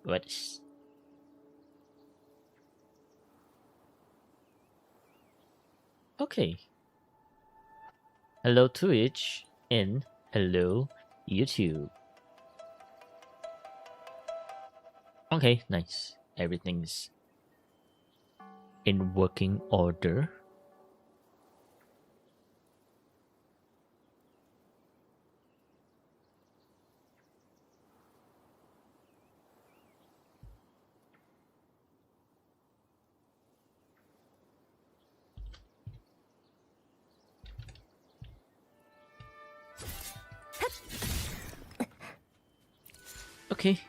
What is... Okay. Hello Twitch and hello YouTube. Okay, nice. Everything's in working order. Okay.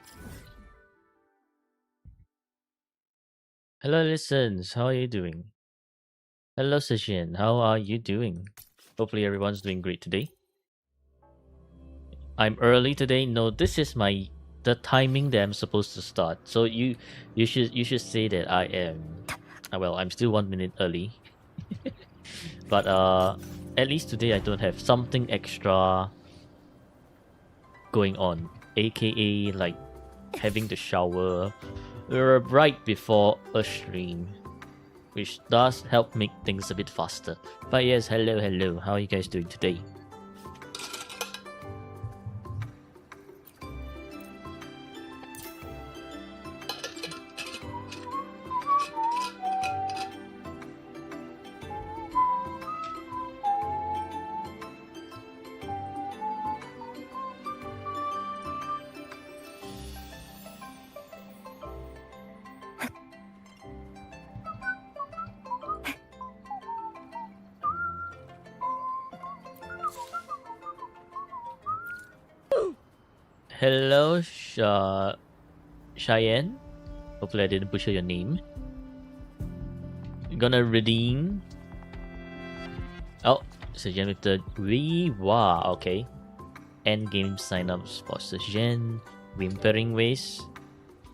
Hello, listens. How are you doing? Hello, Sejin. How are you doing? Hopefully, everyone's doing great today. I'm early today. No, this is the timing that I'm supposed to start. So you should say that I am. Well, I'm still 1 minute early. But at least today I don't have something extra going on, aka like having to shower right before a stream, which does help make things a bit faster. But yes, hello, how are you guys doing today? Hello, Cheyenne. Hopefully I didn't butcher your name. Gonna redeem. Oh, Sejin with the Wow, okay. Endgame signups for Sejin. Whimpering ways.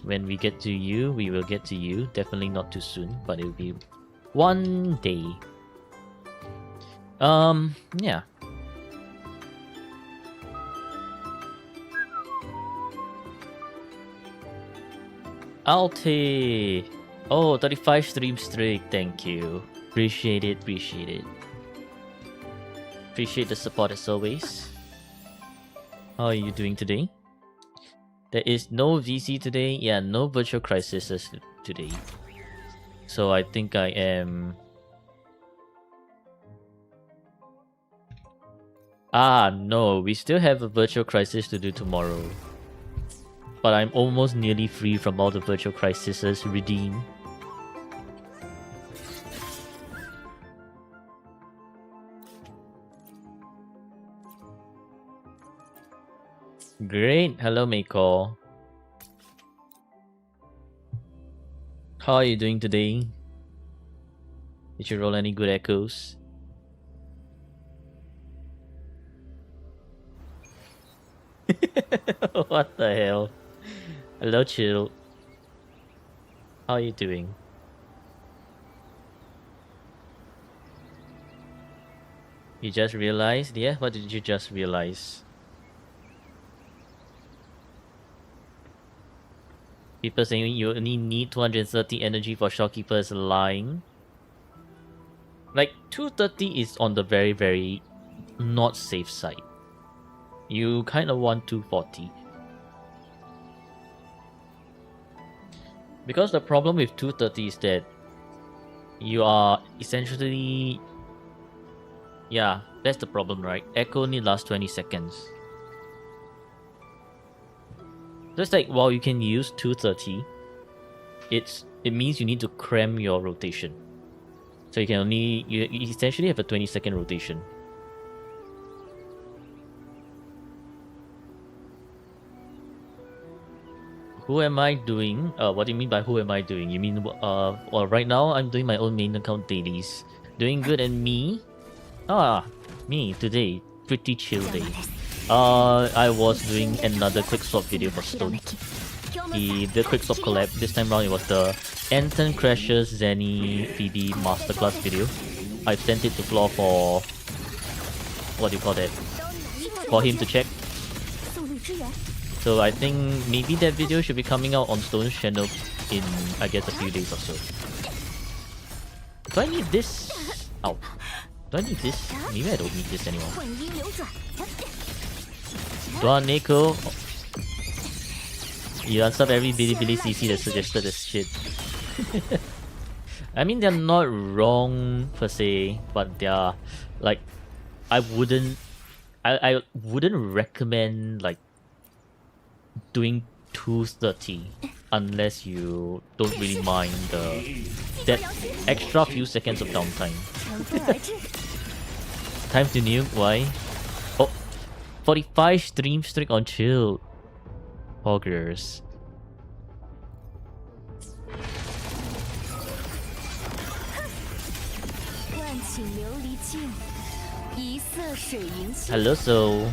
When we get to you, we will get to you. Definitely not too soon, but it will be one day. Yeah. Alti! Oh, 35 stream streak, thank you. Appreciate it. Appreciate the support as always. How are you doing today? There is no VC today. Yeah, no virtual crises today. So I think I am... no, we still have a virtual crisis to do tomorrow. But I'm almost nearly free from all the virtual crises redeem. Great. Hello, Meiko. How are you doing today? Did you roll any good echoes? What the hell? Hello, Chill. How are you doing? You just realized? Yeah, what did you just realize? People saying you only need 230 energy for Shopkeeper is lying. Like, 230 is on the very, very not safe side. You kind of want 240. Because the problem with 230 is that you are essentially... Yeah, that's the problem, right? Echo only lasts 20 seconds. Just like while you can use 230, it means you need to cram your rotation. So you essentially have a 20-second rotation. Who am I doing? What do you mean by who am I doing? You mean well, right now I'm doing my own main account dailies. Doing good, and me? Me today. Pretty chill day. I was doing another quick swap video for Stone. The quick swap collab. This time around it was the Anton Crashes Zenny Phoebe masterclass video. I sent it to Floor for... What do you call that? For him to check. So I think maybe that video should be coming out on Stone's channel in, I guess, a few days or so. Do I need this? Ow. Do I need this? Maybe I don't need this anymore. Dwa Neko. You unsub every Bilibili CC that suggested this shit. I mean, they're not wrong per se, but they're like, I wouldn't recommend like doing 230 unless you don't really mind that extra few seconds of downtime. Time to nuke, why? Oh, 45 stream streak on chill. Hoggers. Hello, so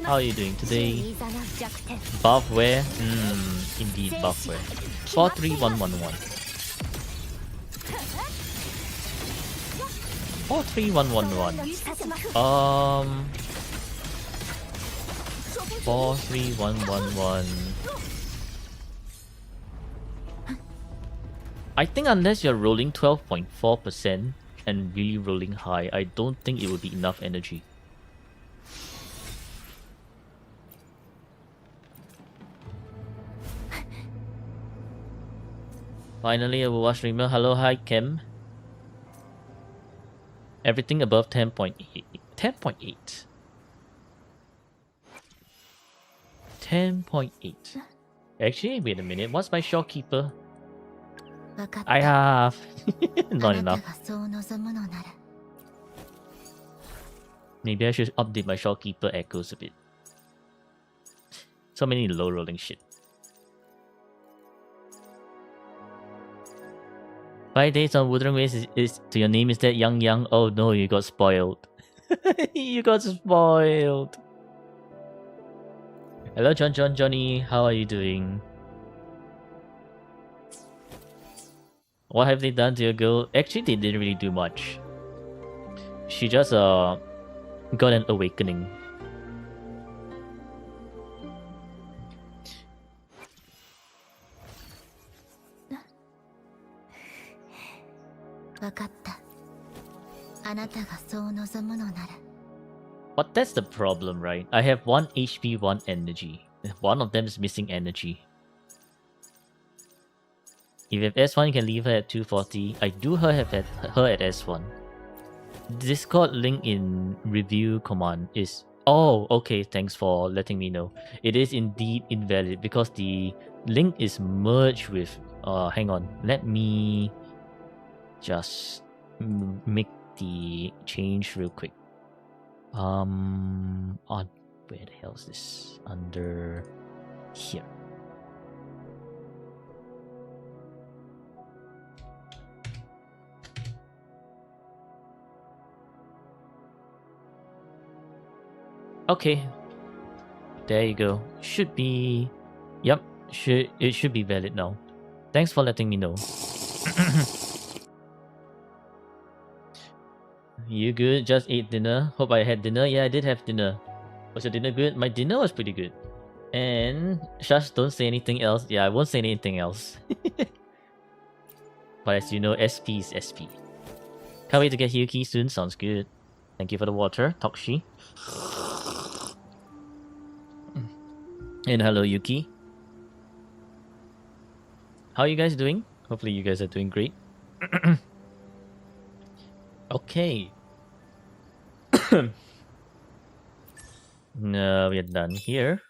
how are you doing today? Buffware? Indeed, buffware. 43111. 43111. 43111. I think unless you're rolling 12.4% and really rolling high, I don't think it will be enough energy. Finally, a Overwatch streamer. Hello, hi, Kim. Everything above 10.8. 10.8. 10.8. Actually, wait a minute. What's my shopkeeper? I have not enough. Maybe I should update my shopkeeper echoes a bit. So many low rolling shit. 5 days on Wuthering Waves is to your name is that Yang? Oh no, you got spoiled. You got spoiled. Hello Johnny, how are you doing? What have they done to your girl? Actually, they didn't really do much. She just got an awakening. But that's the problem, right? I have 1 HP, 1 energy. One of them is missing energy. If you have S1, you can leave her at 240. I do have her at S1. Discord link in review command is... Oh, okay, thanks for letting me know. It is indeed invalid because the link is merged with... hang on, let me just make the change real quick. On where the hell is this? Under here. Okay, there you go. Should be, yep. It should be valid now. Thanks for letting me know. You good? Just ate dinner. Hope I had dinner. Yeah, I did have dinner. Was your dinner good? My dinner was pretty good. And shush, don't say anything else. Yeah, I won't say anything else. But as you know, SP is SP. Can't wait to get Hyuki soon. Sounds good. Thank you for the water, Tokshi. And hello, Yuki. How are you guys doing? Hopefully you guys are doing great. Okay. No, we are done here.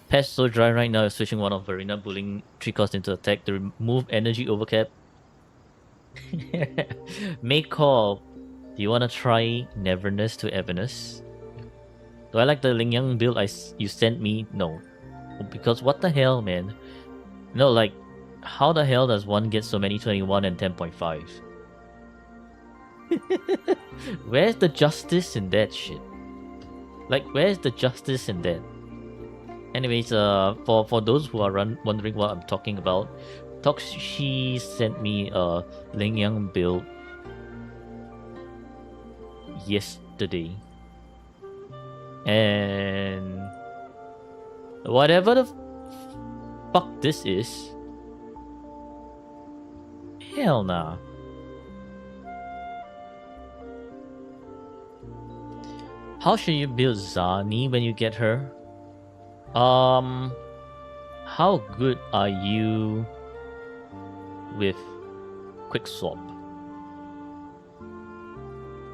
Pest so dry right now. Switching one of Arena Bullying 3 cost into attack to remove energy overcap. Make call. Do you wanna try Neverness to Everness? Do I like the Lingyang build you sent me? No. Because what the hell, man? No, like, how the hell does one get so many 21 and 10.5? Where's the justice in that shit? Like, where's the justice in that? Anyways, for those who are wondering what I'm talking about, Tokshi sent me a Lingyang build yesterday. And whatever the fuck this is, hell nah. How should you build Zani when you get her? How good are you with quick swap?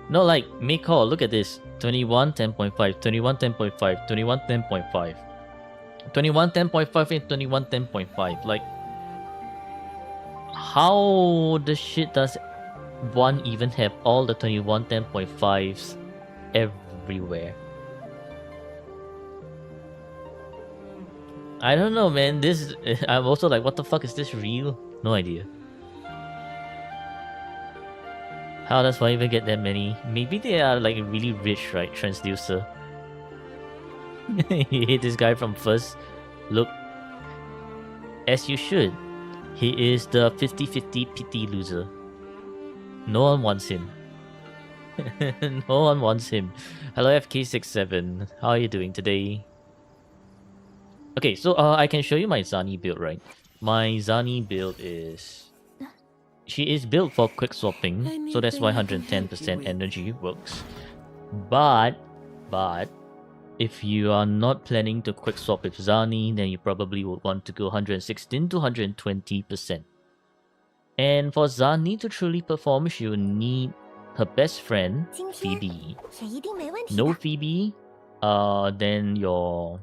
No, like, Miko, look at this. 21, 10.5, 21, 10.5, 21, 10.5. 21, 10.5 and 21, 10.5. Like, how the shit does one even have all the 21, 10.5s everywhere? I don't know, man. This I'm also like, what the fuck is this real? No idea. How does one even get that many? Maybe they are like really rich, right? Transducer. He hit this guy from first look. As you should. He is the 50-50 pity loser. No one wants him. No one wants him. Hello FK67. How are you doing today? Okay, so I can show you my Zani build, right? My Zani build is... She is built for quick swapping, so that's why 110% energy works. But if you are not planning to quick swap with Zani, then you probably would want to go 116 to 120%. And for Zani to truly perform, she will need her best friend, Phoebe. No Phoebe, then your...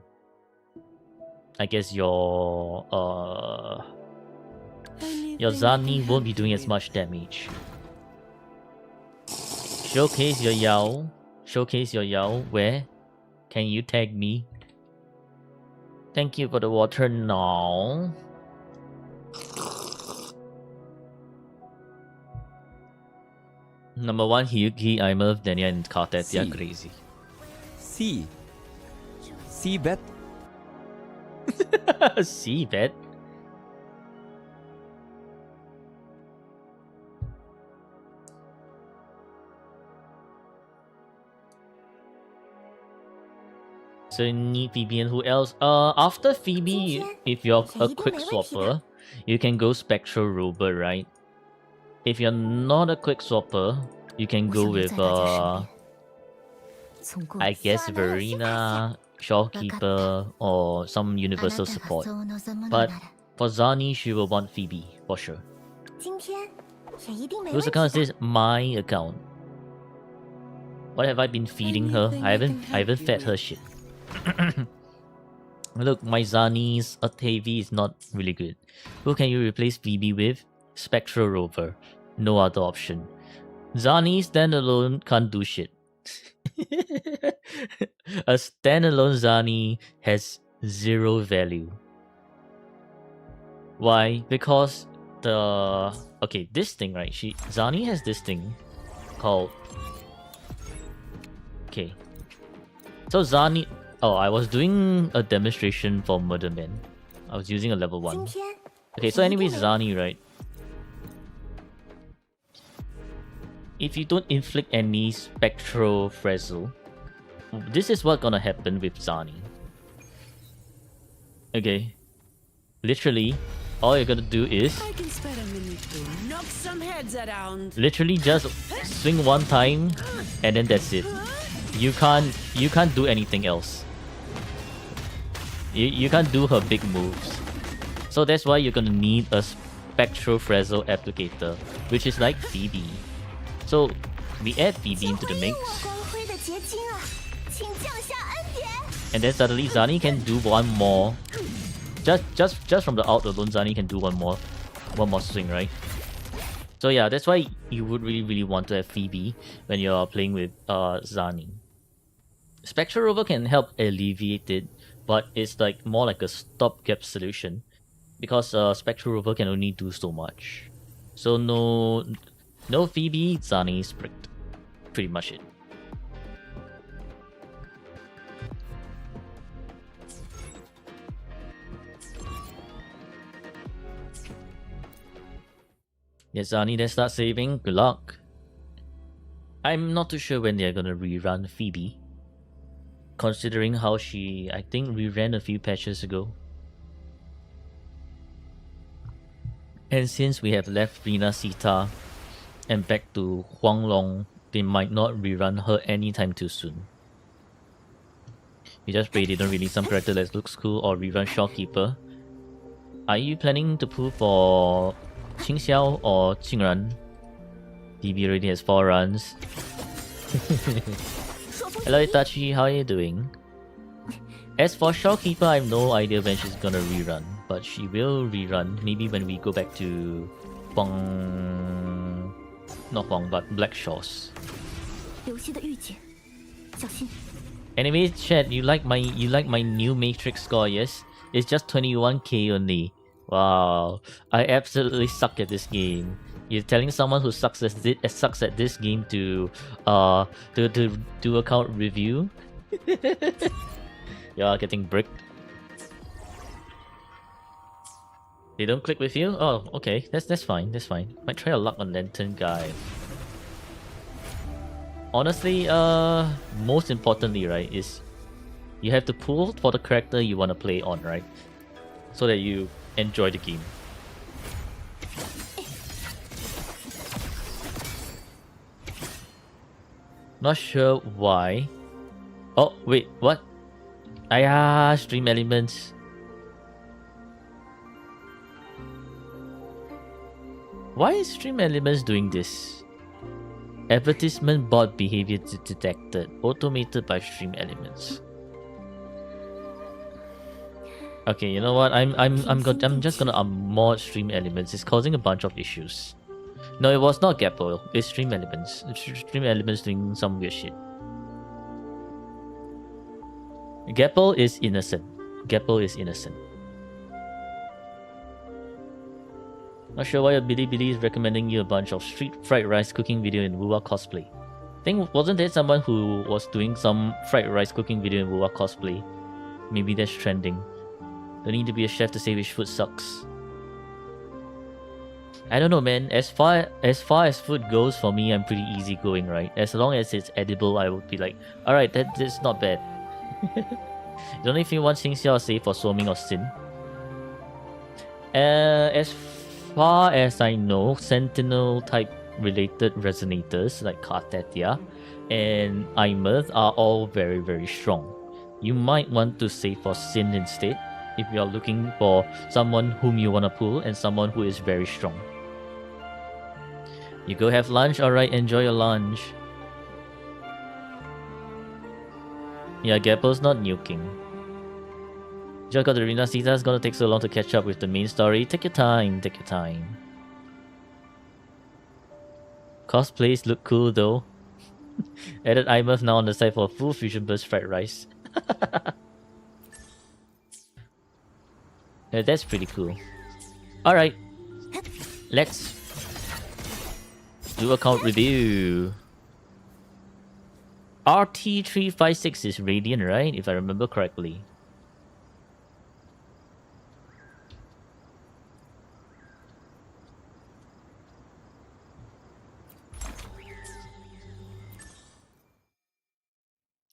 I guess your Zani won't be doing as much damage. Showcase your Yao. Showcase your Yao. Where? Can you tag me? Thank you for the water now. Number 1, Hyuki, Imerv, Dania, and Kartet. They are crazy. C bet. C bet. So you need Phoebe, and who else? After Phoebe, if you're a quick swapper, you can go Spectral Rover, right? If you're not a quick swapper, you can go with I guess Verena, Shawkeeper, or some universal support. But for Zani, she will want Phoebe, for sure. Whose account is this? My account. What have I been feeding her? I haven't fed her shit. Look, my Zani's Octavie is not really good. Who can you replace Phoebe with? Spectral Rover. No other option. Zani standalone can't do shit. A standalone Zani has 0 value. Why? Because the... Okay, this thing, right? Zani has this thing called... Okay. So Zani... Oh, I was doing a demonstration for Murderman. I was using a level 1. Okay, so anyways, Zani, right? If you don't inflict any Spectral Frazzle, this is what's gonna happen with Zani. Okay. Literally, all you're gonna do is... I can spare a minute to knock some heads around. Literally just swing one time, and then that's it. You can't do anything else. You can't do her big moves. So that's why you're gonna need a Spectral Frazzle applicator, which is like Phoebe. So we add Phoebe into the mix, and then suddenly Zani can do one more. Just from the out alone, Zani can do one more swing, right? So yeah, that's why you would really want to have Phoebe when you're playing with Zani. Spectral Rover can help alleviate it, but it's like more like a stopgap solution, because Spectral Rover can only do so much. So no Phoebe, Zani is pricked. Pretty much it. Yes, Zani, then start saving. Good luck. I'm not too sure when they're gonna rerun Phoebe. considering how she, I think, reran a few patches ago. And since we have left Rina Sita and back to Huanglong, they might not rerun her anytime too soon. We just pray they don't release some character that looks cool or rerun Shopkeeper. Are you planning to pull for Qingxiao or Qingran? DB already has 4 runs. Hello Itachi, how are you doing? As for Shopkeeper, I have no idea when she's gonna rerun, but she will rerun maybe when we go back to not Huang, but Black Shores. Anyway, chat, you like my new Matrix score? Yes, it's just 21k only. Wow, I absolutely suck at this game. You're telling someone who sucks at this game to do account review? You are getting bricked. They don't click with you? Oh, okay. That's fine. That's fine. Might try a luck on Lantern guy. Honestly, most importantly, right, is you have to pull for the character you want to play on, right? So that you enjoy the game. Not sure why. Oh, wait, what? Ayah, stream elements. Why is stream elements doing this? Advertisement bot behavior detected, automated by stream elements. Okay, you know what? I'm just gonna unmod stream elements. It's causing a bunch of issues. No, it was not Gapple. It's stream elements. Stream elements doing some weird shit. Gapple is innocent. Gapple is innocent. Not sure why Bilibili is recommending you a bunch of street fried rice cooking video in Wuwa cosplay. I think wasn't there someone who was doing some fried rice cooking video in Wuwa cosplay? Maybe that's trending. Don't need to be a chef to say which food sucks. I don't know, man. As far as food goes, for me, I'm pretty easygoing, right? As long as it's edible, I would be like, alright, that's not bad. The only thing one thing I'll say for Suoming or Sin. As far as I know, Sentinel type related resonators like Kartetia and Imerth are all very, very strong. You might want to say for Sin instead, if you are looking for someone whom you want to pull and someone who is very strong. You go have lunch, alright, enjoy your lunch. Yeah, Gapple's not nuking. Just got the Rina Sita, it's gonna take so long to catch up with the main story. Take your time, take your time. Cosplays look cool though. Added Imerth now on the side for full fusion burst fried rice. Yeah, that's pretty cool. Alright, let's do account review. Rt356 is Radiant, right? If I remember correctly.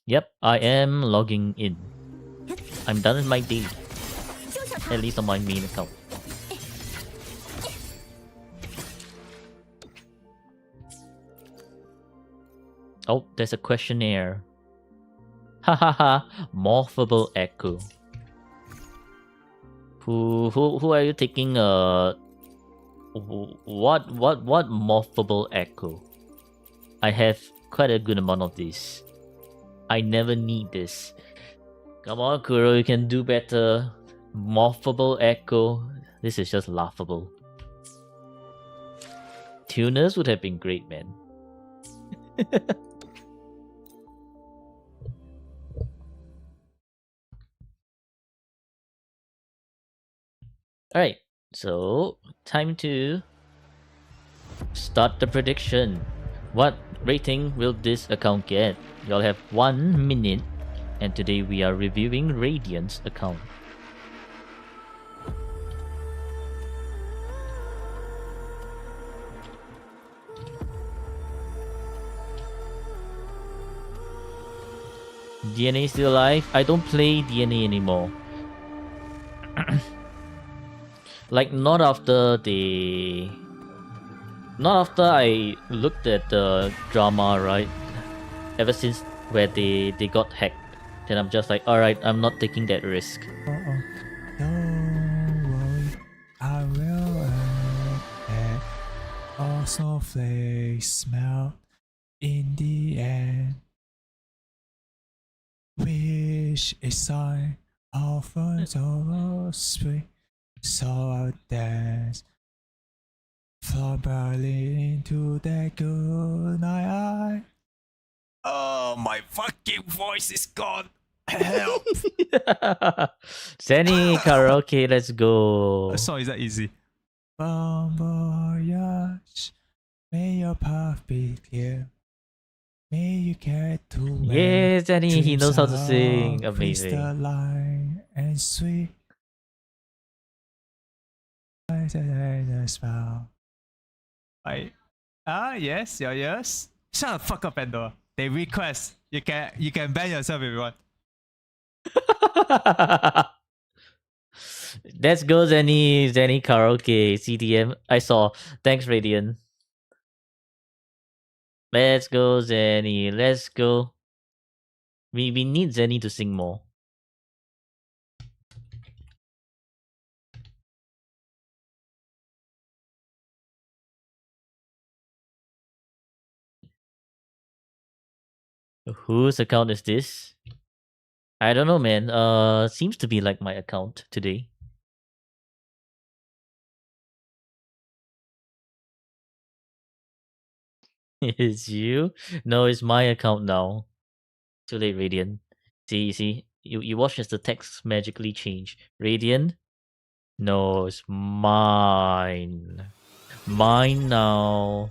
Yep, I am logging in. I'm done with my day. At least on my main account. Oh, there's a questionnaire. Hahaha, morphable echo. Who are you taking what morphable echo? I have quite a good amount of this. I never need this. Come on, Kuro, you can do better. Morphable echo. This is just laughable. Tuners would have been great, man. Alright, so time to start the prediction. What rating will this account get? Y'all have 1 minute, and today we are reviewing Radiant's account. DNA still alive? I don't play DNA anymore. Like not after I looked at the drama, right? Ever since where they got hacked, then I'm just like, all right, I'm not taking that risk. Don't worry, I will get all snowflakes melt in the end. Wish a sign of a spring, so I'll dance. Flow barely into that good night. Oh, my fucking voice is gone. Help! Zenny karaoke, let's go. A song is that easy. Bon voyage, may your path be clear. May you get to where Yeah, Zenny, he knows how to dreams sing. are Amazing. crystalline and sweet. Eyes and a smile. Yes, yes. Shut the fuck up, Pandora. They request. You can ban yourself if you want. Let's go, Zenny. Zenny karaoke. CDM. I saw. Thanks, Radiant. Let's go, Zenny. Let's go. We need Zenny to sing more. Whose account is this? I don't know, man. Seems to be like my account today. It's you? No, it's my account now. Too late, Radiant. See, you watch as the text magically change. Radiant? No, it's mine. Mine now.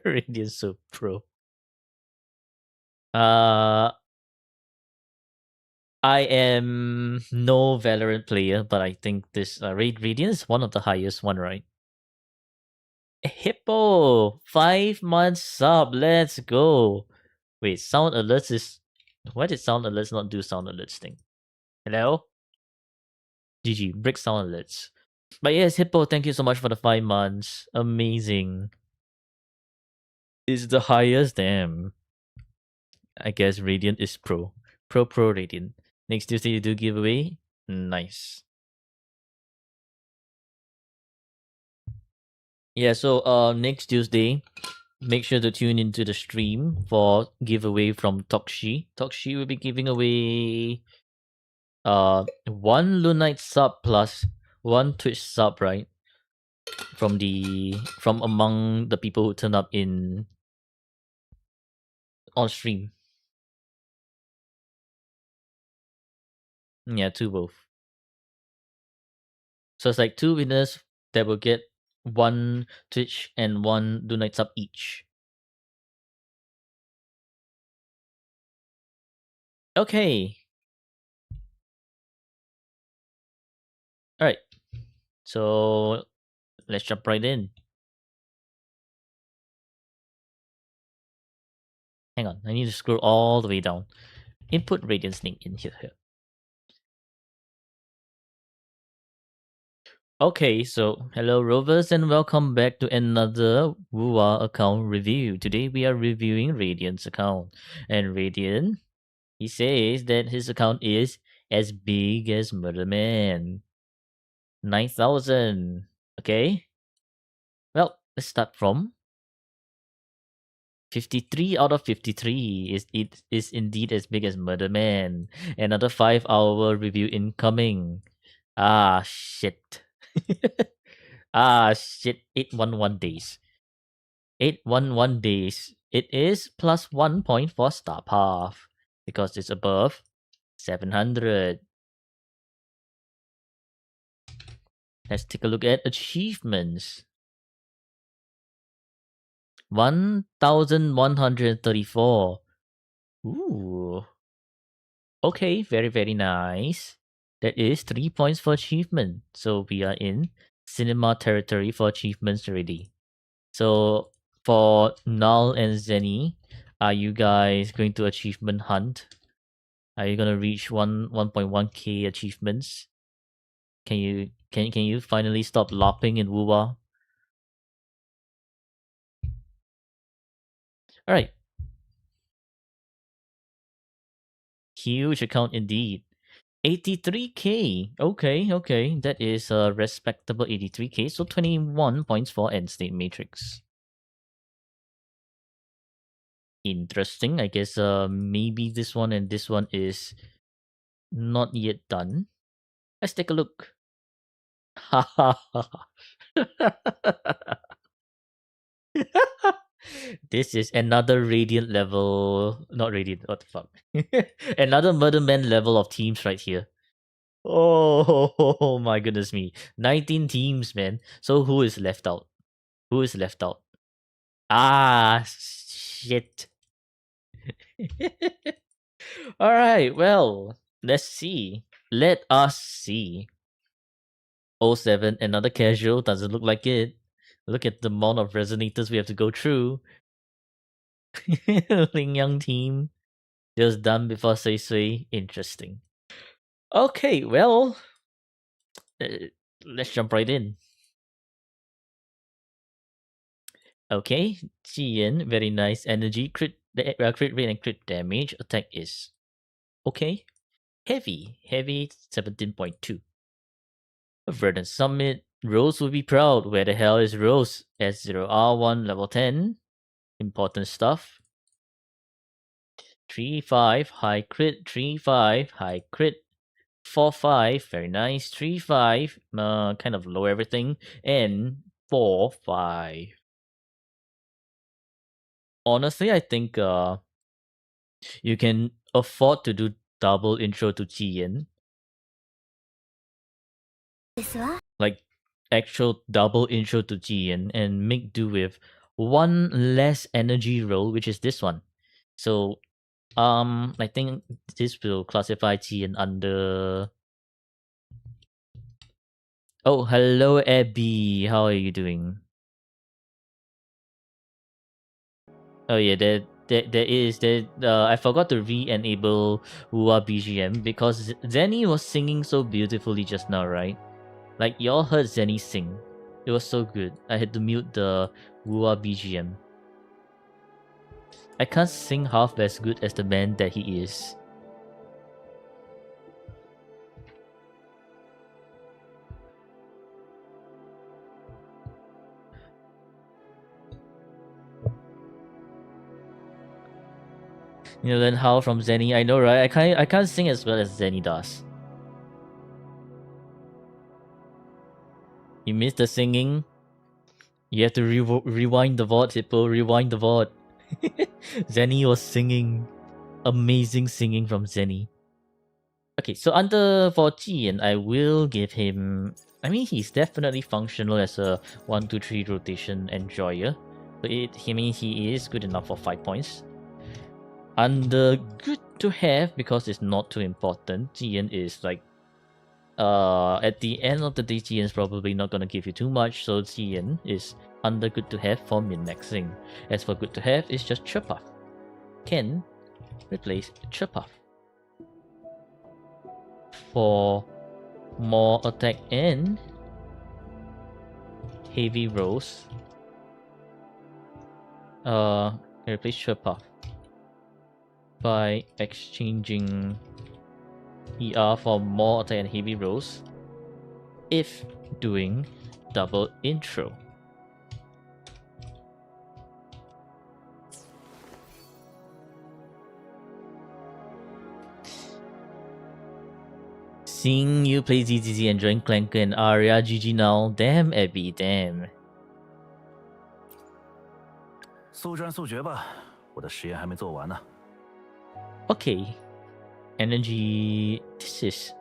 Radiant so pro. I am no Valorant player, but I think this Radiant is one of the highest one, right? Hippo, 5 months sub. Let's go. Wait, sound alerts is. Why did sound alerts not do sound alerts thing? Hello? GG, break sound alerts. But yes, Hippo, thank you so much for the 5 months. Amazing. Is the highest, damn. I guess Radiant is pro. Pro Radiant. Next Tuesday you do giveaway. Nice. Yeah, so next Tuesday, make sure to tune into the stream for giveaway from Tokshi. Tokshi will be giving away one Lunite sub plus one Twitch sub, right? From among the people who turn up in on stream. Yeah, two both. So it's like two winners that will get one Twitch and one Lunite sub each. Okay. Alright. So let's jump right in. Hang on, I need to scroll all the way down. Input Radiant's name in here. Okay, so hello Rovers and welcome back to another Wua account review. Today we are reviewing Radiant's account. And Radiant, he says that his account is as big as Murder Man. 9,000. Okay. Well, let's start from 53 out of 53 it is indeed as big as Murder Man. Another 5-hour review incoming. Ah shit. Ah shit. 811 days. 811 days. It is plus 1 point for Star Path because it's above 700. Let's take a look at achievements. 1134. Ooh. Okay, very, very nice. That is 3 points for achievement. So we are in cinema territory for achievements already. So for Null and Zenny, are you guys going to achievement hunt? Are you gonna reach 1.1k achievements? Can you finally stop lopping in Wuwa? Alright. Huge account indeed. 83k. Okay. That is a respectable 83k. So 21 points for End State Matrix. Interesting. I guess maybe this one and this one is not yet done. Let's take a look. This is another Radiant level. Not Radiant, what the fuck? Another Murderman level of teams right here. Oh, my goodness me. 19 teams, man. So who is left out? Who is left out? Ah, shit. Alright, well, let's see. Let us see. 07, another casual, doesn't look like it. Look at the amount of resonators we have to go through. Ling Yang team. Just done before Sui Sui. Interesting. Okay, well, uh, let's jump right in. Okay, Jiyan, very nice energy. Crit rate and crit damage. Attack is okay. Heavy 17.2. Verdant Summit. Rose will be proud. Where the hell is Rose? S0R1 level 10. Important stuff. 3-5 high crit. 3-5 high crit. 4-5 very nice. 3-5 kind of low everything. And 4-5. Honestly, I think you can afford to do double intro to Jiyan. Like actual double intro to Jiyan and make do with one less energy roll, which is this one. So I think this will classify Jiyan under. Oh, hello Abby. How are you doing? Oh yeah, I forgot to re-enable Wua BGM because Zenny was singing so beautifully just now, right? Like y'all heard Zenny sing. It was so good. I had to mute the Wua BGM. I can't sing half as good as the man that he is. You learn how from Zenny. I know, right? I can't sing as well as Zenny does. You missed the singing. You have to rewind the VOD, Hippo. Rewind the VOD. Zenny was singing. Amazing singing from Zenny. Okay, so under for Jiyan, I will give him. I mean, he's definitely functional as a 1-2-3 rotation enjoyer. But he is good enough for 5 points. Under good to have because it's not too important. Jiyan is like at the end of the day, Jiyan is probably not gonna give you too much, so Jiyan is under good to have for min-maxing. As for good to have, it's just Chirpuff. Can replace Chirpuff for more attack and heavy rolls. Replace Chirpuff by exchanging ER for more attack and heavy rolls if doing double intro. Seeing you play ZZZ and join Clanker and Arya, GG now. Damn, Abby, damn. 速战速决吧，我的实验还没做完呢。Okay. Energy. This is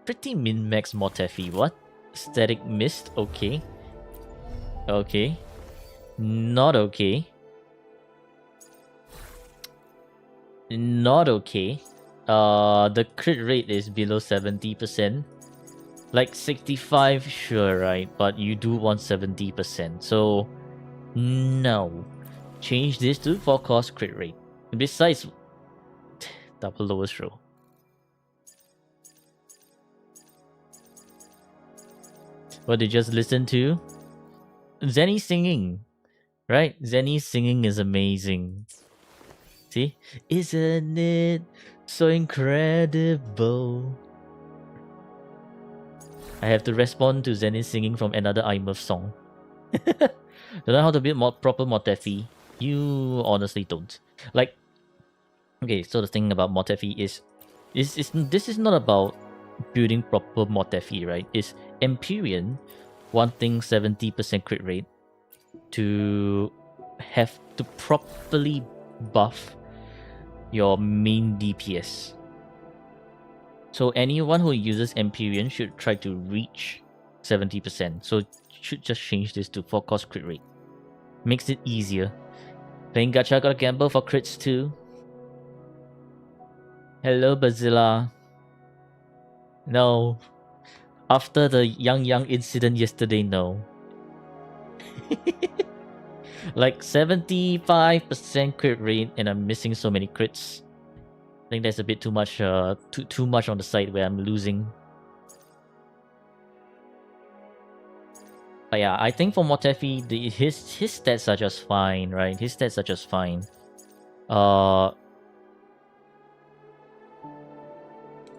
pretty min-max Mortefi. What? Static Mist? Okay. Okay. Not okay. Not okay. the crit rate is below 70%. Like 65, sure, right? But you do want 70%. So no. Change this to 4 cost crit rate. Besides, double lowest roll. What did you just listen to? Zenny singing. Right? Zenny singing is amazing. See? Isn't it so incredible? I have to respond to Zenny singing from another IMUF song. Don't know how to build proper Motefi. You honestly don't. Like, okay, so the thing about Motefi is this is not about building proper Motefi, right? It's Empyrean wanting 70% crit rate to have to properly buff your main DPS. So anyone who uses Empyrean should try to reach 70%. So should just change this to 4 cost crit rate. Makes it easier. Playing gacha gotta gamble for crits too. Hello Bazilla. No. After the Yang incident yesterday, no. Like 75% crit rate and I'm missing so many crits. I think that's a bit too much too much on the side where I'm losing. But yeah, I think for Motefi, his stats are just fine, right? His stats are just fine.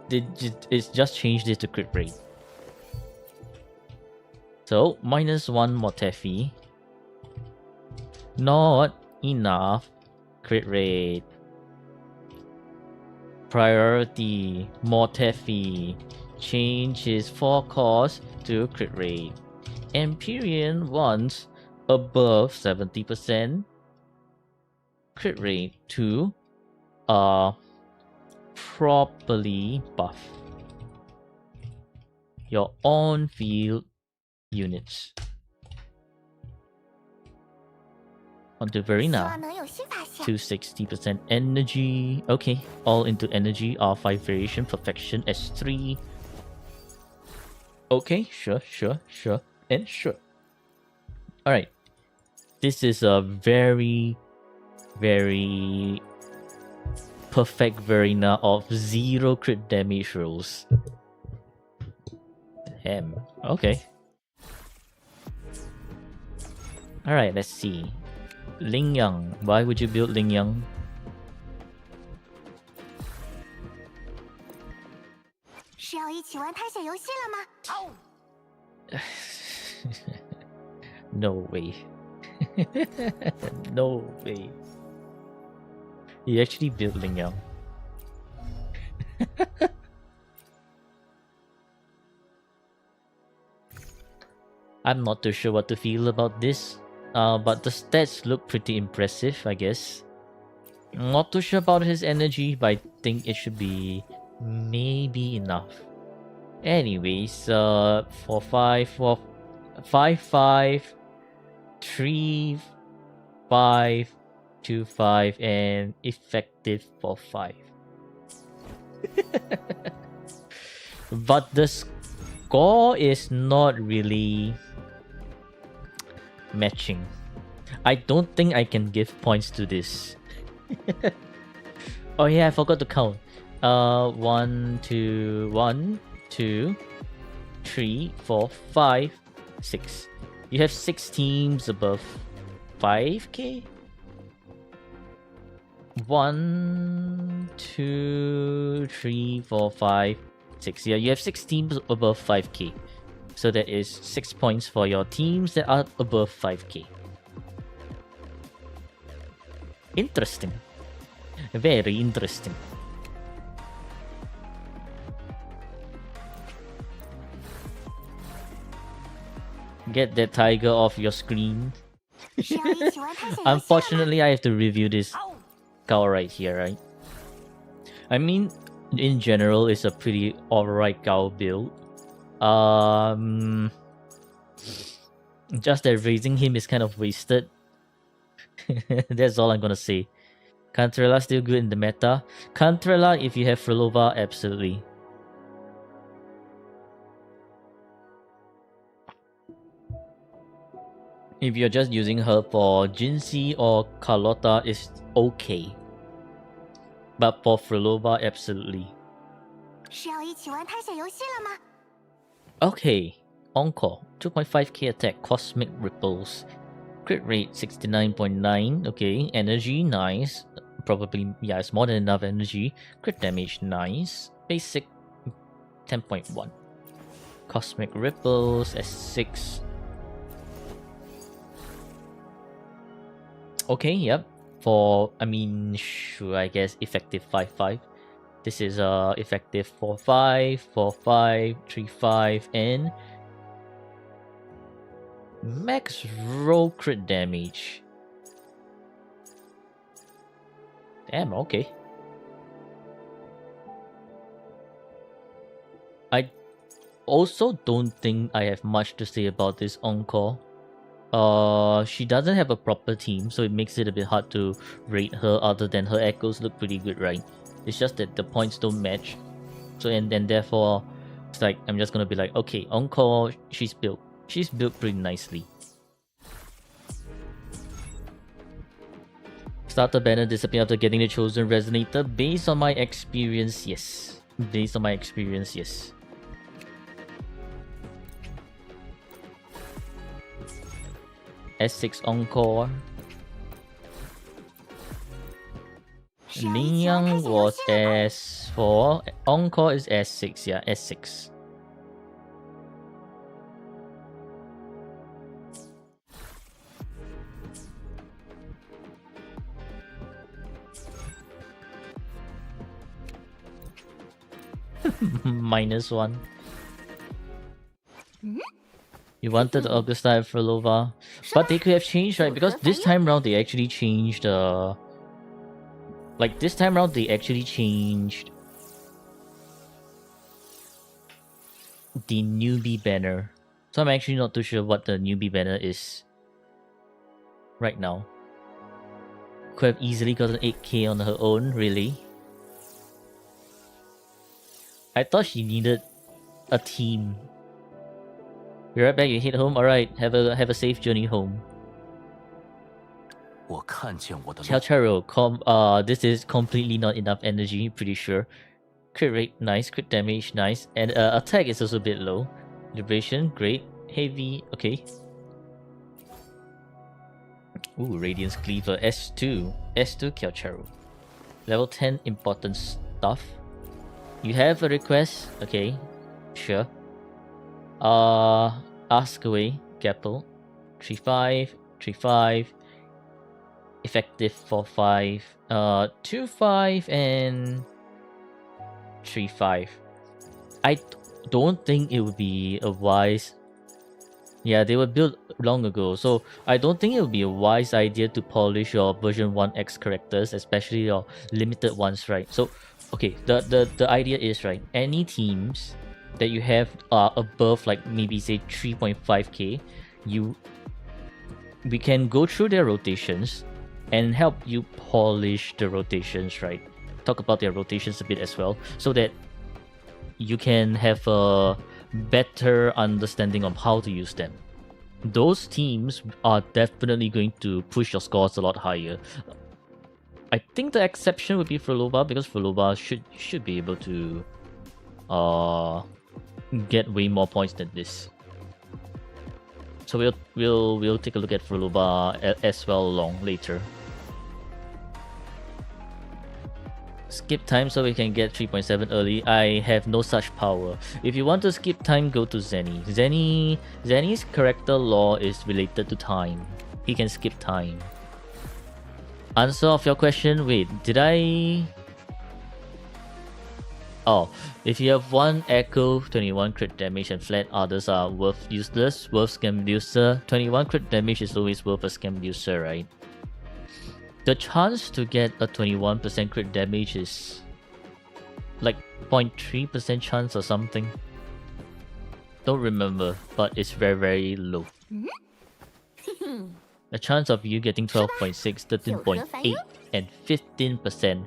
It's just changed this to crit rate. So -1 Motefi. Not enough crit rate. Priority Motefi. Change his 4 cost to crit rate. Empyrean wants above 70% crit rate to properly buff your on-field units. Onto Verena. 260% energy. Okay, all into energy. R5 variation, perfection, S3. Okay, sure. And sure. Alright. This is a very, very perfect Verena of 0 crit damage rolls. Damn. Okay. Alright, let's see. Ling Yang. Why would you build Ling Yang? No way. No way. He actually built Ling Yang. I'm not too sure what to feel about this. But the stats look pretty impressive, I guess. Not too sure about his energy, but I think it should be maybe enough. Anyways, for 5, 3, 5, 2, 5, and effective for 5. But the score is not really matching. I don't think I can give points to this. Oh yeah, I forgot to count. 1, 2, 3, 4, 5, 6. You have 6 teams above 5k? 1, 2, 3, 4, 5, 6. Yeah, you have 6 teams above 5k. So that is 6 points for your teams that are above 5k. Interesting. Very interesting. Get that tiger off your screen. Unfortunately, I have to review this cow right here, right? I mean, in general, it's a pretty alright cow build. Just that raising him is kind of wasted. That's all I'm gonna say. Cantrella still good in the meta. Cantrella, if you have Frilova, absolutely. If you're just using her for Jinxie or Carlotta, it's okay. But for Frilova, absolutely. 是要一起玩探险游戏了吗？ Okay, Encore, 2.5k attack, Cosmic Ripples. Crit rate 69.9, okay. Energy, nice. Probably, yeah, it's more than enough energy. Crit damage, nice. Basic, 10.1. Cosmic Ripples, S6. Okay, yep. For, I mean, sure, I guess effective 5-5. This is effective 4-5, 4-5, 3-5, and max roll crit damage. Damn, okay. I also don't think I have much to say about this Encore. She doesn't have a proper team, so it makes it a bit hard to rate her other than her echoes look pretty good, right? It's just that the points don't match. So and therefore it's like I'm just gonna be like, okay, Encore, she's built pretty nicely. Starter banner disappear after getting the chosen resonator. Based on my experience, yes. Based on my experience, yes. S6 Encore. Ling Yang was S4. Encore is S6, yeah, S6. -1. You wanted Augusta and Frilova, but they could have changed, right? Because this time round they actually changed like this time round they actually changed the newbie banner. So I'm actually not too sure what the newbie banner is right now. Could have easily gotten 8k on her own, really. I thought she needed a team. Be right back, you hit home? Alright, have a safe journey home. 我看见我的路。 Charo, this is completely not enough energy, pretty sure. Crit rate, nice. Crit damage, nice. And attack is also a bit low. Duration, great. Heavy, okay. Ooh, Radiance Cleaver, S2. S2 Kyaucharu. Level 10 important stuff. You have a request? Okay, sure. Ask away, Gapple. 3-5, 3-5. Effective 4-5. 2-5 and 3-5. I don't think it would be a wise... Yeah, they were built long ago, so I don't think it would be a wise idea to polish your version 1x characters, especially your limited ones, right? So, okay, the idea is, right, any teams that you have are above, like, maybe say 3.5k, we can go through their rotations and help you polish the rotations, right? Talk about their rotations a bit as well, so that you can have a better understanding of how to use them. Those teams are definitely going to push your scores a lot higher. I think the exception would be Frilova, because Frilova should be able to get way more points than this. So we'll take a look at Frilova as well along later. Skip time so we can get 3.7 early. I have no such power. If you want to skip time, go to Zenny. Zenny's character law is related to time. He can skip time. Answer of your question, wait, did I... Oh, if you have one Echo, 21 crit damage and flat, others are worth useless. Worth Scambuser. 21 crit damage is always worth a Scambuser, right? The chance to get a 21% crit damage is like 0.3% chance or something. Don't remember, but it's very, very low. The chance of you getting 12.6, 13.8 and 15%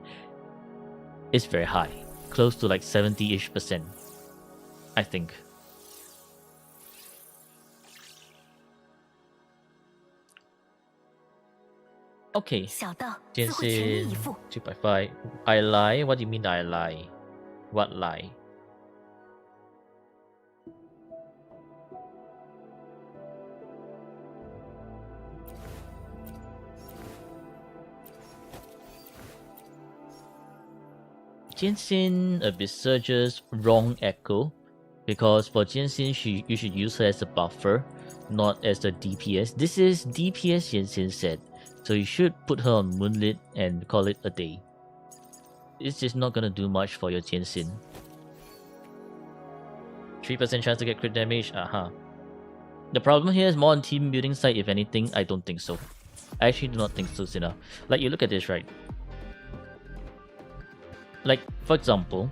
is very high, close to like 70-ish%, I think. Okay, 小道自剑会全力以 心 赴。 255. I lie? What do you mean I lie? What lie? Jinxin a bit surges wrong echo, because for Jinxin you should use her as a buffer, not as the DPS. This is DPS Jinxin said, so you should put her on Moonlit and call it a day. It's just not gonna do much for your Jinxin. 3% chance to get crit damage, The problem here is more on team building side, if anything. I don't think so. I actually do not think so, Sina. Like, you look at this, right? Like, for example,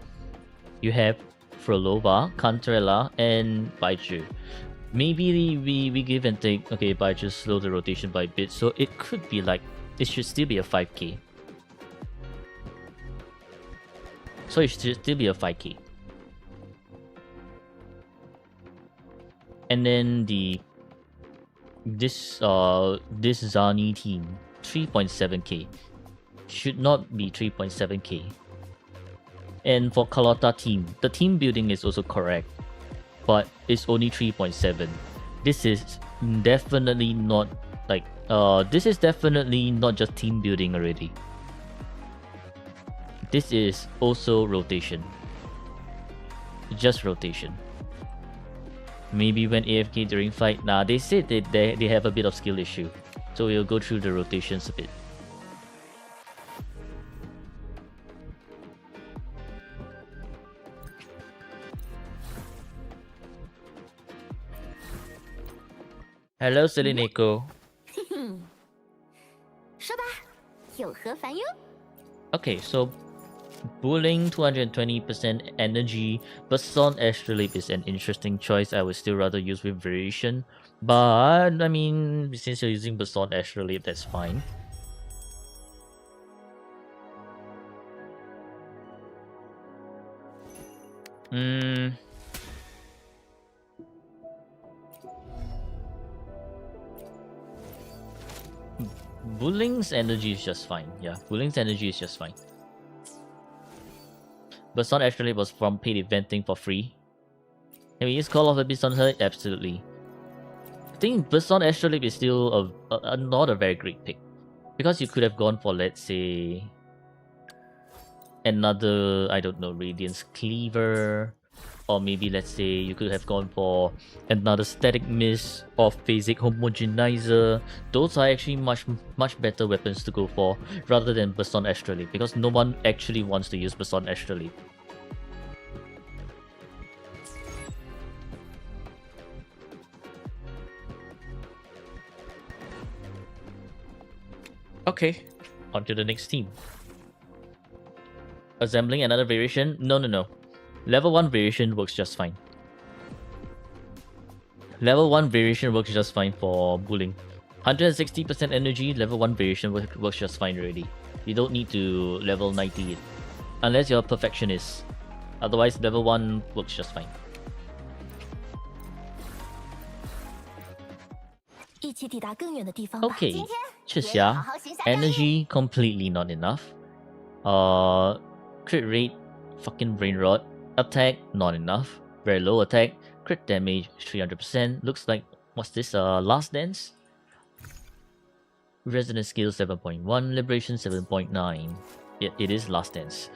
you have Frolova, Cantarella, and Baiju. Maybe we give and take. Okay, Baiju slow the rotation by a bit, so it could be like, it should still be a 5k. So it should still be a 5k. And then this Zani team, 3.7k. Should not be 3.7k. And for Carlotta team, the team building is also correct, but it's only 3.7. This is definitely not like this is definitely not just team building already. This is also rotation. Just rotation. Maybe when AFK during fight. Nah, they said that they have a bit of skill issue, so we'll go through the rotations a bit. Hello, Selineko. 说吧，有何烦忧？ Okay, so Bullying 220% energy, but Son Astrolabe is an interesting choice. I would still rather use with variation, but I mean, since you're using Bason Astrolabe, that's fine. Bulling's energy is just fine. Yeah, Bulling's energy is just fine. Bason Astrolabe was from paid eventing for free. Can we use Call of Abyss on her? Absolutely. I think Bason Astrolabe is still not a very great pick, because you could have gone for, let's say, another, I don't know, Radiance Cleaver, or maybe, let's say, you could have gone for another Static Mist or Phasic Homogenizer. Those are actually much better weapons to go for rather than Bason Astrolabe, because no one actually wants to use Bason Astrolabe. Okay, on to the next team. Assembling another variation? No. Level 1 variation works just fine. Level 1 variation works just fine for Bullying. 160% energy, level 1 variation works just fine already. You don't need to level 90 it. Unless you're a perfectionist. Otherwise, level 1 works just fine. Okay, Chixia. Energy, completely not enough. Crit rate, fucking brain rot. Attack, not enough. Very low attack. Crit damage, 300%. Looks like, what's this, Last Dance? Resonance skill 7.1, Liberation 7.9. It is Last Dance.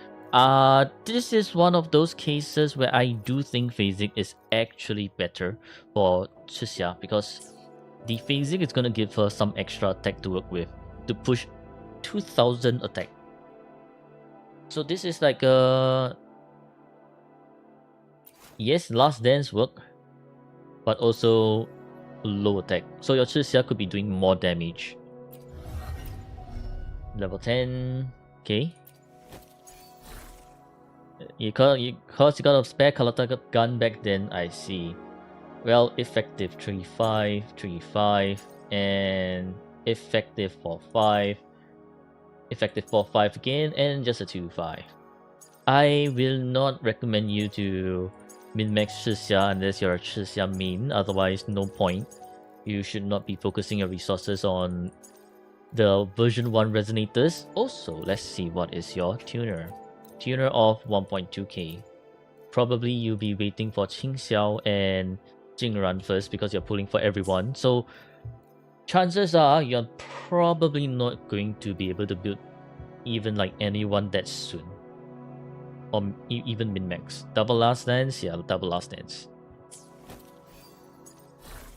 This is one of those cases where I do think Phasic is actually better for Chixia, because the Phasic is gonna give her some extra attack to work with to push 2000 attack. So this is like a... Yes, Last Dance work, but also low attack. So your Chixia could be doing more damage. Level 10. Okay. Cause you got a spare Kalata gun back then, I see. Well, effective 3.5, 3.5, and effective for 5. effective 4-5 again, and just a 2-5. I will not recommend you to min-max Chixia unless you're a Chixia main, otherwise no point. You should not be focusing your resources on the version 1 resonators. Also, let's see what is your tuner. Tuner of 1.2k. Probably you'll be waiting for Qingxiao and Jingran first because you're pulling for everyone. So chances are you're probably not going to be able to build even like anyone that soon. Or even min-max. Double last dance? Yeah, double last dance.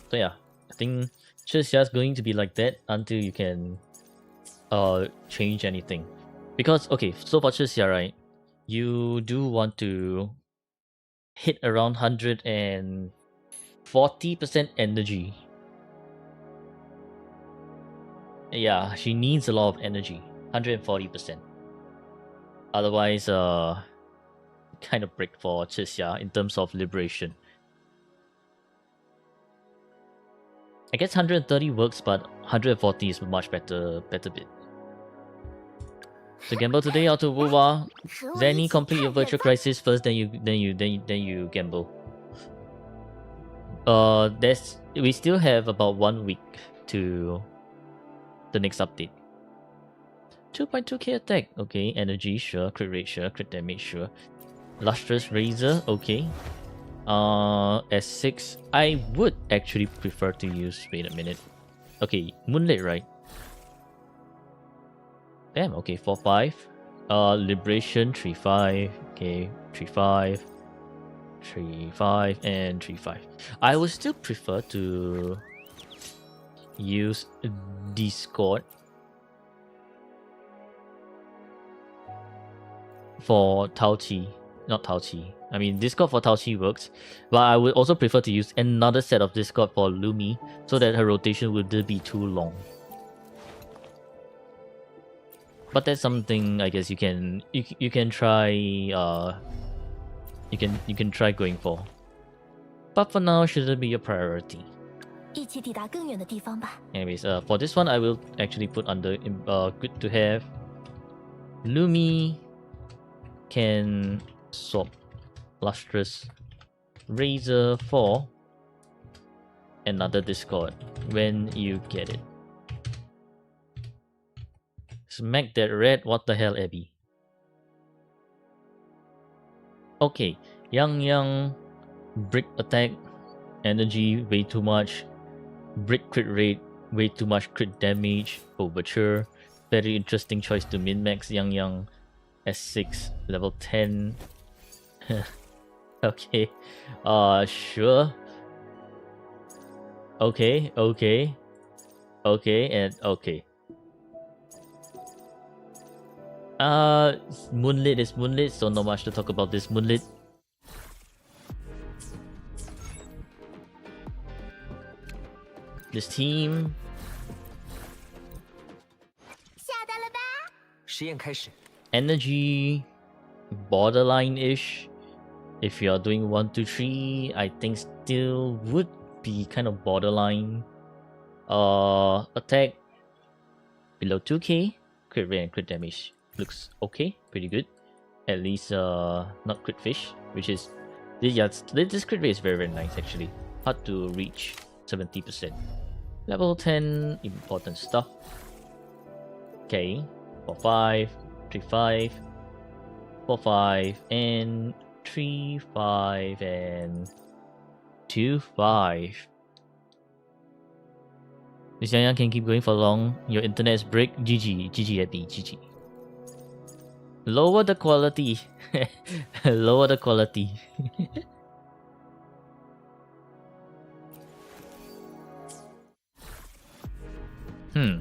So yeah, I think Chixia is going to be like that until you can change anything. Because, okay, so for Chixia, right, you do want to hit around 140% energy. Yeah, she needs a lot of energy. 140%. Otherwise, kind of break for Chixia in terms of liberation. I guess 130 works, but 140 is a much better bit. So gamble today auto Wuwa. 和我一 Zanny 起 complete 看 your 热 virtual 闹。 crisis first, then you gamble. We still have about 1 week to the next update. 2.2k attack, okay. Energy, sure. Crit rate, sure. Crit damage, sure. Lustrous Razor, okay. S6. I would actually prefer to use. Wait a minute. Okay, Moonlit, right? Damn, okay, 4-5. Liberation, 3-5. Okay, 3-5. 3-5 and 3-5. I would still prefer to use Discord for Tao Chi. Not Tao Chi. I mean, Discord for Tao Chi works, but I would also prefer to use another set of Discord for Lumi so that her rotation wouldn't be too long. But that's something I guess you can try you can try going for. But for now, shouldn't be your priority. 一起抵达更远的地方吧。 Anyways, for this one, I will actually put under good to have. Lumi can swap Lustrous Razor for another Discord when you get it. Smack that red. What the hell, Abby? Okay, Yang brick attack, energy way too much, brick crit rate way too much, crit damage, overture. Very interesting choice to min-max Yang S6 level 10. Okay, sure. Okay, and okay. Moonlit is Moonlit, so not much to talk about this Moonlit. This team. 下单了吧？ 实验开始。 Energy borderline-ish. If you are doing 1, 2, 3, I think still would be kind of borderline. Attack below 2k. Crit rate and crit damage looks okay, pretty good. At least not crit fish, which is this crit rate is very nice actually. Hard to reach 70%. Level 10 important stuff. Okay, 4-5, 3-5, 4-5, and 3-5 and 2-5. This Yang can keep going for long. Your internet's break. GG Abby, GG. Lower the quality. Lower the quality. Hmm.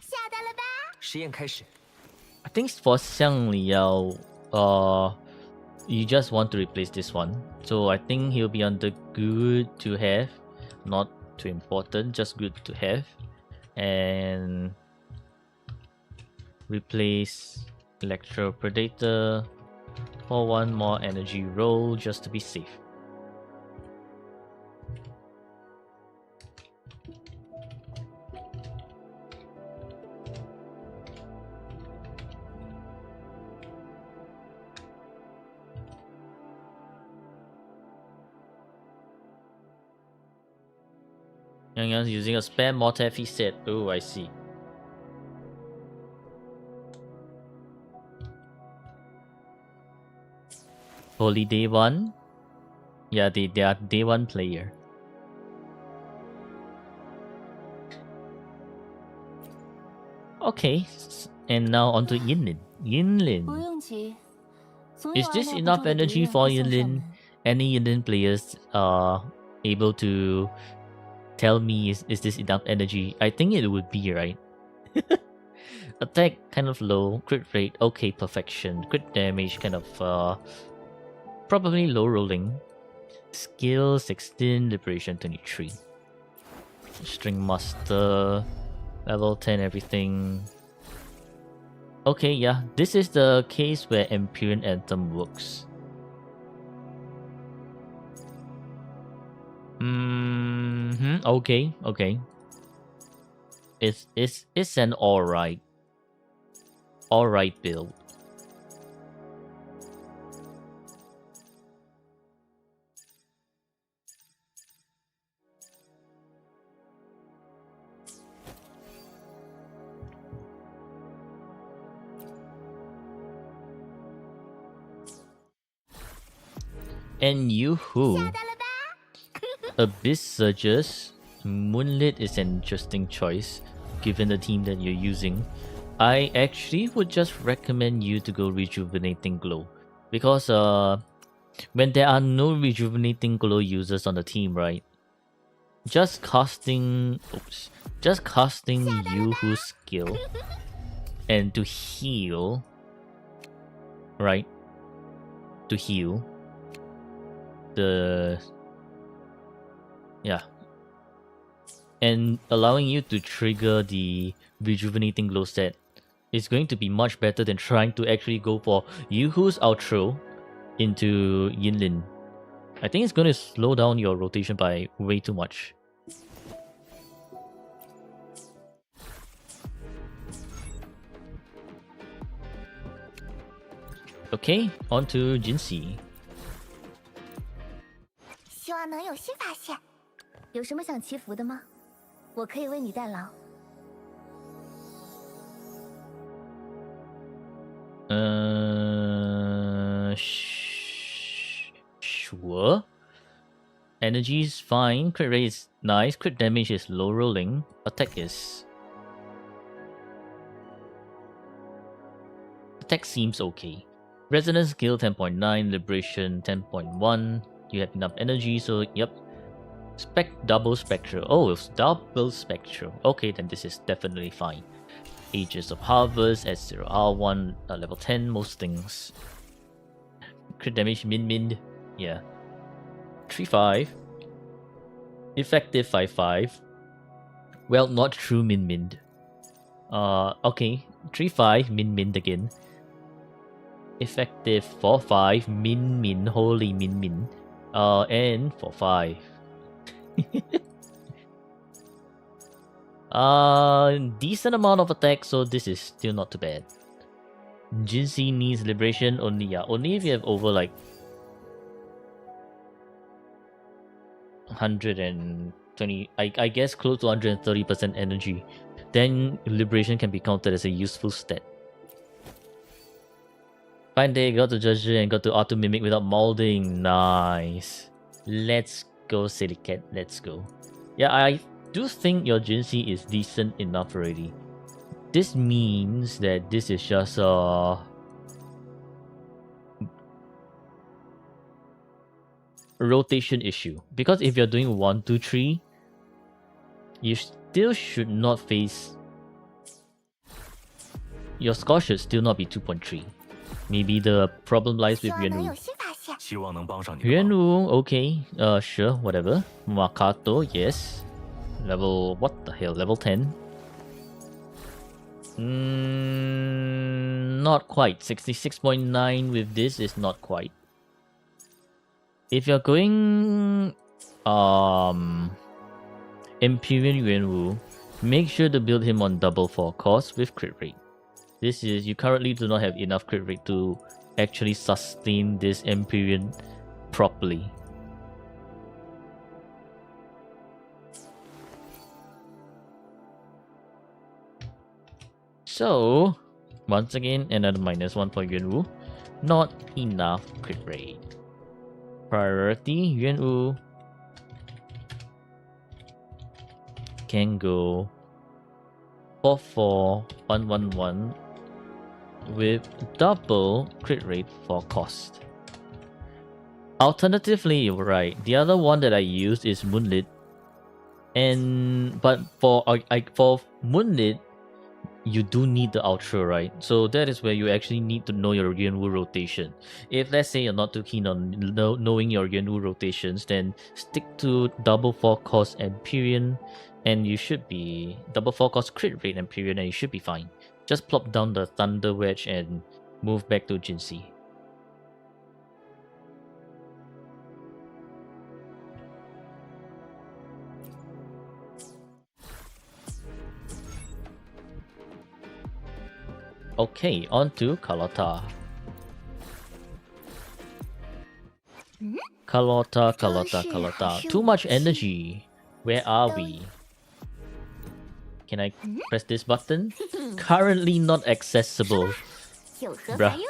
下单了吧？ 实验开始。 I think for Xiang Liao, you just want to replace this one. So I think he'll be under good to have, not too important, just good to have. And replace Electro Predator for one more energy roll just to be safe. Yang Yan's using a spam Mortefi set. Oh, I see. Holy Day 1? Yeah, they are Day 1 player. Okay, and now on to Yinlin. 不 Yinlin. 用急，总 Is 有 this 按捺不 enough 住的敌 energy 人 for 会送上 Yinlin? 门。 Any Yinlin players are able to tell me is this enough energy? I think it would be, right? Attack kind of low, crit rate okay, perfection, crit damage kind of probably low rolling. Skill 16, liberation 23. String master, level 10 everything. Okay, yeah, this is the case where Empyrean Anthem works. Okay, okay. It's an alright build. And Yoo-hoo. 下单了吧？ Abyss Surges. Moonlit is an interesting choice, given the team that you're using. I actually would just recommend you to go Rejuvenating Glow. Because when there are no Rejuvenating Glow users on the team, right? Just casting Yoo-hoo's skill and to heal, right? To heal the and allowing you to trigger the Rejuvenating Glow set is going to be much better than trying to actually go for Yoo-hoo's outro into Yinlin. I think it's going to slow down your rotation by way too much. Okay, on to Jinxi. 希望能有新发现。有什么想祈福的吗？我可以为你代劳。Sure. Energy is fine. Crit rate is nice. Crit damage is low rolling. Attack seems okay. Resonance skill 10.9. Liberation 10.1. You have enough energy, so yep. Double spectral. Oh, it's double spectral. Okay, then this is definitely fine. Ages of Harvest, S0R1, level 10, most things. Crit damage min. Yeah. 3-5. Effective 5-5. Well, not true min. Okay. 3-5, min again. Effective 4-5, min, holy min. And 4-5. Decent amount of attack, so this is still not too bad. Jinxi needs liberation only if you have over like 120, I guess close to 130% energy. Then liberation can be counted as a useful stat. Fine day, got to Judge and got to auto mimic without molding. Nice. Let's go, Silly Cat. Let's go. Yeah, I do think your Jinxi is decent enough already. This means that this is just a rotation issue. Because if you're doing 1, 2, 3, you still should not face. Your score should still not be 2.3. Maybe the problem lies with 希望能 Yuanwu. 有新发现。希望能帮上你的忙。 Yuanwu, okay. Sure, whatever. Makato, yes. Level, what the hell? Level 10? Not quite. 66.9 with this is not quite. If you're going Empyrean Yuanwu, make sure to build him on double 4 cost with crit rate. This is, you currently do not have enough crit rate to actually sustain this Empyrean properly. So, once again, another -1 for Yuanwu. Not enough crit rate. Priority, Yuanwu can go 44111 with double crit rate for cost. Alternatively, you're right. The other one that I used is Moonlit, but for Moonlit, you do need the Ultra, right? So that is where you actually need to know your Yuanwu rotation. If let's say you're not too keen on knowing your Yuanwu rotations, then stick to double 4 cost and Period, and you should be double 4 cost crit rate and Period, and you should be fine. Just plop down the Thunder Wedge and move back to Jinxie. Okay, on to Carlotta. Carlotta. Too much energy. Where are we? Can I press this button? Currently not accessible. 有何 Bruh. 烦忧？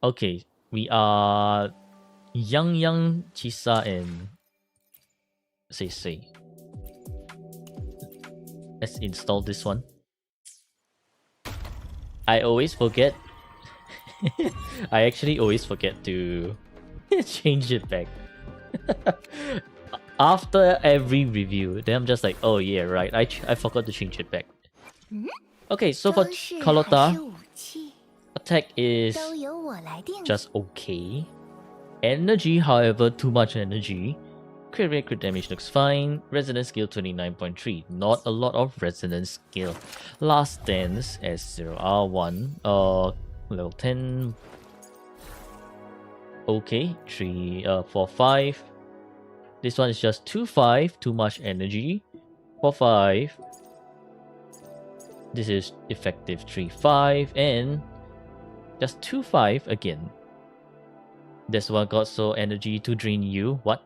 Okay, we are Yang, Chisa, and Sei. Let's install this one. I always forget. I actually always forget to change it back. After every review, then I'm just like, oh yeah, right. I forgot to change it back. Okay, so for 装饰还 Carlotta, 是武器， attack is 都由我来定。 just okay. Energy, however, too much energy. Crit rate, crit damage looks fine. Resonance skill 29.3. Not a lot of resonance skill. Last Dance S0R1. Level 10. Okay. 4, 5. This one is just 2-5. Too much energy. 4, 5. This is effective 3-5. And just 2-5 again. This one got so energy to drain you. What?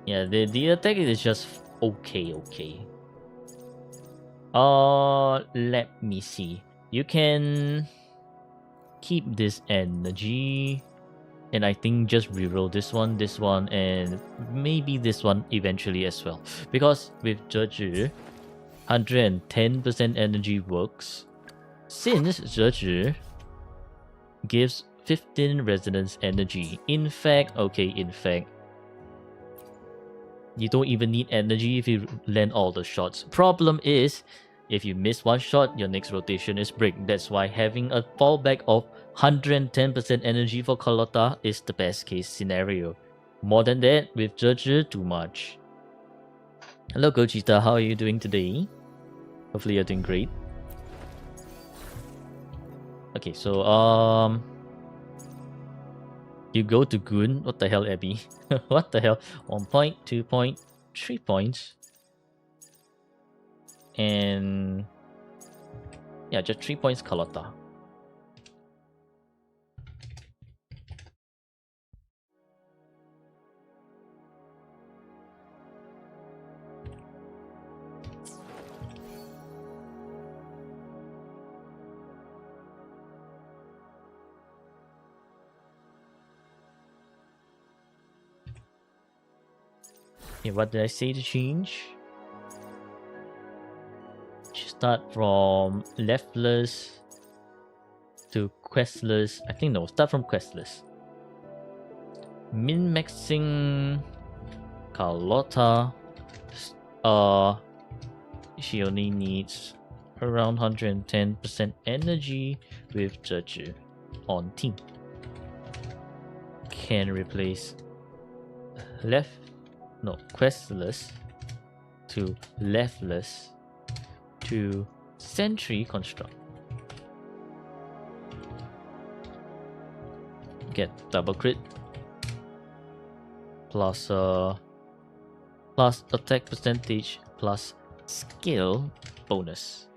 Yeah, the attack is just okay. Let me see. You can keep this energy, and I think just reroll this one, and maybe this one eventually as well. Because with Zhezhi, 110% energy works. Since Zhezhi gives 15 resonance energy. In fact, you don't even need energy if you land all the shots. Problem is, if you miss one shot, your next rotation is break. That's why having a fallback of 110% energy for Carlotta is the best case scenario. More than that, with Zhezhi, too much. Hello Gogeta, how are you doing today? Hopefully you're doing great. Okay, so you go to Goon. What the hell, Abby? What the hell? 1 point, 2 point, 3 points. And yeah, just 3 points Carlotta. Okay, what did I say to change? Start from leftless to questless. I think no, start from questless. Min-maxing Carlotta. She only needs around 110% energy with Zhezhi on team. Can replace questless to leftless to sentry construct. Get double crit plus attack percentage plus skill bonus.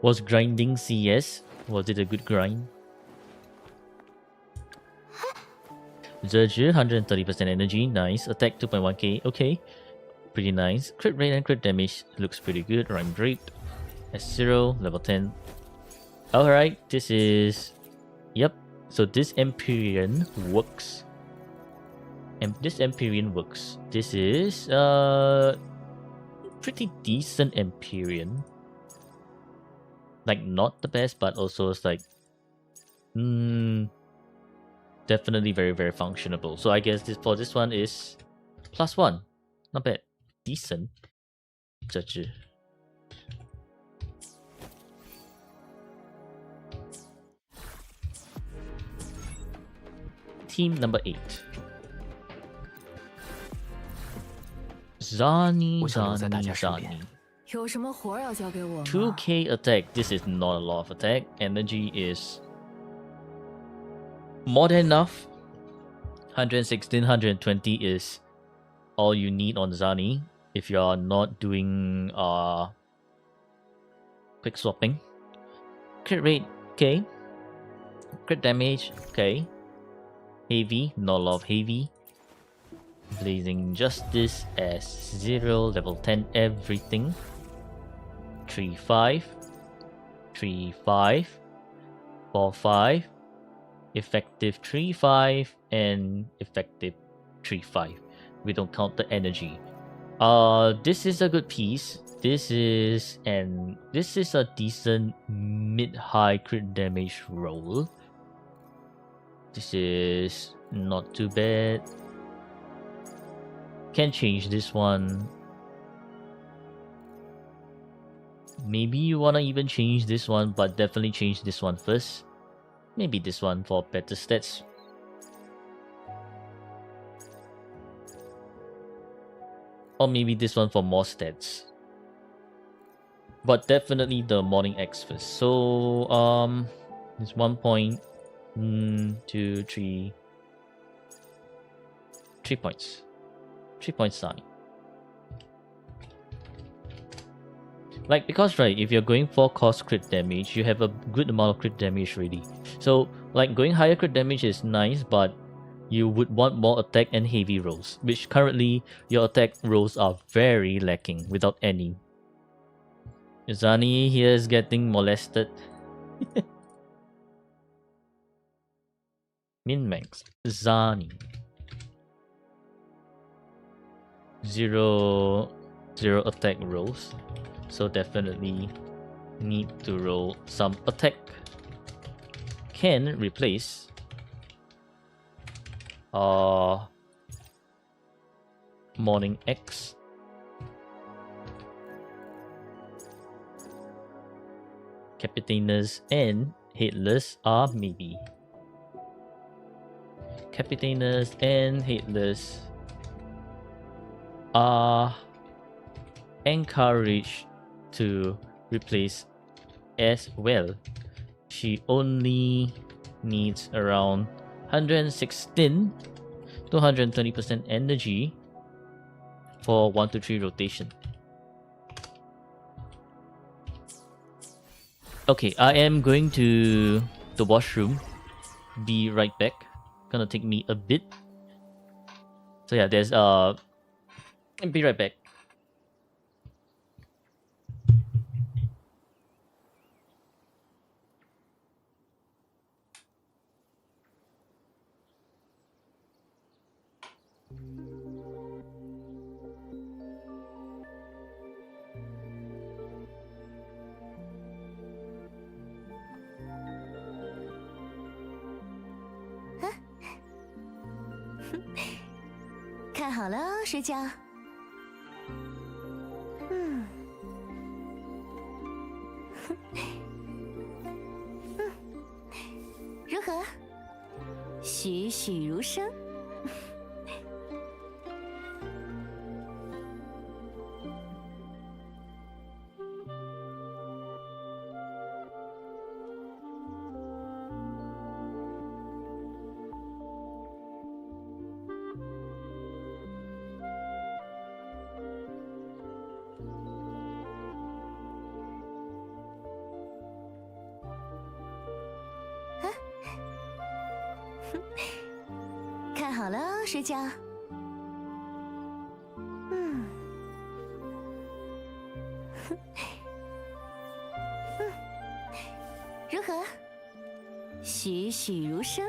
Was grinding CS? Was it a good grind? Zerju, 130% energy, nice. Attack 2.1k, okay. Pretty nice. Crit rate and crit damage looks pretty good. Rhyme rate. S0, level 10. Alright, this is... Yep, so this Empyrean works. And this Empyrean works. This is pretty decent Empyrean. Like, not the best, but also it's like... definitely very, very functionable. So I guess for this one is +1. Not bad. Decent. 这只 Team number 8. Zani, 我想留在大 Zani, 家身边。 Zani. 有什么活儿要交给我吗？ 2k attack. This is not a lot of attack. Energy is more than enough. 116, 120 is all you need on Zani if you are not doing quick swapping. Crit rate, okay. Crit damage, okay. Heavy, not a lot of heavy. Blazing Justice as 0, level 10, everything. 3-5, 3-5, 4-5, effective 3-5, and effective 3-5. We don't count the energy. This is a good piece. This is a decent mid-high crit damage roll. This is not too bad. Can change this one. Maybe you wanna even change this one, but definitely change this one first. Maybe this one for better stats. Or maybe this one for more stats. But definitely the Morning X first. So it's 1 point. 2, 3. 3 points. 3 points Sani. Like, because right, if you're going for cost crit damage, you have a good amount of crit damage already. So, like, going higher crit damage is nice, but you would want more attack and heavy rolls, which currently your attack rolls are very lacking without any. Zani here is getting molested. Min-max. Zani. 0 attack rolls. So definitely need to roll some attack. Can replace Morning X. Capitanus and Headless are maybe. Capitanus and Headless are encouraged to replace as well. She only needs around 116 to 120% energy for 1 to 3 rotation. Okay, I am going to the washroom. Be right back. Gonna take me a bit. So yeah, there's be right back. Huh? 看好了哦，石匠。如何？栩栩如生。石家。如何？栩栩如生。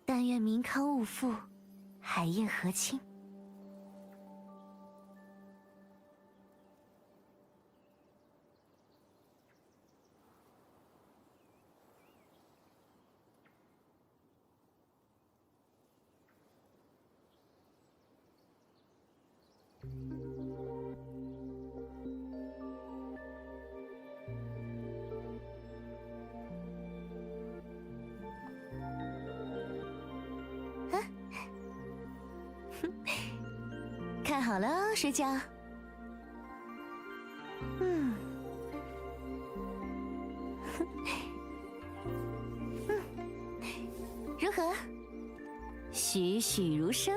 但愿民康物富，海晏河清。看好了哦，石家。如何？栩栩如生。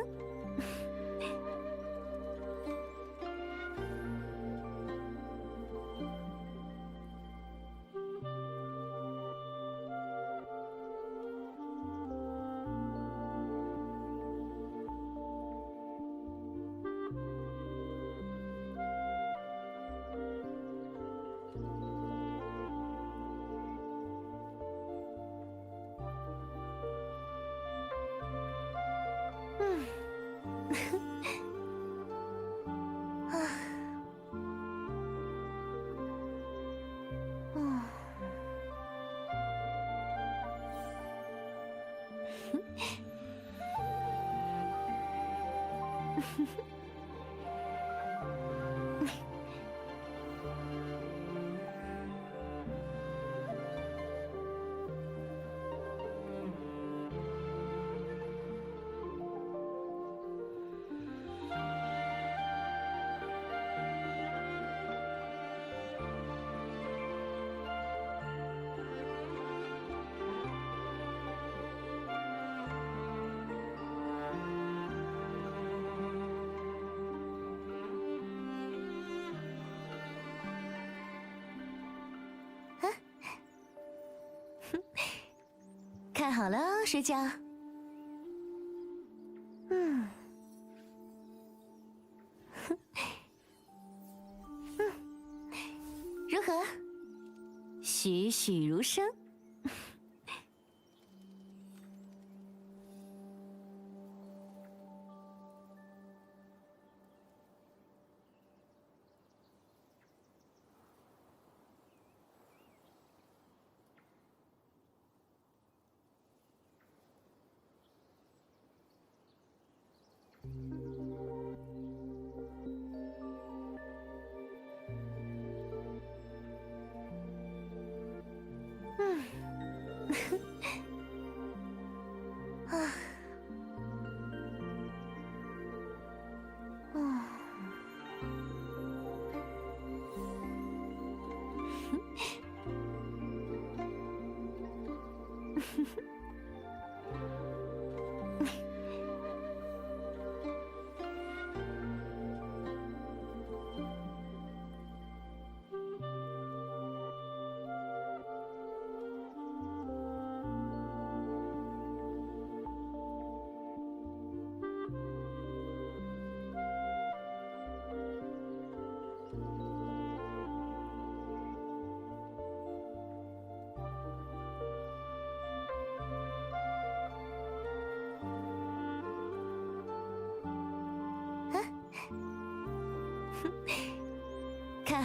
看好了哦，石家。如何？栩栩如生。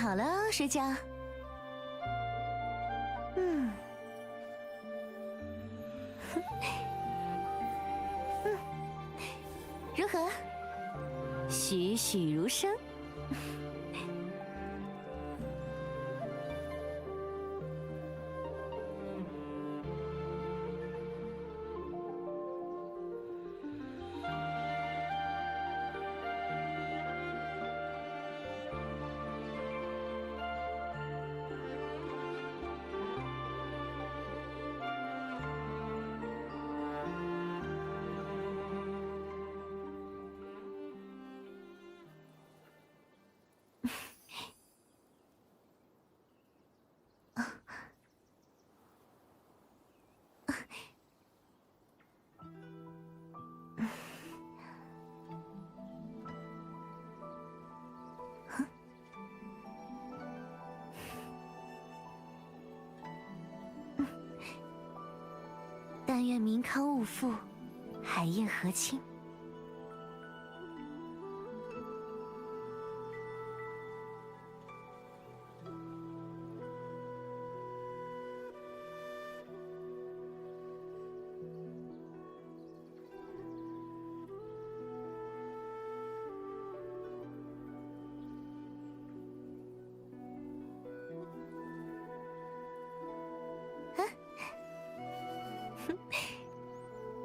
好了，水饺。如何？栩栩如生。但愿民康物富，海晏河清。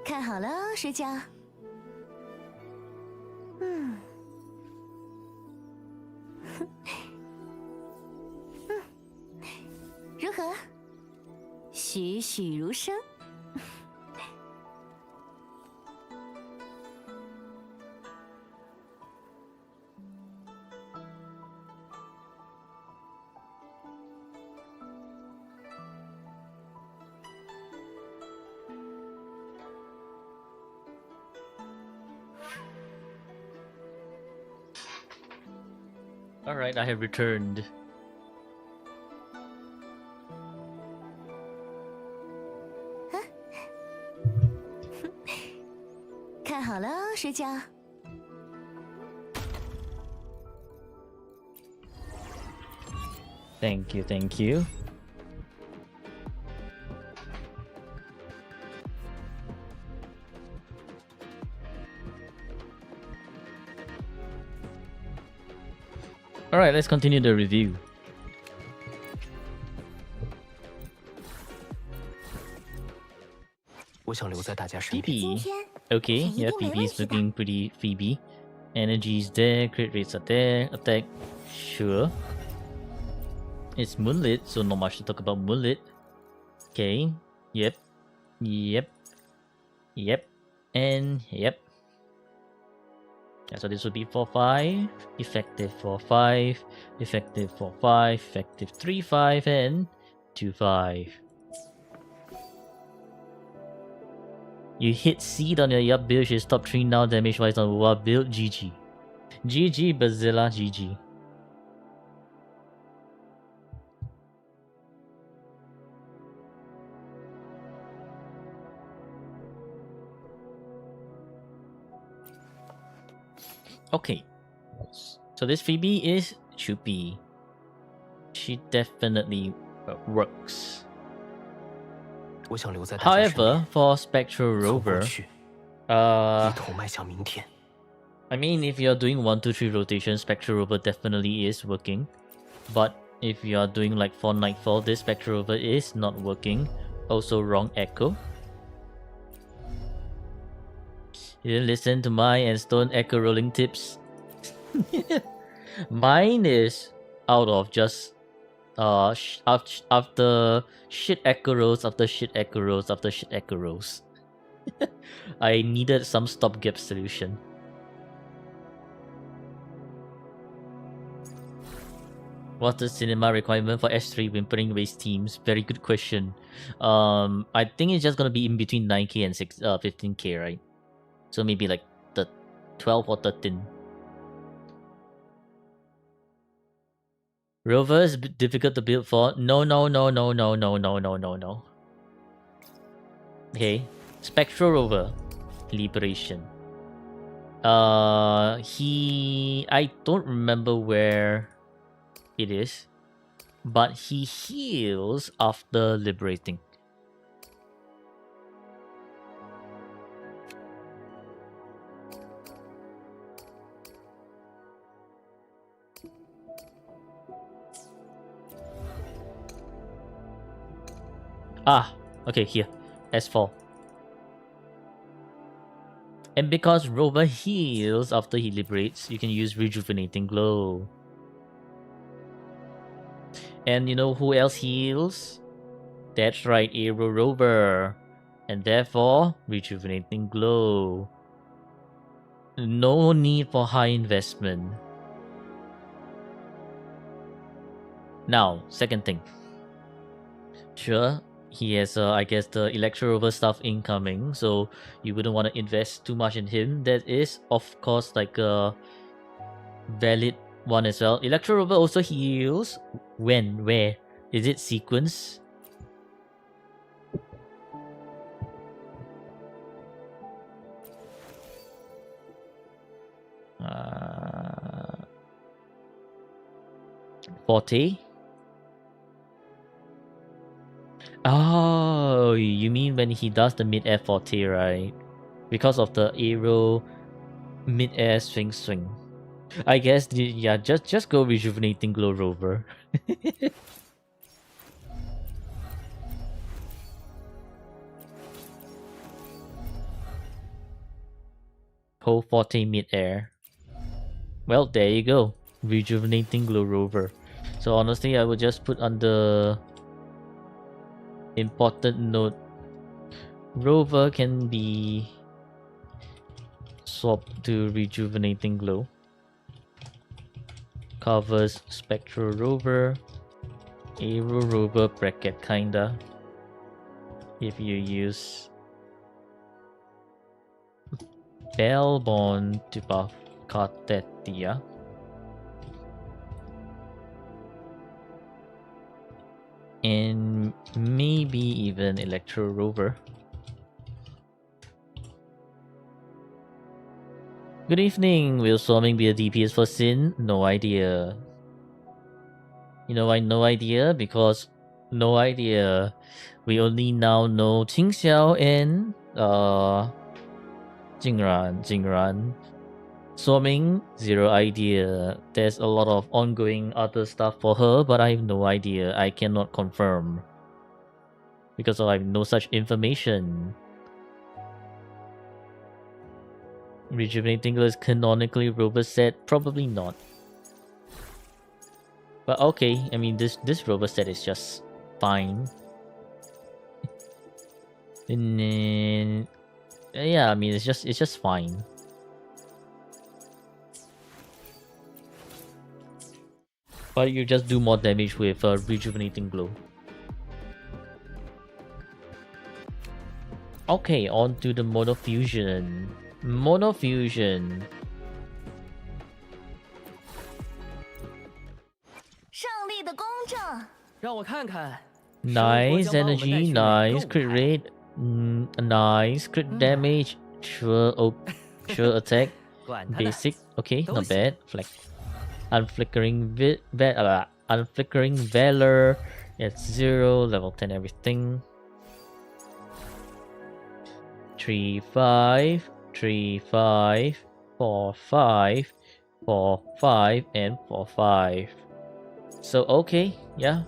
看好了，水饺。如何？栩栩如生。Alright, I have returned. Huh? 看好了，水饺。Thank you, thank you. Alright, let's continue the review. Phoebe. Okay, yeah, Phoebe is looking pretty Phoebe. Energy is there, crit rates are there, attack, sure. It's Moonlit, so not much to talk about Moonlit. Okay, yep, and yep. Yeah, so this would be 4-5, effective 4-5, effective 4-5, effective 3-5, and 2-5. You hit seed on your Yup build, she's top 3 now damage wise on Wah build, GG. GG Bazilla, GG. Okay, so this Phoebe should be. She definitely works. However, for Spectral Rover, I mean, if you're doing 1-2-3 rotation, Spectral Rover definitely is working. But if you are doing like 4 Nightfall, this Spectral Rover is not working. Also, wrong echo. You didn't listen to my and Stone echo rolling tips. Mine is out of just after shit echo rolls after shit echo rolls after shit echo rolls. I needed some stopgap solution. What's the cinema requirement for S3 whimpering waste teams? Very good question. I think it's just gonna be in between 9k and 15k, right? So maybe like the 12 or 13. Rover is difficult to build for. No. Okay. Spectral Rover. Liberation. I don't remember where it is. But he heals after liberating. Ah, okay, here. S4. And because Rover heals after he liberates, you can use Rejuvenating Glow. And you know who else heals? That's right, Aero Rover. And therefore, Rejuvenating Glow. No need for high investment. Now, second thing. Sure, he has, I guess, the Electro Rover stuff incoming, so you wouldn't want to invest too much in him. That is, of course, like a valid one as well. Electro Rover also heals. When? Where? Is it sequence? Forte? Oh, you mean when he does the mid-air forte, right? Because of the aero mid-air swing. I guess, yeah, just go Rejuvenating Glow Rover. Pull forte mid-air. Well, there you go. Rejuvenating Glow Rover. So honestly, I would just put under important note. Rover can be swapped to Rejuvenating Glow. Covers Spectral Rover, Aero Rover bracket kinda. If you use Bellborn to buff Cartetia. And maybe even Electro Rover. Good evening. Will swarming be a DPS for Sin? No idea. You know why no idea? Because no idea. We only now know Qingxiao and Jingran. Swarming, zero idea. There's a lot of ongoing other stuff for her, but I have no idea. I cannot confirm. Because I have no such information. Rejuvenating Glow is canonically Rover set? Probably not. But okay, I mean this Rover set is just fine. And then, yeah, I mean it's just fine. But you just do more damage with Rejuvenating Glow. Okay, on to the Monofusion. Monofusion. 胜利的公正。让我看看。 Nice energy, nice crit rate, nice crit damage, sure attack, basic, okay, not bad. Unflickering Unflickering Valor, it's 0, level 10 everything. 3, 5, 3, 5, 4, 5, 4, 5, and 4, 5. So okay, yeah.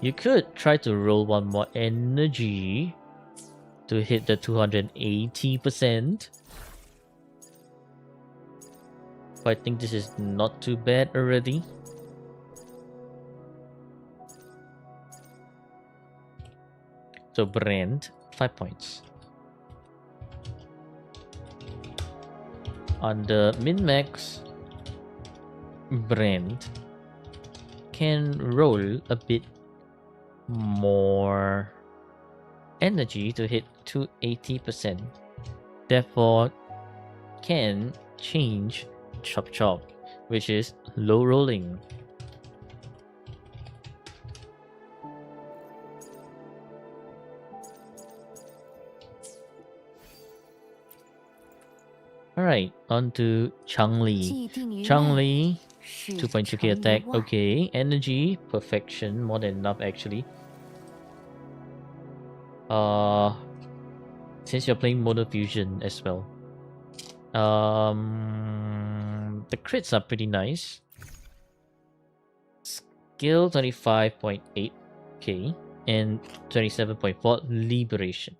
You could try to roll one more energy to hit the 280%. But I think this is not too bad already. So Brand, 5 points. On the min-max, Brand can roll a bit more energy to hit 280%. Therefore, can change Chop Chop, which is low rolling. Alright, on to Changli. Changli 2.2k attack. Okay, energy perfection, more than enough actually. Since you're playing Mono Fusion as well. The crits are pretty nice. Skill 25.8k and 27.4 liberation.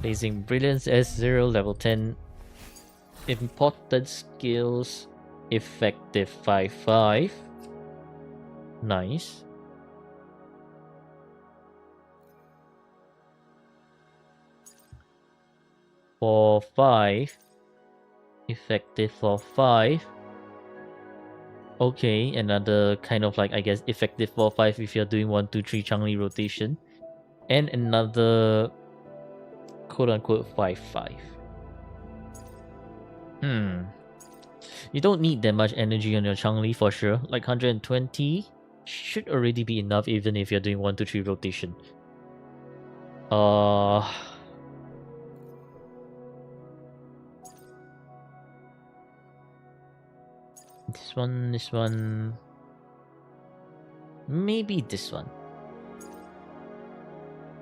Blazing Brilliance S0 level 10. Important skills effective 5.5. Nice. For 5. Effective for 5. Okay, another kind of like, I guess, effective for 5 if you're doing 1, 2, 3 Changli rotation. And another quote unquote 5.5. You don't need that much energy on your Changli for sure. Like 120 should already be enough even if you're doing 1, 2, 3 rotation. This one. Maybe this one.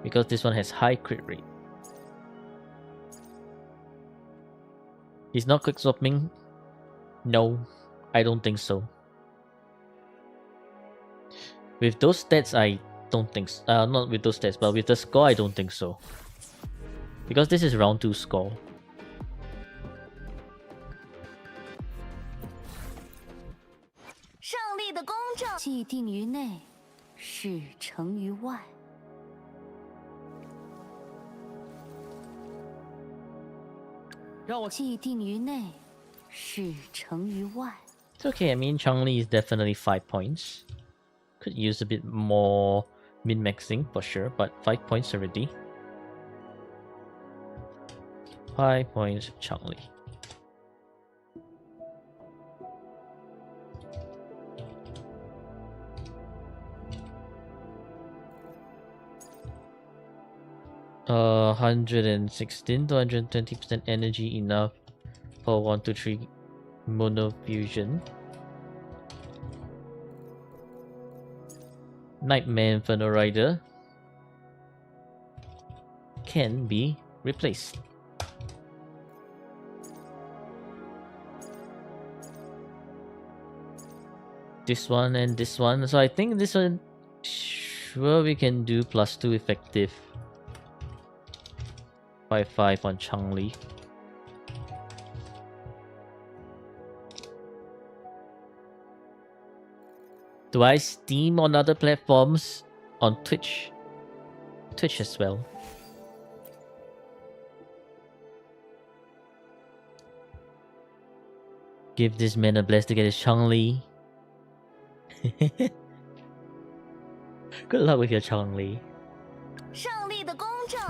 Because this one has high crit rate. Is not quick swapping? No, I don't think so. With those stats, I don't think so. Not with those stats, but with the score, I don't think so. Because this is round 2 score. It's okay, I mean, Changli is definitely 5 points. Could use a bit more min-maxing for sure, but 5 points already. 5 points Changli. Uh, 116 to 120% energy enough for 1, 2, 3 Mono Fusion. Nightmare Inferno Rider can be replaced. This one and this one. So I think this one, sure, we can do +2 effective. 5.5 on Changli. Do I stream on other platforms? On Twitch? Twitch as well. Give this man a bless to get his Changli. Good luck with your Changli.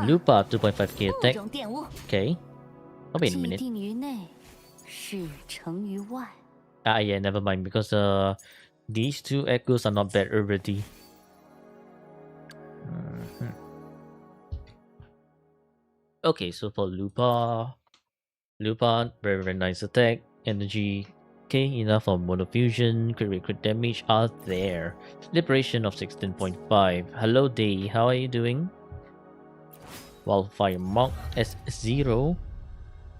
Loop up 2.5k attack. Okay. Oh, wait a minute. Yeah, never mind, because these 2 echoes are not bad already. Okay, so for Lupa, very, very nice attack. Energy, okay, enough for Mono Fusion. Crit rate, crit damage are there. Liberation of 16.5. Hello Day, how are you doing? Wildfire Monk S0.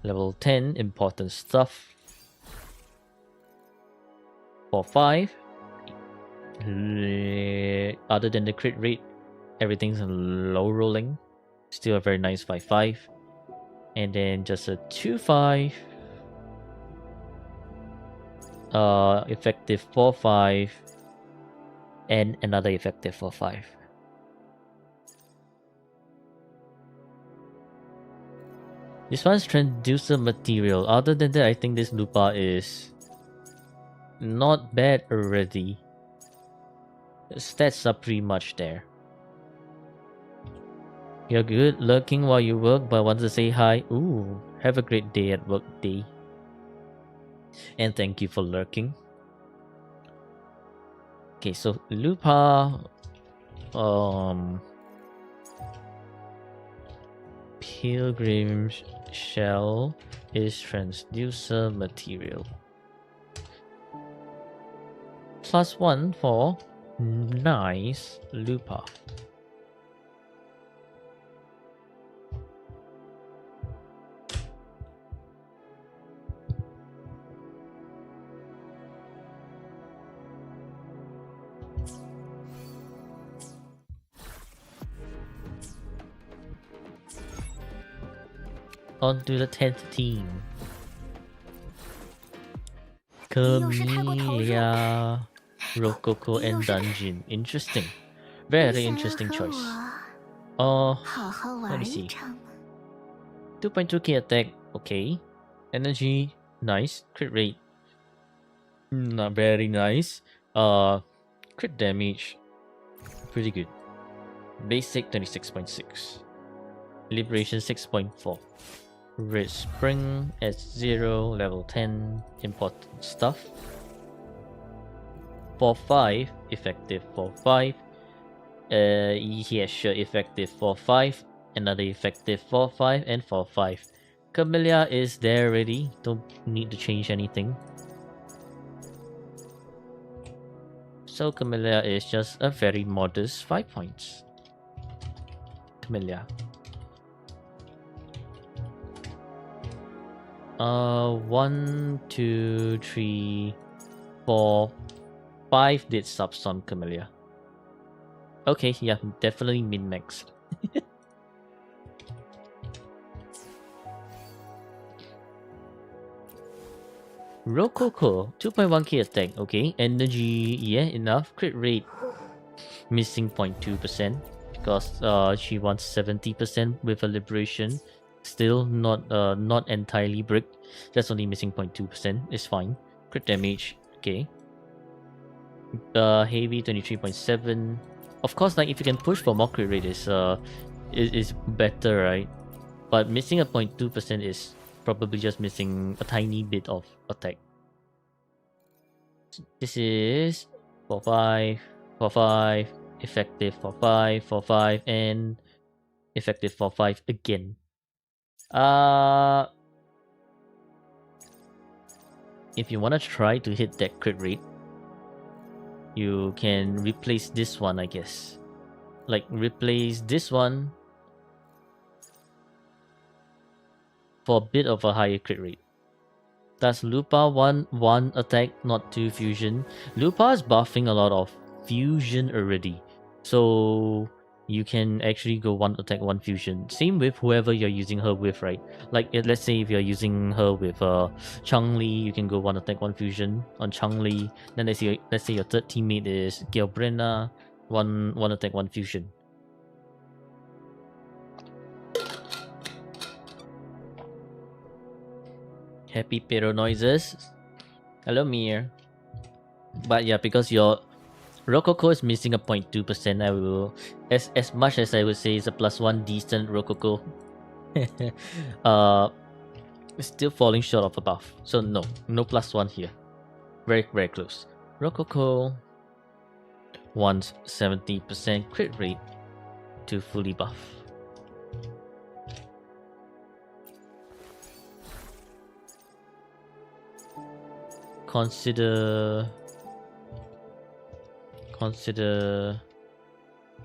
Level 10, important stuff. For 5. Other than the crit rate, everything's low rolling. Still a very nice 5.5. And then just a 2.5. Effective 4.5. And another effective 4.5. This one's transducer material. Other than that, I think this Lupa is not bad already. The stats are pretty much there. You're good lurking while you work, but want to say hi. Ooh, have a great day at work, Day. And thank you for lurking. Okay, so Lupa, Pilgrim shell is transducer material. +1 for nice Lupa. On to the 10th team. 有时太过投入， Camellia, Rococo, and 有时太 Dungeon. Interesting. 你 Very 想要 interesting 和 choice. 我好好 Let 玩 me 一 see. 场吗？ 2.2k attack, okay. Energy, nice. Crit rate, not very nice. Crit damage, pretty good. Basic 26.6. Liberation 6.4. Red Spring S0, level 10, important stuff. 4-5, effective 4-5. Yeah, sure, effective 4-5. Another effective 4-5 and 4-5. Camellia is there already, don't need to change anything. So Camellia is just a very modest 5 points. Camellia. 1, 2, 3, 4, 5 did subs on Camellia. Okay, yeah, definitely min-max. Rococo, 2.1k attack, okay. Energy, yeah, enough. Crit rate, missing 0.2%. Because she wants 70% with a liberation. Still not entirely bricked. That's only missing 0.2%. It's fine. Crit damage, okay. Heavy 23.7. Of course, like if you can push for more crit rate is better, right? But missing a 0.2% is probably just missing a tiny bit of attack. This is 4-5, 4-5, effective 4-5, 4-5, and effective 4-5 again. If you wanna try to hit that crit rate, you can replace this one, I guess. Like replace this one for a bit of a higher crit rate. Does Lupa want 1 attack, not 2 fusion? Lupa is buffing a lot of fusion already. So you can actually go 1 attack, 1 fusion. Same with whoever you're using her with, right? Like let's say if you're using her with Changli, you can go 1 attack, 1 fusion on Changli. Then let's say your third teammate is Gilbrena, 1 attack, 1 fusion. Happy pero noises. Hello, Mir. But yeah, because your Rococo is missing a 0.2%, I will, as much as I would say it's a +1 decent Rococo, it's still falling short of a buff. So no +1 here. Very, very close. Rococo wants 70% crit rate to fully buff. Consider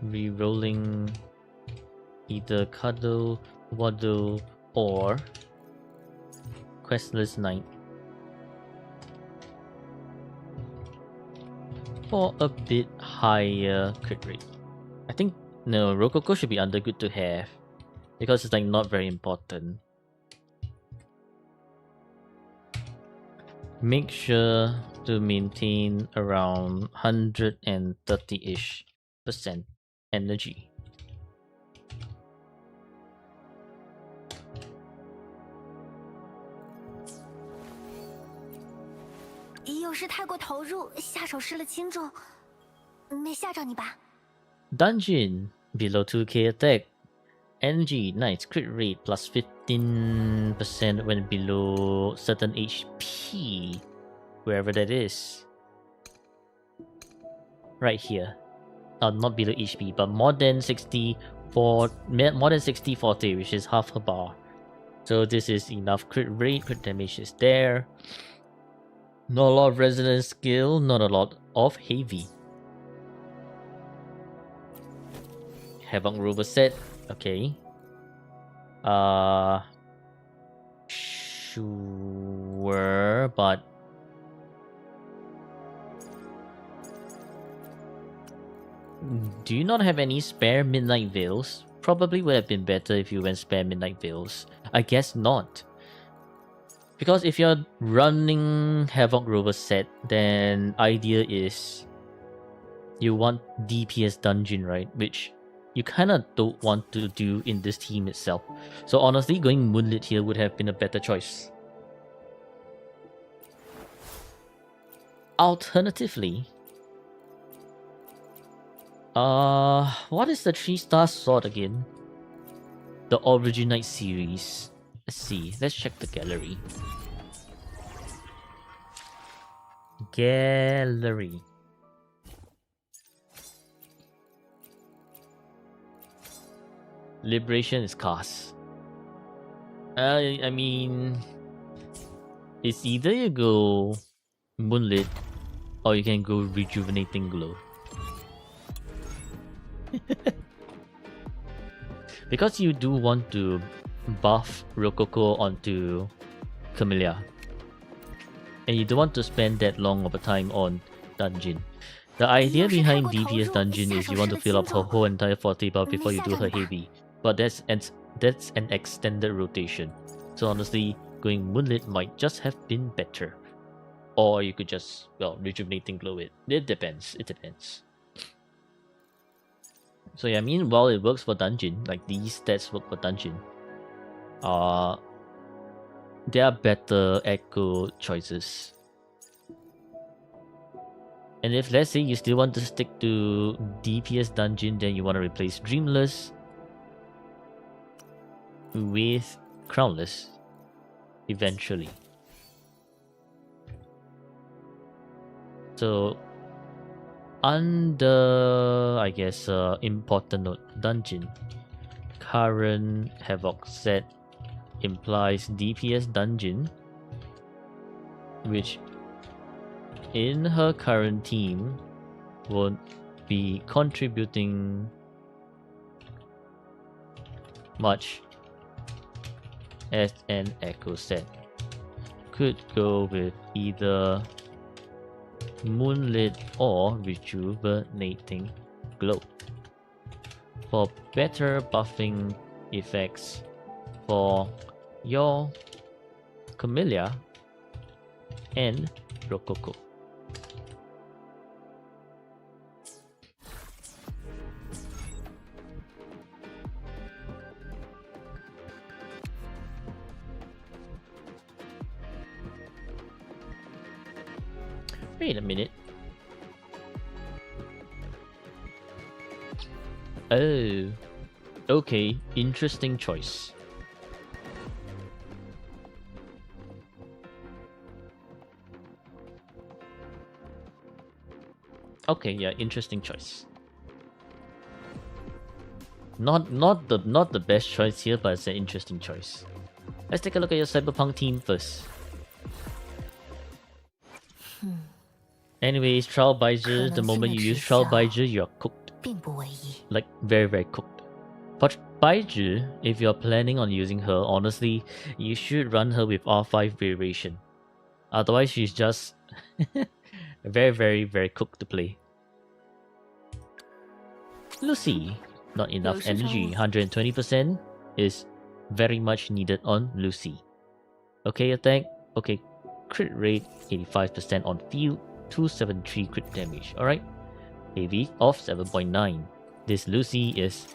re-rolling either Cuddle, Waddle, or Questless Knight for a bit higher crit rate. I think no, Rococo should be under good to have because it's like not very important. Make sure to maintain around 130-ish % energy. Dungeon, below 2k attack. Energy, nice. Crit rate plus 15% when below certain HP. Wherever that is. Right here. Not below HP, but more than 60 for more than 60-40, which is half a bar. So this is enough crit rate, crit damage is there. Not a lot of resonance skill, not a lot of heavy. Havoc Rover set, okay. Sure, but do you not have any spare Midnight Veils? Probably would have been better if you went spare Midnight Veils. I guess not. Because if you're running Havoc Rover set, then idea is you want DPS dungeon, right? Which you kind of don't want to do in this team itself. So honestly, going Moonlit here would have been a better choice. Alternatively, what is the 3-star sword again? The Originite series. Let's see. Let's check the gallery. Gallery. Liberation is cast. I mean, it's either you go Moonlit or you can go Rejuvenating Glow. Because you do want to buff Rococo onto Camellia, and you don't want to spend that long of a time on dungeon. The idea behind DPS dungeon is you want to fill up her whole entire 40 bar before you do her heavy, but that's an extended rotation. So honestly, going Moonlit might just have been better, or you could just, well, Rejuvenating Glow it. It depends. It depends. So yeah, I mean, while it works for dungeon, like these stats work for dungeon, there are better echo choices. And if, let's say, you still want to stick to DPS dungeon, then you want to replace Dreamless with Crownless eventually. So under, I guess, important note, dungeon, current Havoc set implies DPS dungeon, which in her current team won't be contributing much as an echo set. Could go with either Moonlit or Rejuvenating Glow for better buffing effects for your Camellia and Rococo. Wait a minute. Oh, okay, interesting choice. Okay, yeah, interesting choice. Not the best choice here, but it's an interesting choice. Let's take a look at your Cyberpunk team first. Anyways, Trial Baizi, the moment you use Trial Baizi, you're cooked. Like, very, very cooked. But Baizi, if you're planning on using her, honestly, you should run her with R5 variation. Otherwise, she's just very, very, very cooked to play. Lucy, not enough energy. 120% is very much needed on Lucy. Okay, attack. Okay, crit rate 85% on field. 273 crit damage. Alright. Heavy of 7.9. This Lucy is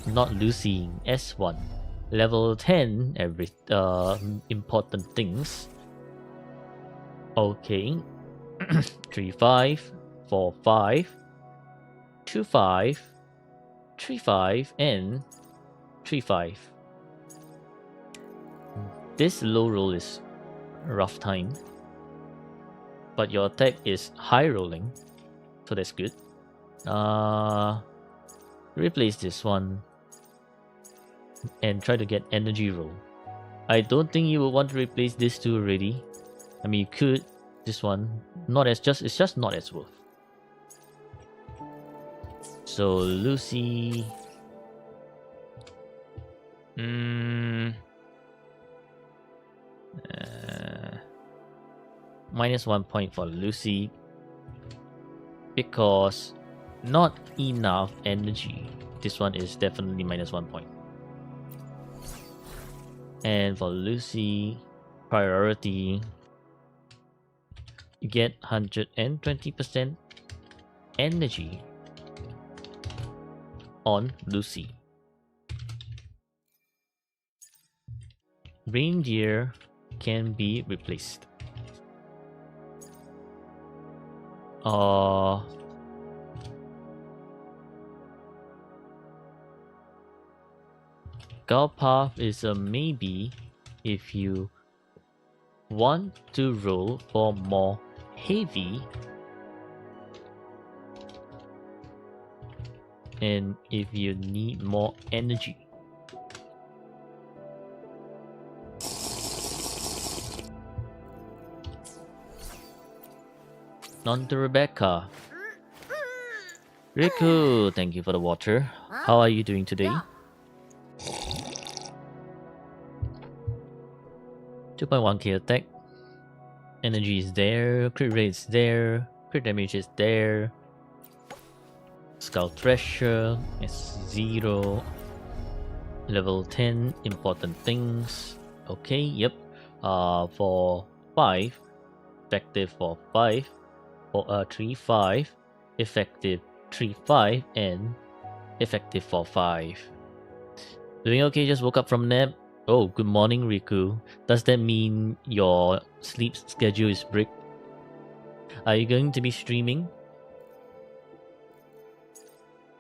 not Lucy S1. Level 10 every important things. Okay. 3-5, 4-5, 2-5, 3-5, and 3-5. This low roll is rough time. But your attack is high rolling, so that's good. Replace this one and try to get energy roll. I don't think you will want to replace these two already. I mean, you could. This one, not as just. It's just not as worth. So Lucy. -1 point for Lucy because not enough energy. This one is definitely -1 point. And for Lucy, priority, you get 120% energy on Lucy. Reindeer can be replaced. Path is a maybe if you want to roll for more heavy, and if you need more energy. On to Rebecca. Riku, thank you for the water. How are you doing today? 2.1k attack. Energy is there. Crit rate is there. Crit damage is there. Skull Thresher is 0. Level 10. Important things. Okay, yep. For 5. Effective for 5. For 3-5. Effective 3-5. And effective for 5. Doing okay, just woke up from nap. Oh, good morning, Riku. Does that mean your sleep schedule is bricked? Are you going to be streaming?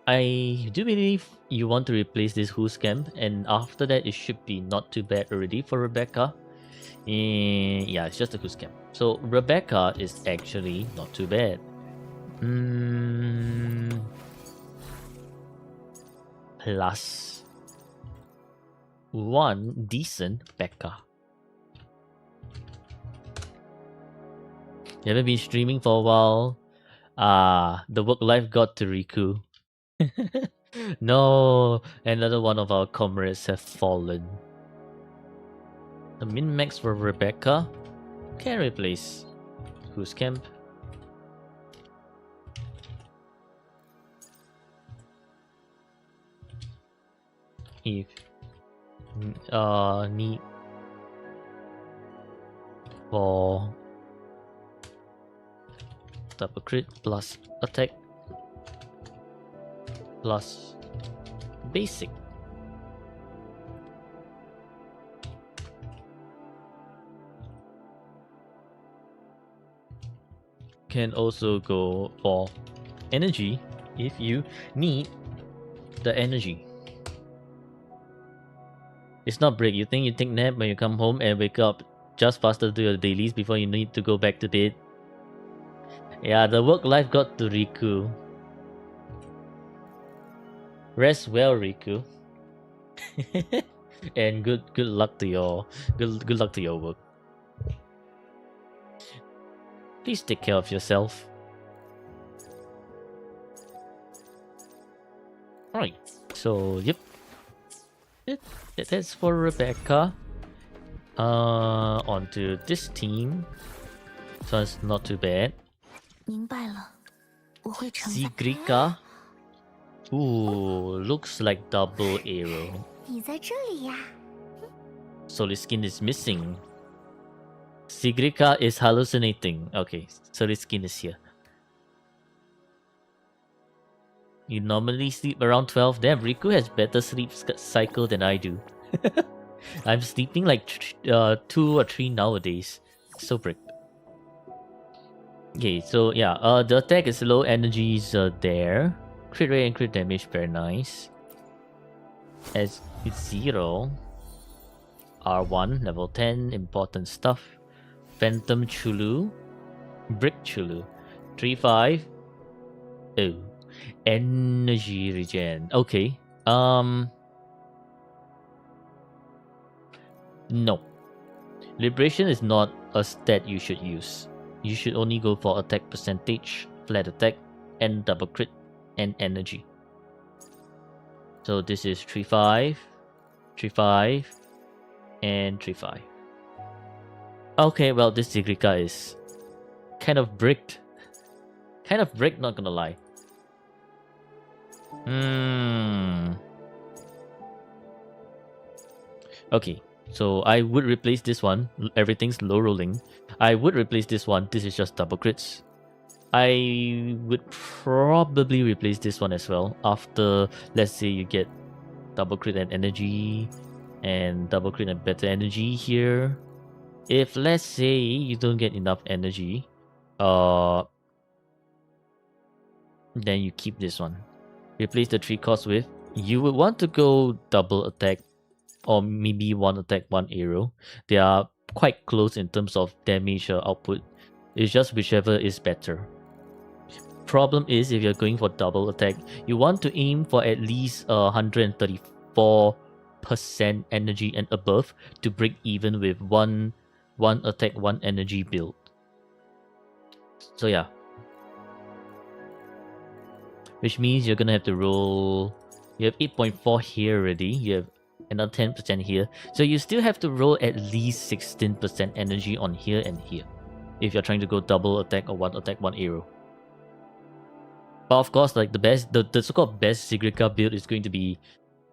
I do believe you want to replace this Who's Camp, and after that it should be not too bad already for Rebecca. Yeah, it's just a Who's Camp. So Rebecca is actually not too bad. Plus 1 decent Becca. You haven't been streaming for a while. The work life got to Riku. No, another one of our comrades have fallen. The min-max for Rebecca can replace Who's Camp. If need for double crit plus attack plus basic. Can also go for energy if you need the energy. It's not break. You think you take nap when you come home and wake up just faster to do your dailies before you need to go back to bed. Yeah, the work life got to Riku. Rest well, Riku. And good luck to your good luck to your work. Please take care of yourself. Alright, so yep. That's for Rebecca. Onto this team. So it's not too bad. 明白了，我会承担。 Sigrika. Ooh, looks like double arrow. 你在这里呀？ Solid skin is missing. Sigrika is hallucinating. Okay, Solid skin is here. You normally sleep around 12. Damn, Riku has better sleep cycle than I do. I'm sleeping like 2 or 3 nowadays. So bricked. Okay, so yeah, the attack is low, energies there. Crit rate and crit damage, very nice. As it's 0. R1, level 10, important stuff. Phantom Chulu. Brick Chulu. 3-5. Oh. Energy regen. Okay. No. Liberation is not a stat you should use. You should only go for attack percentage, flat attack, and double crit, and energy. So this is 3-5, 3-5, and 3-5. Okay, well this Sigrika is kind of bricked. Kind of bricked, not gonna lie. Okay, so I would replace this one. Everything's low rolling. I would replace this one. This is just double crits. I would probably replace this one as well. After, let's say you get double crit and energy, and double crit and better energy here. If let's say you don't get enough energy, then you keep this one. Replace the 3 cost with. You would want to go double attack, or maybe 1 attack, 1 arrow. They are quite close in terms of damage output. It's just whichever is better. Problem is, if you're going for double attack, you want to aim for at least 134% energy and above to break even with one attack, 1 energy build. So yeah. Which means you're gonna have to roll. You have 8.4 here already. You have another 10% here. So you still have to roll at least 16% energy on here and here, if you're trying to go double attack or 1 attack, 1 arrow. But of course, like the so-called best Sigrika build is going to be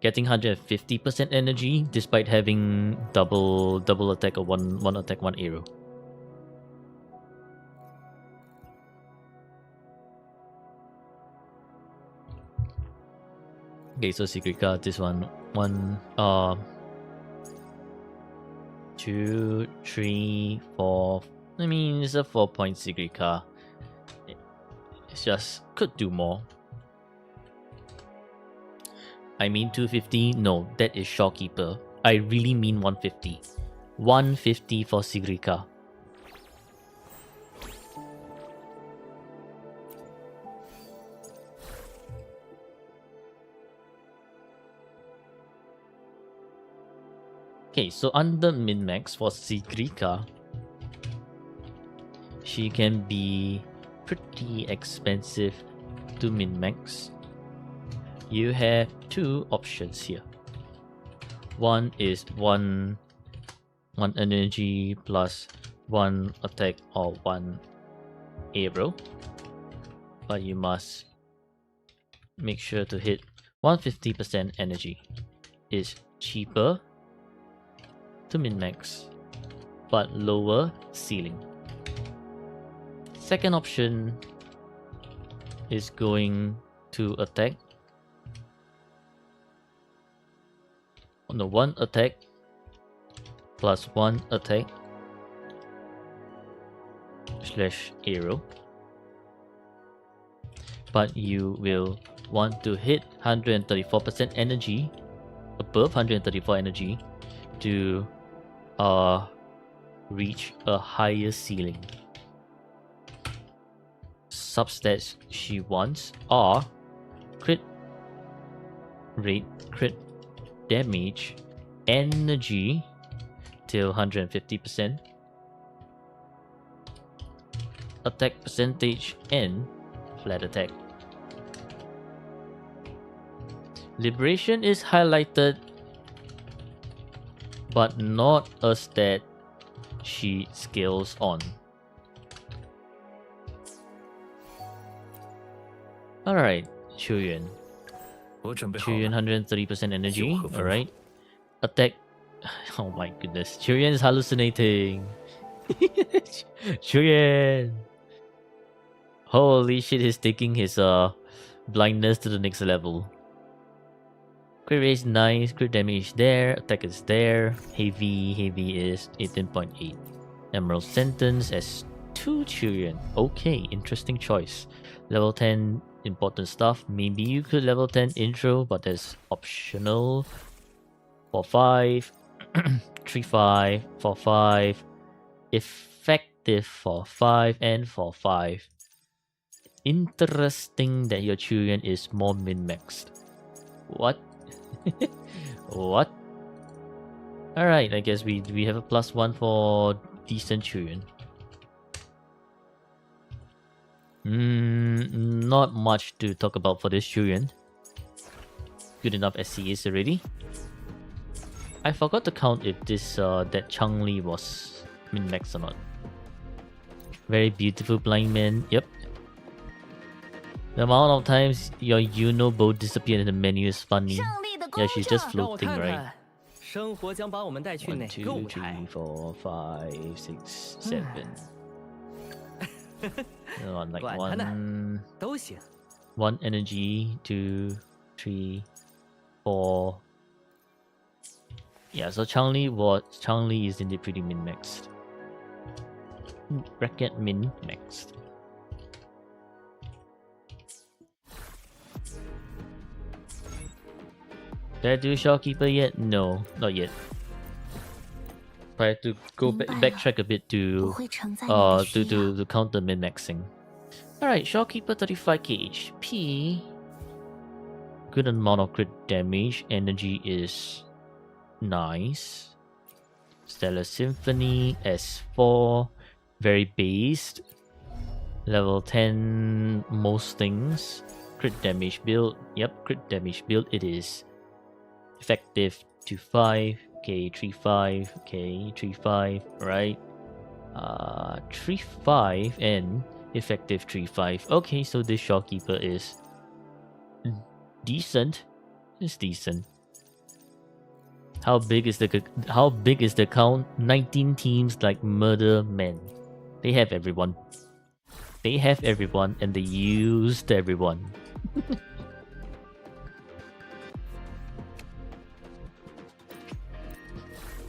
getting 150% energy despite having double attack or 1 attack, 1 arrow. Okay, so Sigrika, this one, 2, 3, 4. I mean, it's a 4-point Sigrika. It's just could do more. I mean 250. No, that is Shopkeeper. I really mean 150. 150 for Sigrika. Okay, so under min-max for Sigrika, she can be pretty expensive to min-max. You have 2 options here. One is 1 energy plus 1 attack or 1 arrow, but you must make sure to hit 150% energy. Is cheaper to min-max, but lower ceiling. Second option is going to attack. On the 1 attack plus 1 attack / arrow, but you will want to hit 134% energy, above 134 energy, to reach a higher ceiling. Substats she wants are crit rate, crit damage, energy till 150%, attack percentage, and flat attack. Liberation is highlighted, but not a stat she scales on. Alright, Qiuyuan. 我准备好 Qiuyuan 了。 130% energy. 有何吩咐？ Alright. Attack. Oh my goodness. Qiuyuan is hallucinating. Qiuyuan. Holy shit, he's taking his blindness to the next level. Crit rate is nice, crit damage is there, attack is there, heavy is 18.8. Emerald Sentence S2 Qiuyuan. Okay, interesting choice. Level 10 important stuff. Maybe you could level 10 intro, but that's optional. 4-5, 3-5, 4-5, effective 4-5, and 4-5. Interesting that your Qiuyuan is more min-maxed. What? What? Alright, I guess we have a +1 for the Centurion. Not much to talk about for this Centurion. Good enough as he is already. I forgot to count if this that Chang-Li was min-max or not. Very beautiful blind man. Yep. The amount of times your Yuno boat disappeared in the menu is funny. 胜利的 Yeah, 公 she's 正 just 让我 floating, 看 right? 看，生活将把我们带去 1, 哪个 2, 舞台 3,？4, 5, 6, 7. Like 管他呢， one, 都行。 one energy, 2, 3, 4. Yeah, so Chang-Li is indeed pretty min-maxed. Bracket min-maxed. Did I do Shopkeeper yet? No, not yet. I have to go backtrack a bit 不 to 会承载你的需要。 to count the min-maxing. Alright, Shopkeeper 35k HP. Good amount of crit damage. Energy is nice. Stellar Symphony S4. Very based. Level 10 most things. Crit damage build. Yep, crit damage build it is. Effective 2.5. Okay, 3.5. Okay, 3.5. Right. 3.5 and effective 3.5. Okay, so this Shopkeeper is decent. It's decent. How big is the count? 19 teams like Murder Men. They have everyone. They have everyone and they used everyone.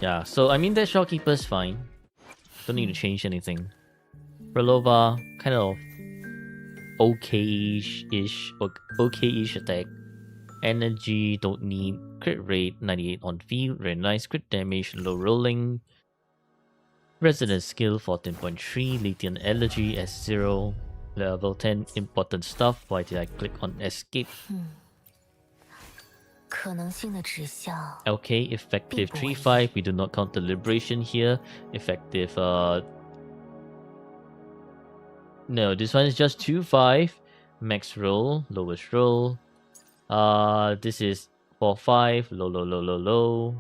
Yeah, so I mean that Shopkeeper's fine. Don't need to change anything. Relova, kind of okay-ish attack. Energy, don't need. Crit rate, 98 on field, very nice. Crit damage, low rolling. Resonance skill, 14.3. Lithium allergy, S0. Level 10, important stuff. Why did I click on escape? 可能性的指向 Okay, effective 3.5. We do not count the liberation here. Effective, no, this one is just 2.5. Max roll, lowest roll. This is 4.5. Low.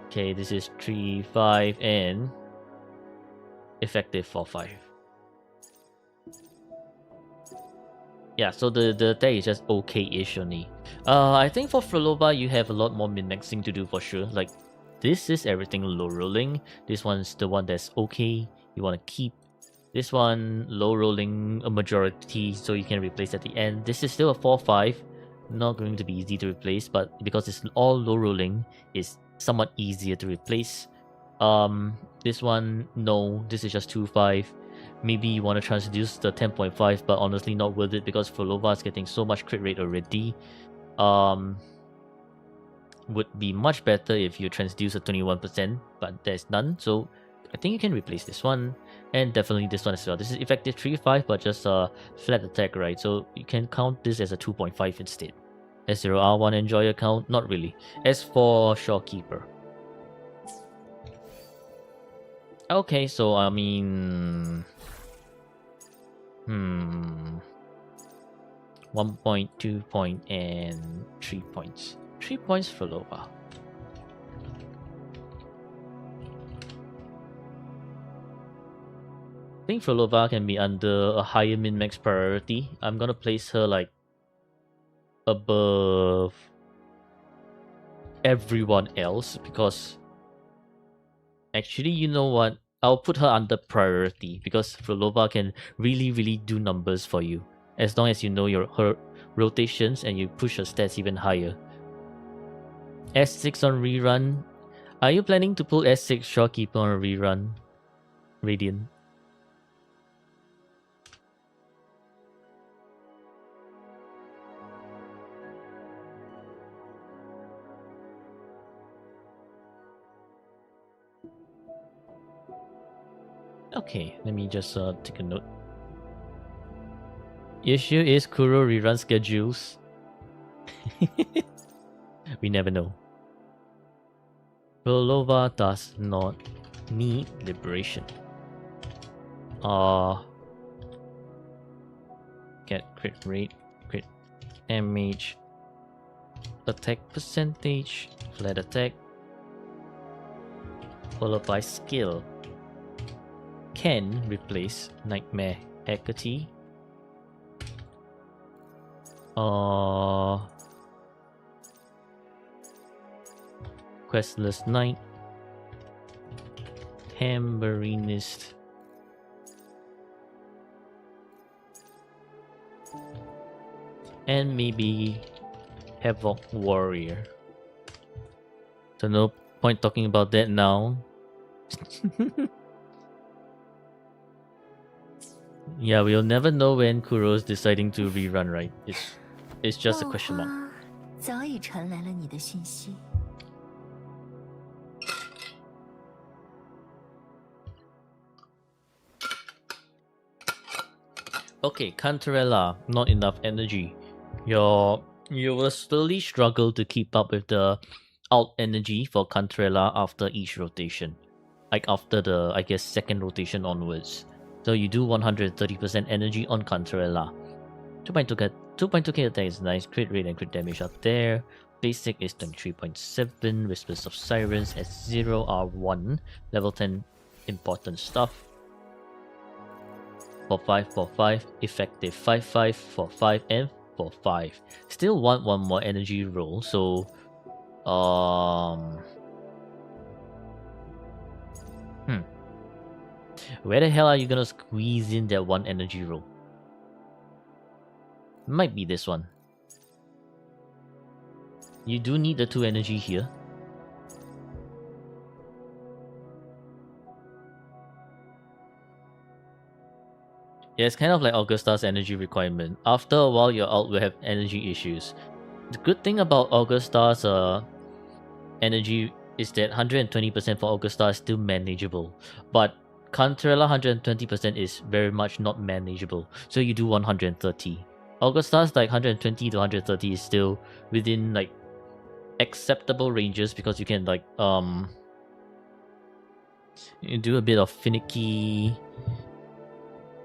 Okay, this is 3.5 and effective 4.5. Yeah, so the attack is just okay-ish only. I think for Frolova, you have a lot more min-maxing to do for sure. Like, this is everything low rolling. This one's the one that's okay. You want to keep. This one, low rolling a majority, so you can replace at the end. This is still a 4.5. Not going to be easy to replace, but because it's all low rolling, it's somewhat easier to replace. This one, no. This is just 2.5. Maybe you want to transduce the 10.5, but honestly not worth it because Frolova is getting so much crit rate already. Would be much better if you transduce a 21%, but there's none, so I think you can replace this one. And definitely this one as well. This is effective 3.5, but just a flat attack, right? So you can count this as a 2.5 instead. S0R1 enjoy account? Not really. As for Shopkeeper. Okay, so I mean... 1 point, 2 point, and 3 points. 3 points for Lova. I think Frolova can be under a higher min-max priority. I'm gonna place her like above everyone else because actually, you know what? I'll put her under priority because Frolova can really do numbers for you as long as you know her rotations and you push her stats even higher. S6 on rerun. Are you planning to pull S6 Shopkeeper on a rerun? Radiant. Okay, let me just take a note. Issue is Kuro rerun schedules. We never know. Rolova does not need liberation. Get crit rate, crit damage, attack percentage, flat attack, followed by skill. Can replace Nightmare Equity. Questless Knight, Tamborinist, and maybe Havoc Warrior. So no point talking about that now. Yeah, we'll never know when Kuro's deciding to rerun, right? It's just a question mark. 花早已传来了你的讯息。 Okay, Cantarella, not enough energy. You will slowly struggle to keep up with the alt energy for Cantarella after each rotation. Like after the, I guess, second rotation onwards. So you do 130% energy on Cantarella. 2.2k attack is nice, crit rate and crit damage up there. Basic is 23.7, Whispers of Sirens S0 R1, level 10 important stuff. 4-5, 4-5, effective 5-5, 4-5, and 4-5. Still want one more energy roll, so where the hell are you gonna squeeze in that one energy roll? Might be this one. You do need the 2 energy here. Yeah, it's kind of like Augusta's energy requirement. After a while, your ult will have energy issues. The good thing about Augusta's energy is that 120% for Augusta is still manageable. But Cantarella 120% is very much not manageable. So you do 130. Augusta's like 120 to 130 is still within like acceptable ranges because you can like you do a bit of finicky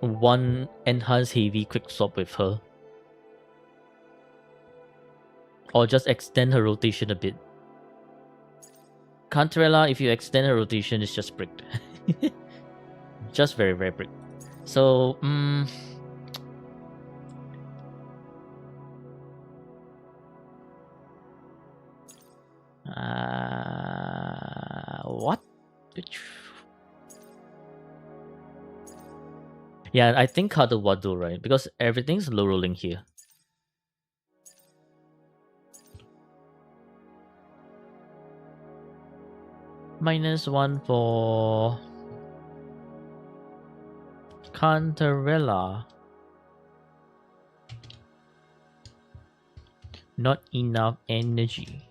one enhanced heavy quick swap with her, or just extend her rotation a bit. Cantarella, if you extend her rotation, it's just bricked. Just very, very bricked. So, what? Yeah, I think Kado Wado, right? Because everything's low rolling here. -1 for Cantarella. Not enough energy.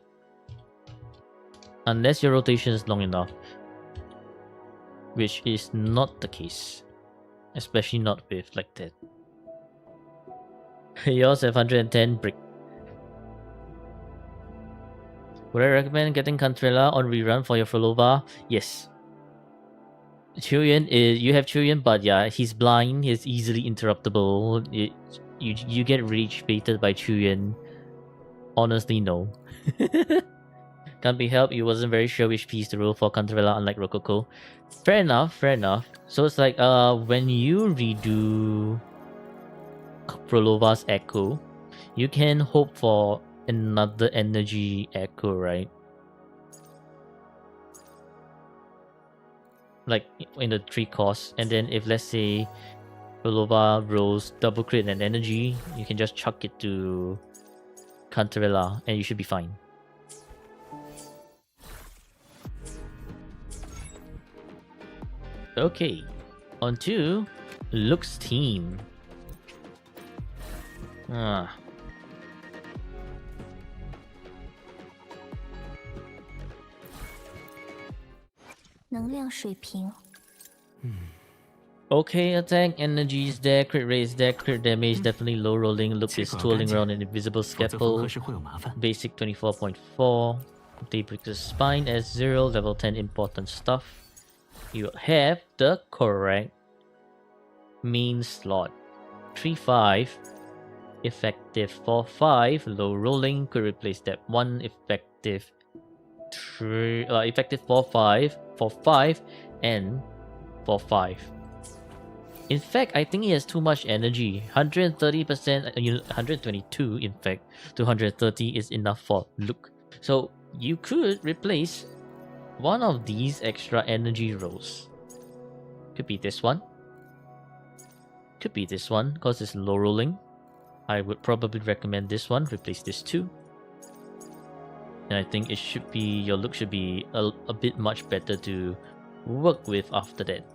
Unless your rotation is long enough. Which is not the case. Especially not with like that. Yours have 110 brick. Would I recommend getting Cantarella on rerun for your Frolova? Yes. Chuyen is, you have Chuyen, but yeah, he's blind, he's easily interruptible. You get rage baited by Chuyen. Honestly, no. Can't be helped, you wasn't very sure which piece to roll for Cantarella unlike Rococo. Fair enough, fair enough. So it's like when you redo Frolova's Echo, you can hope for another energy Echo, right? Like in the 3 costs, and then if let's say Frolova rolls double crit and energy, you can just chuck it to Cantarella and you should be fine. Okay, on to Luke's team. 能量水平。 Okay, attack energy is there, crit rate is there, crit damage definitely low rolling. Luke is twirling around an invisible 否则缝 scalpel. 合时会有麻烦。 Basic 24.4. Daybreaker's Spine S0, level 10 important stuff. You have the correct main slot. 3-5, effective 4-5, low rolling, could replace that one effective effective 4-5, 4-5, and 4-5. In fact, I think he has too much energy. 130%, 122 in fact, to 130 is enough for Luke. So you could replace one of these extra energy rolls. Could be this one. Could be this one, because it's low rolling. I would probably recommend this one, replace this too. And I think it should be, your Luke should be a bit much better to work with after that.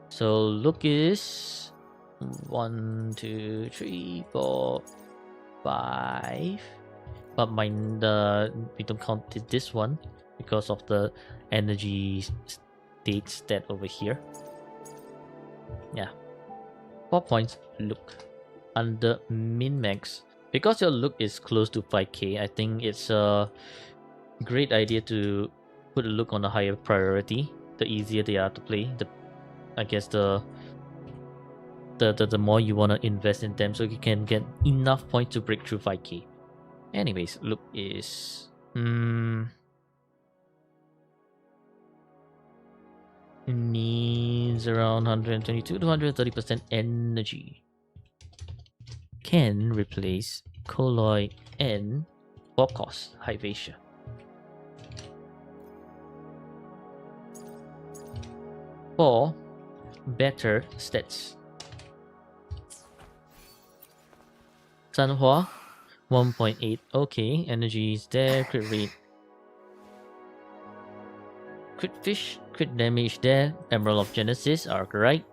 So Luke is 1, 2, 3, 4, 5. But we don't count this one because of the energy state stat over here. Yeah. 4 points, Luke. Under min-max. Because your Luke is close to 5k, I think it's a great idea to put a Luke on a higher priority. The easier they are to play, I guess the more you want to invest in them so you can get enough points to break through 5k. Anyways, Luke is... needs around 122 to 130% energy. Can replace Colloid and Bokos Hyvatia. For better stats. Sanhua 1.8. Okay, energy is there. Crit rate. Crit fish, crit damage there. Emerald of Genesis, Arc right.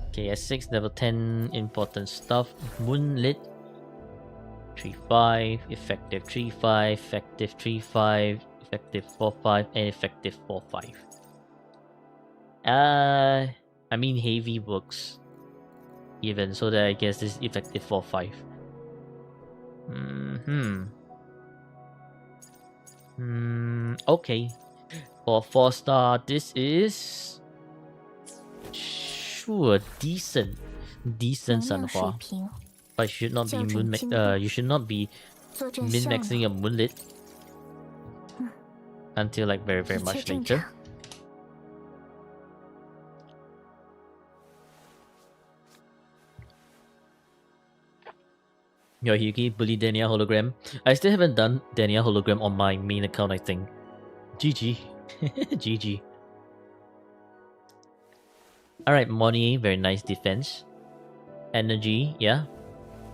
Okay, S6, level 10, important stuff. Moonlit 3-5, effective 3-5, effective 3-5, effective 4-5, and effective 4-5. I mean heavy works even, so that I guess this is effective 4-5. Okay. For 4-star, this is sure decent 能量水 Sanhua. 平 But you should not be 校准进度 you should not be 坐镇校 min-maxing 脑 your moonlit 嗯 until like very 一切 much 正 later. 常。 Yo, Yuki, bully Dania hologram. I still haven't done Dania hologram on my main account, I think. GG. GG. Alright, Moni, very nice defense. Energy, yeah.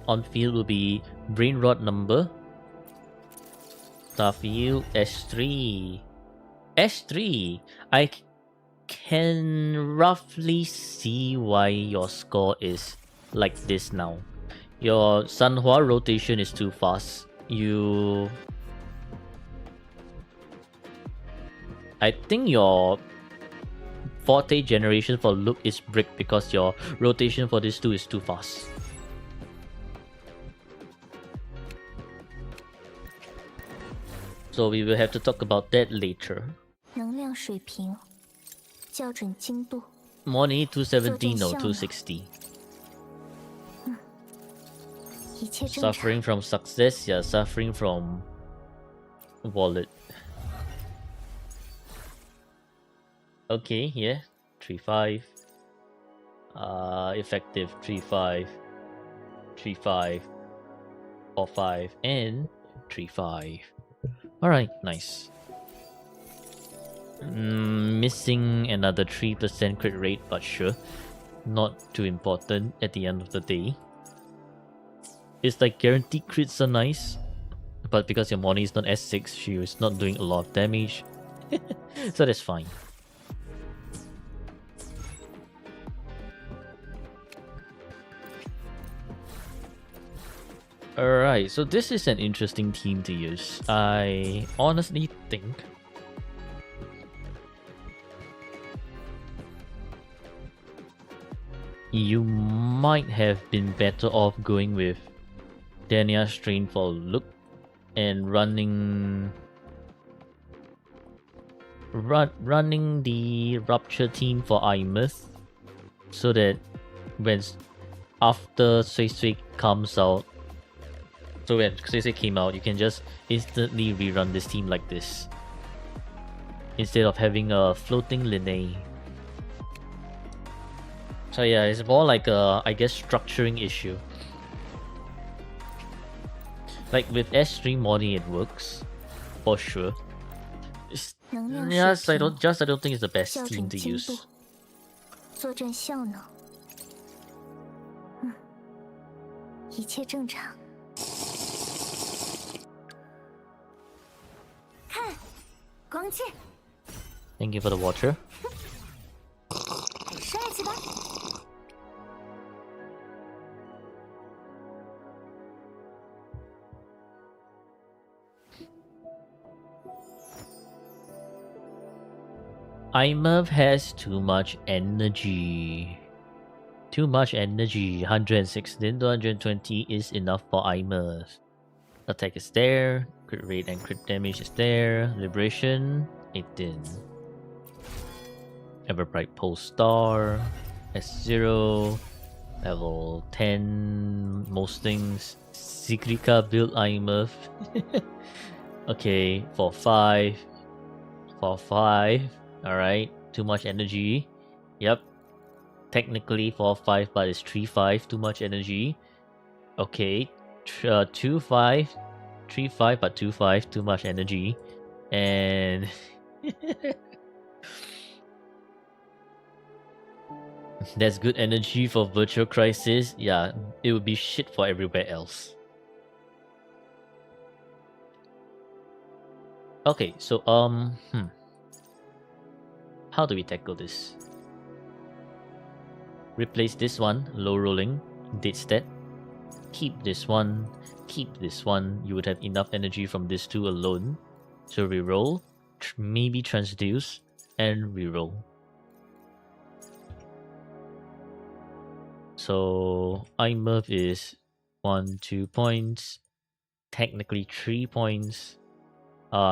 On field will be Brain Rod number. Starfield S3. S3! I can roughly see why your score is like this now. Your Sanhua rotation is too fast. I think your forte generation for Luke is brick because your rotation for this two is too fast. So we will have to talk about that later. 能量水平校准精度 Money 270, no 做正向 260. 一切正常。 Suffering from success, yeah, suffering from wallet. Okay, yeah. 3-5. Effective 3-5. 3-5. 4-5 and 3-5. Alright, nice. Missing another 3% crit rate, but sure. Not too important at the end of the day. It's like guaranteed crits are nice. But because your Moni is not S6, she is not doing a lot of damage. So that's fine. Alright, so this is an interesting team to use. I honestly think you might have been better off going with Dania Strain for look and running the Rupture team for Imeth, so that when after Sui Sui comes out, so when Sui Sui came out, you can just instantly rerun this team like this, instead of having a floating Linnae. So yeah, it's more like a, I guess, structuring issue. Like with S3 modding, it works for sure. Yes, I don't think it's the best team to use. 作战效能，一切正常。看，光剑， Thank you for the water. 帅气吧？ Imurv has too much energy. 116 to 120 is enough for Imurv. Attack is there. Crit rate and crit damage is there. Liberation, 18. Everbright Pole Star. S0. Level 10. Most things. Sigrika build Imurv. Okay, for 5. For 5. Alright, too much energy. Yep. Technically 4-5, but it's 3-5, too much energy. Okay. 2-5. 3-5, but 2-5, too much energy. And that's good energy for Virtual Crisis. Yeah, it would be shit for everywhere else. Okay, so how do we tackle this? Replace this one, low rolling, dead stat. Keep this one, keep this one. You would have enough energy from these two alone. So reroll, maybe transduce, and reroll. So Imurv is 1-2 points, technically 3 points,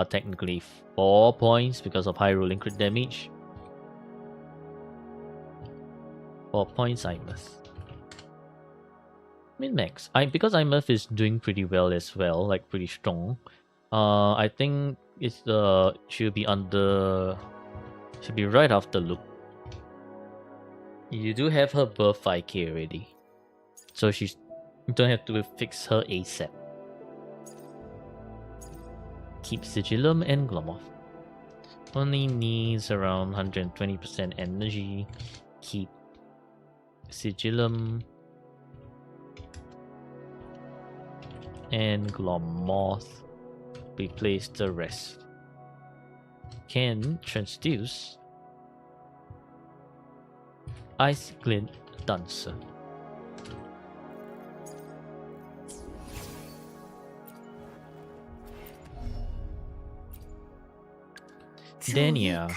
technically 4 points because of high rolling crit damage. 4 points Imurv. Min-max. Because Imurv is doing pretty well as well, like pretty strong. I think it's should be right after Luke. You do have her buff 5k already, so you don't have to fix her ASAP. Keep Sigillum and Glomoth. Only needs around 120% energy. Keep Sigillum and Glomoth. Replace the rest. Can transduce Ice Glint Dancer. Dania,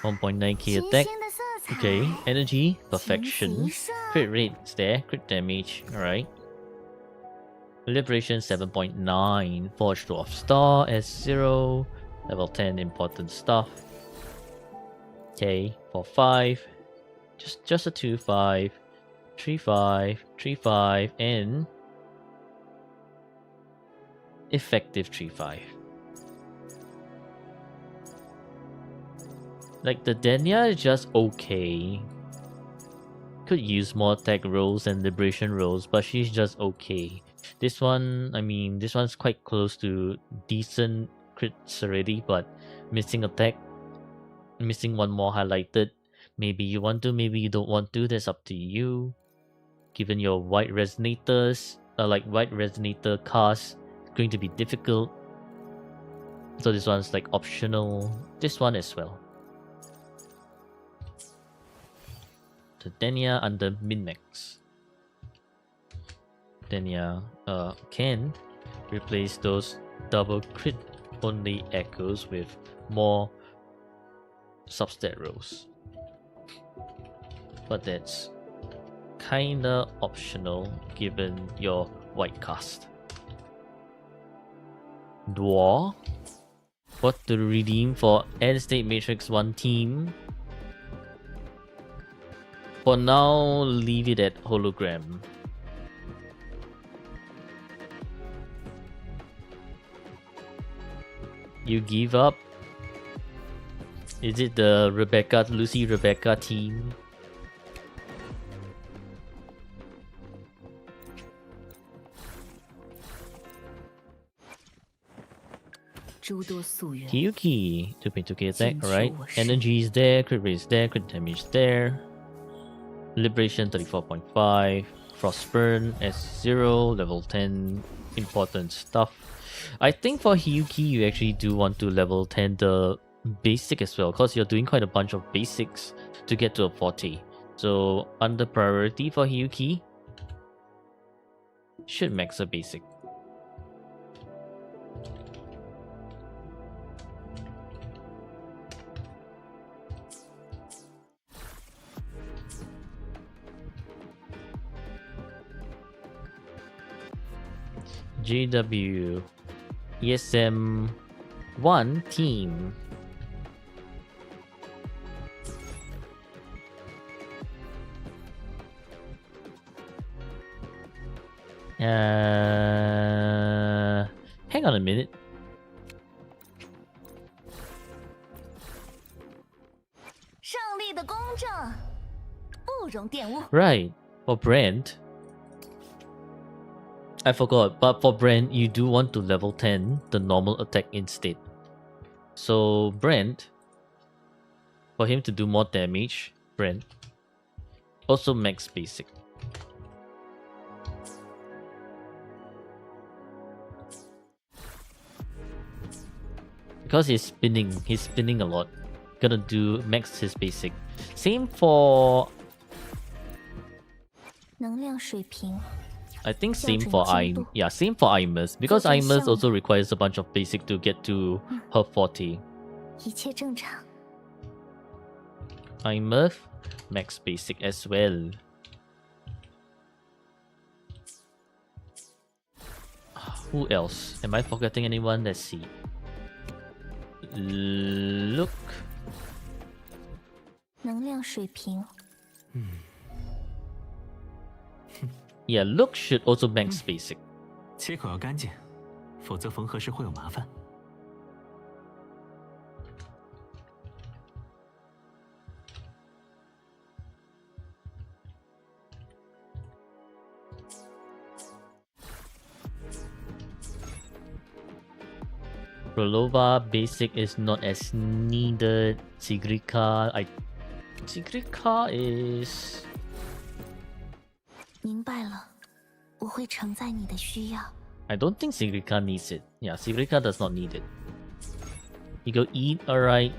1.9k attack. Okay, energy, perfection. Crit rate is there, crit damage, alright. Liberation 7.9. Forge Dwarf Star S0. Level 10 important stuff. Okay, for 5. Just a 2-5. 3-5. 3-5 and effective 3-5. Like the Denya is just okay. Could use more attack rolls and liberation rolls, but she's just okay. This one, I mean, this one's quite close to decent crits already, but missing attack, missing one more highlighted. Maybe you want to, maybe you don't want to. That's up to you. Given your white resonators, white resonator cast, it's going to be difficult. So this one's like optional. This one as well. So Denya under min-max. Denya can replace those double crit only echoes with more substat rolls. But that's kinda optional given your white cast. Dwarf. What to redeem for End State Matrix 1 team? For now, leave it at hologram. You give up? Is it the Lucy Rebecca team? Hyuki, 2.2k attack, alright. Energy is there, crit rate is there, crit damage is there. Liberation 34.5, Frostburn S0, level 10, important stuff. I think for Hyuki you actually do want to level 10 the basic as well, because you're doing quite a bunch of basics to get to a 40. So under priority for Hyuki, should max a basic. JW ESM 1 team. Hang on a minute. Right, for Brand. I forgot, but for Brand, you do want to level 10 the normal attack instead. So Brand, for him to do more damage, Brand, also max basic. Because he's spinning a lot. Gonna do max his basic. Same for... I think same for same for Imus, because Imus also requires a bunch of basic to get to her 40. Imus, max basic as well. Who else? Am I forgetting anyone? Let's see. Look. Yeah, look should also max basic. 切口要干净，否则缝合时会有麻烦。Prolova basic is not as needed. Sigrika is... 明白了，我会承载你的需要。 I don't think Sigrika needs it. Yeah, Sigrika does not need it. You go eat, alright.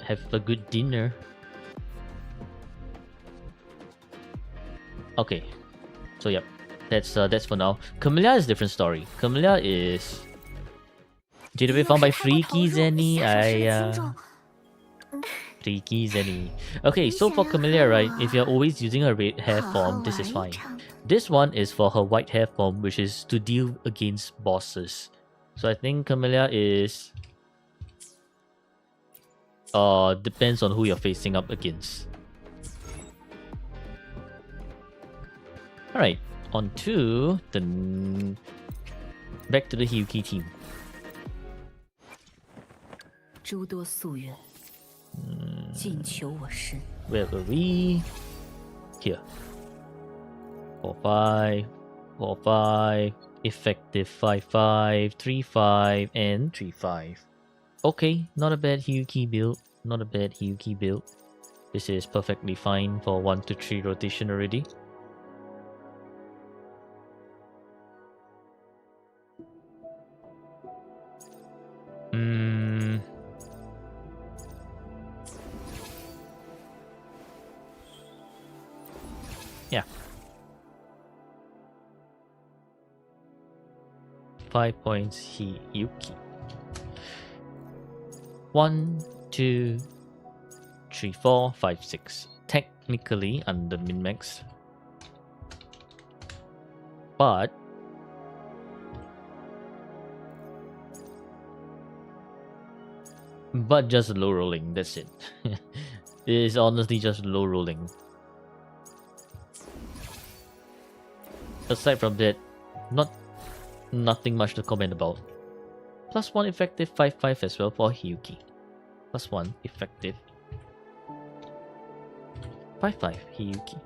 Have a good dinner. Okay. So yep. That's for now. Camellia is a different story. Camellia is... JW found by Freaky Zenny. Freaky Zenny. Okay, so for Camellia, right, if you're always using a red hair form, this is fine. This one is for her white hair form, which is to deal against bosses. So I think Camellia is... depends on who you're facing up against. Alright, on to the... back to the Hyuki team. 诸多夙愿，尽求我身。 Where were we? Here. 4-5, 4-5, effective 5-5, 3-5, and 3-5. Okay, not a bad Hyuki build. Not a bad Hyuki build. This is perfectly fine for 1 to 3 rotation already. Yeah. 5 points Hyuki. 1, 2, 3, 4, 5, 6. Technically under min-max. But just low rolling, that's it. It is honestly just low rolling. Aside from that, nothing much to comment about. +1 effective 5/5 as well for Hyuki. +1 effective 5/5 Hyuki.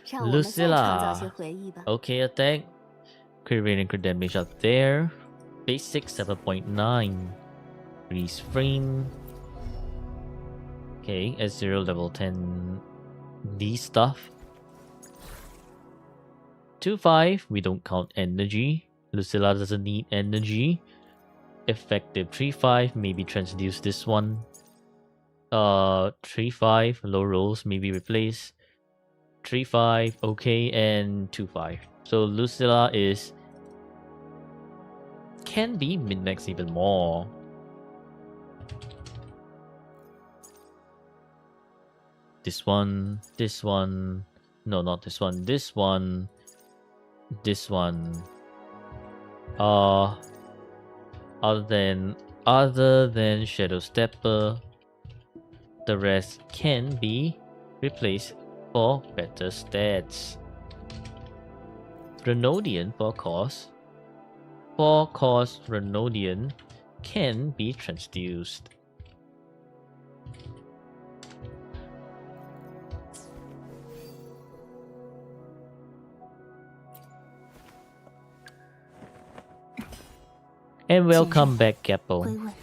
让我们再创造些 Lucilla. 回忆吧。 Okay, attack. Crit rate and crit damage up there. Basic 7.9. Freeze frame. Okay, S0 level 10. D stuff. 2/5. We don't count energy. Lucilla doesn't need energy. Effective 3/5. Maybe transduce this one. 3/5. Low rolls. Maybe replace. 3/5. Okay, and 2/5. So Lucilla can be min-max even more. This one. No, not this one. This one. Other than Shadow Stepper, the rest can be replaced for better stats. Renodian for cost. For cost, Renodian can be transduced. And welcome back, 归 Keppel. 位，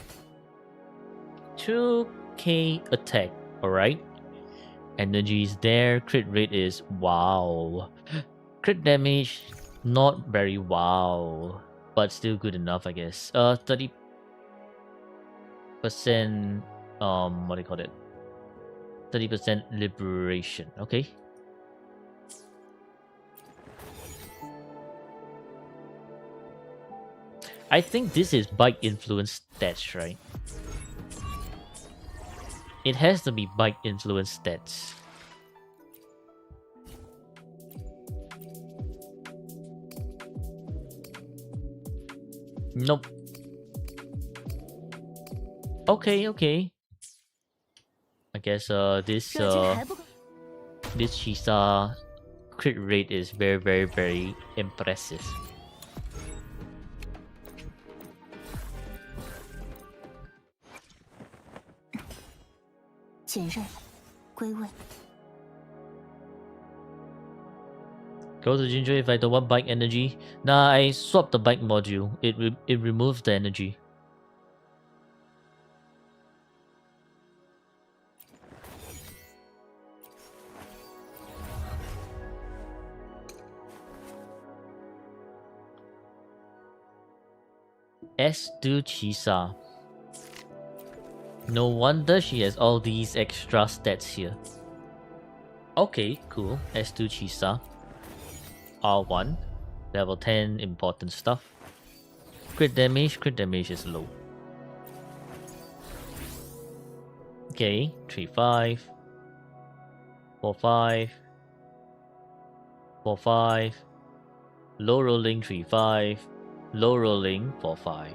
2k attack, alright? Energy is there, crit rate is wow. Crit damage, not very wow, but still good enough, I guess. 30%, what do you call it? 30% liberation, okay? I think this is bike influence stats, right? It has to be bike influence stats. Nope. Okay. I guess this 热劲还不够。 this Chisa crit rate is very impressive. 谨慎，归位。 Go to Ginger if I don't want bike energy. Nah, I swapped the bike module. It removes the energy. S2 Chisa. No wonder she has all these extra stats here. Okay, cool. S2 Chisa. R1. Level 10 important stuff. Crit damage is low. Okay, 3/5. 4/5. 4/5. Low rolling 3/5. Low rolling 4/5.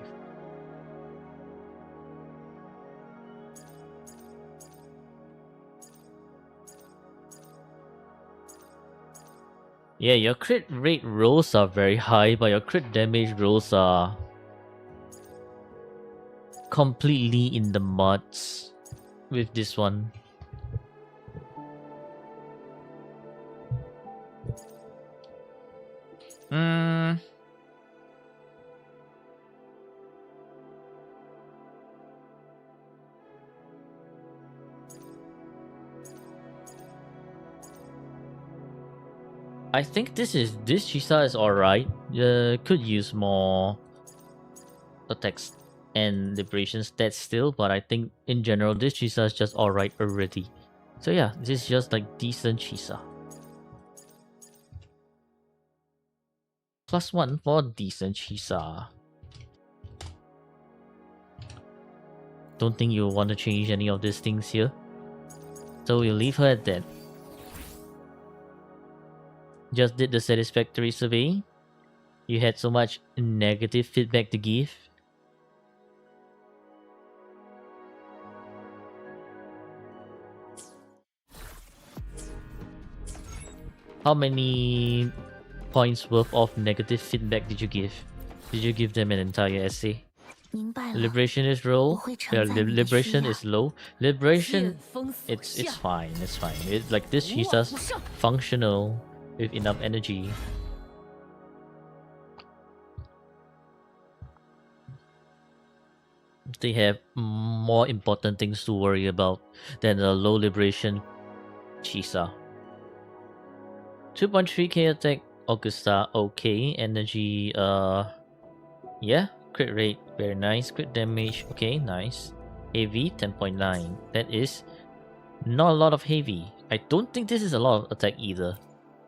Yeah, your crit rate rolls are very high, but your crit damage rolls are completely in the muds with this one. I think this Chisa is alright. Could use more attacks and liberation stats still, but I think in general this Chisa is just alright already. So yeah, this is just like decent Chisa. +1 for decent Chisa. Don't think you'll want to change any of these things here. So we'll leave her at that. just did the satisfactory survey. You had so much negative feedback to give. How many points worth of negative feedback did you give? Did you give them an entire essay? 明白了， Liberation is 我 low. 会 Yeah, 承载你的需 liberation 要。 is low. Liberation, 剑锋所 it's 向， fine. It's fine. It's like this 无 she's 往 just 不胜。 functional with enough energy. They have more important things to worry about than a low liberation Chisa. 2.3k attack Augusta, okay. Energy, yeah. Crit rate, very nice. Crit damage, okay, nice. Heavy, 10.9. That is not a lot of heavy. I don't think this is a lot of attack either.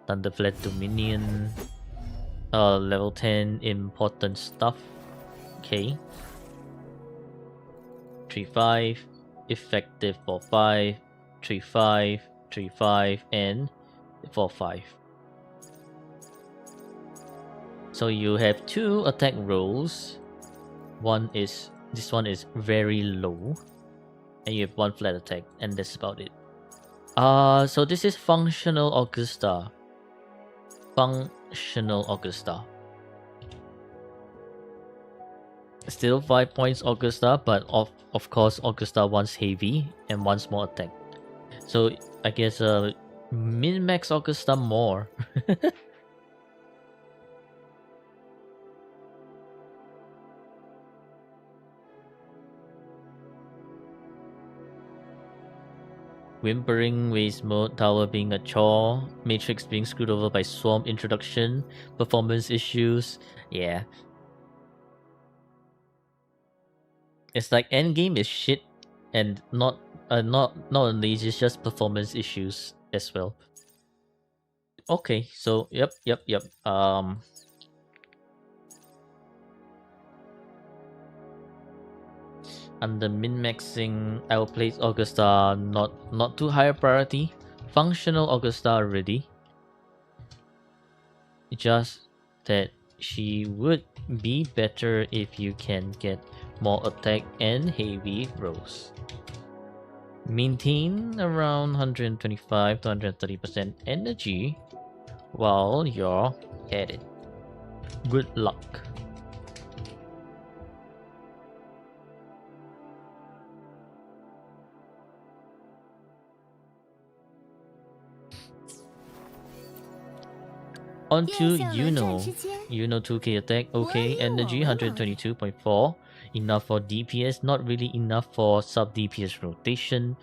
Thunderflat Dominion, level 10 important stuff. Okay. 3-5, effective for 5, 3-5, 3-5, and 4-5. So you have 2 attack rolls. This one is very low, and you have 1 flat attack, and that's about it. So this is functional Augusta. Functional Augusta. Still 5 points Augusta, but of course Augusta wants heavy and wants more attack. So I guess min-max Augusta more. Whimpering, Waste Mode, Tower being a chore, Matrix being screwed over by Swarm introduction, performance issues, yeah. It's like endgame is shit, and not only it's just performance issues as well. Okay, so yep. Under min-maxing, I will place Augusta not too high a priority. Functional Augusta already. Just that she would be better if you can get more attack and heavy rolls. Maintain around 125 to 130% energy while you're at it. Good luck. On to Yuno 2k attack, okay, energy 122.4, enough for DPS, not really enough for sub DPS rotation.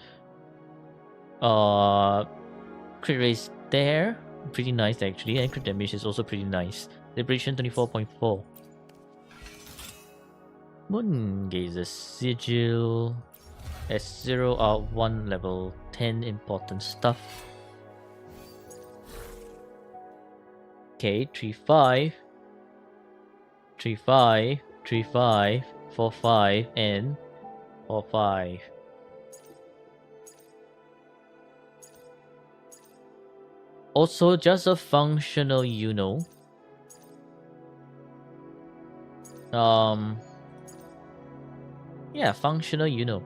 Crit rate there, pretty nice actually, and crit damage is also pretty nice. Liberation 24.4. Moon Gazer Sigil, S0 R1 level 10 important stuff. Okay, 3-5, 3-5, 3-5, 4-5, and 4-5. Also, just a functional Yuno. Yeah, functional Yuno.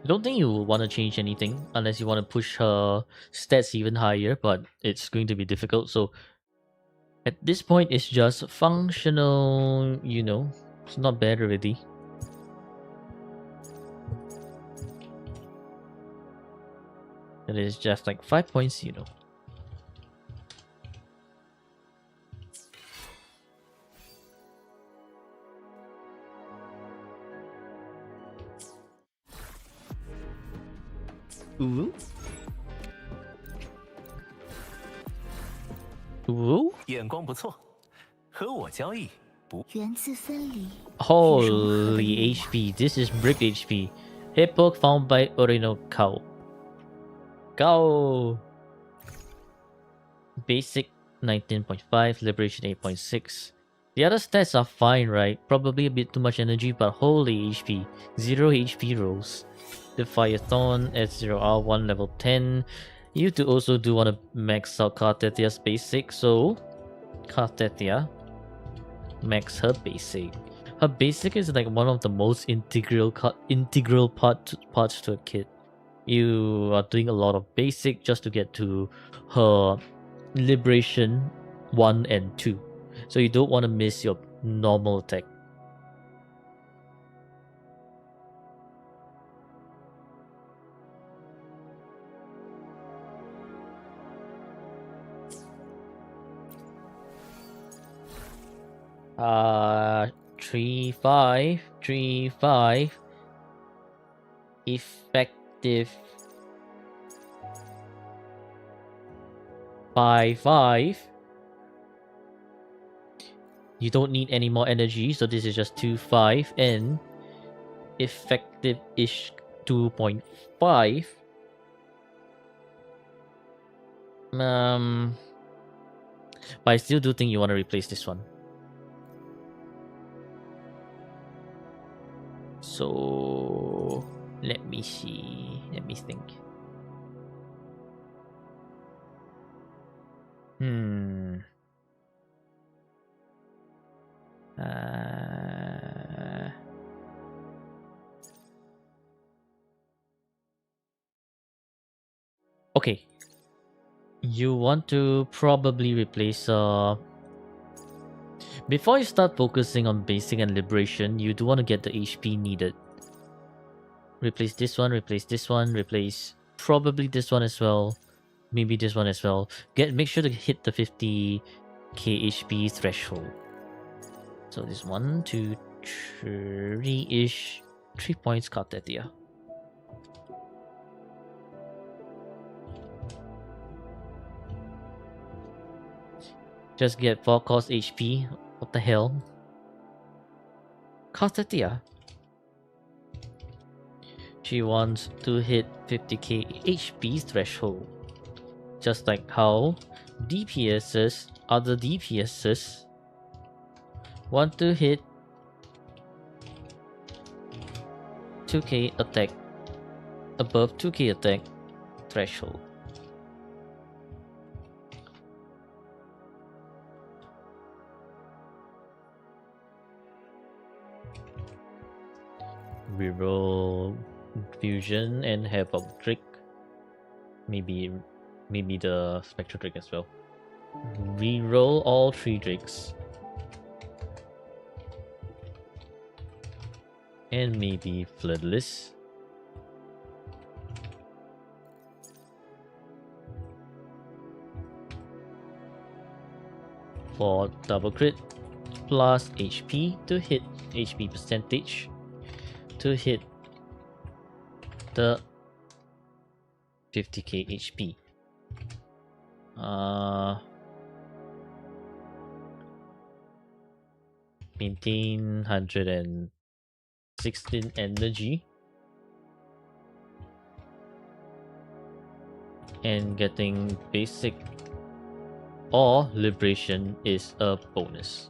I don't think you will want to change anything unless you want to push her stats even higher, but it's going to be difficult. So at this point, it's just functional, it's not bad already. It is just like 5 points, Ooh. Ooh. 眼光不错，和我交易不？源自分离。 Holy HP, this is brick HP. Hit book found by Orino Cow. Cow! Basic 19.5, Liberation 8.6. The other stats are fine, right? Probably a bit too much energy, but holy HP. 0 HP rolls. The Fire Thorn S0R1 level 10. You do also do want to max out Kartethia's basic, so Kartethia max her basic. Her basic is like one of the most integral parts to a kid. You are doing a lot of basic just to get to her Liberation 1 and 2. So you don't want to miss your normal attack. Uh, 3-5, 3-5. Effective 5-5. You don't need any more energy, so this is just 2-5 and effective-ish 2.5. But I still do think you want to replace this one. So let me see. Let me think. Okay. You want to probably replace before you start focusing on basic and liberation, you do want to get the HP needed. Replace this one, replace this one, replace probably this one as well. Maybe this one as well. Make sure to hit the 50k HP threshold. So this 1, 2, 3-ish. 3 points Kartethia. Just get 4 cost HP. What the hell? Kartethia. She wants to hit 50k HP threshold. Just like how DPSs, other DPSs, want to hit 2k attack, above 2k attack threshold. Reroll Fusion and Havoc Trick. Maybe the Spectral Trick as well. Reroll all 3 Drakes. And maybe Floodless. For double crit plus HP to hit HP percentage to hit the 50k HP. Maintain 116 energy. And getting basic or liberation is a bonus.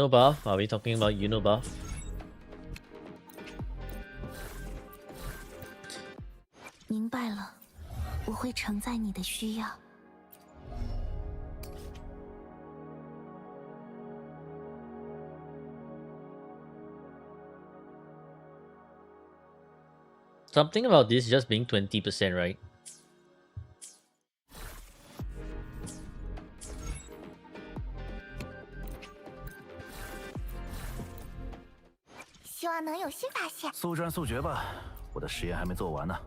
Buff? Are we talking about Buff? 明白了，我会承载你的需要。Something about this just being 20%, right? 希望能有新发现。速战速决吧，我的实验还没做完呢。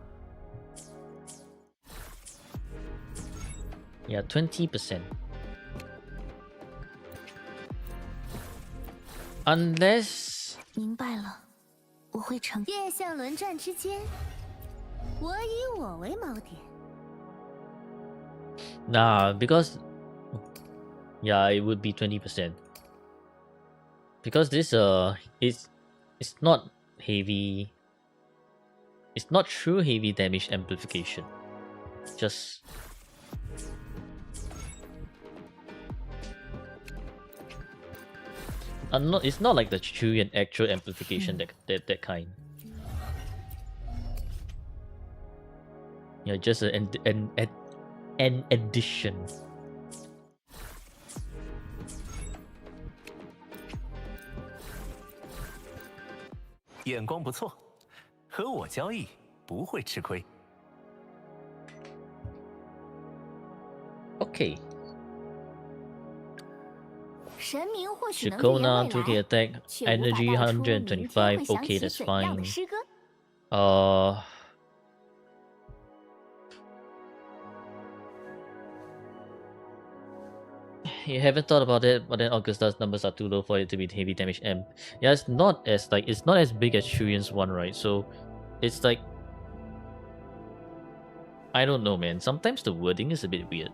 Yeah, 20%. Unless 明白了，我会承。月相轮转之间，我以我为锚点。 Nah, because yeah, it would be 20%. Because this it's not heavy. It's not true heavy damage amplification. Just not. It's not like the true and actual amplification that kind. Yeah, just an addition. 眼光不错，和我交易不会吃亏。Okay. 神明或许能预言 Chacona 未 2K 来， attack 却无法 energy 道出明天会 125. 响 Okay, 起 that's 怎样的 fine. 诗歌。 You haven't thought about it, but then Augusta's numbers are too low for it to be heavy damage amp. Yeah, it's not as big as Shurian's one, right? So it's like, I don't know, man. Sometimes the wording is a bit weird.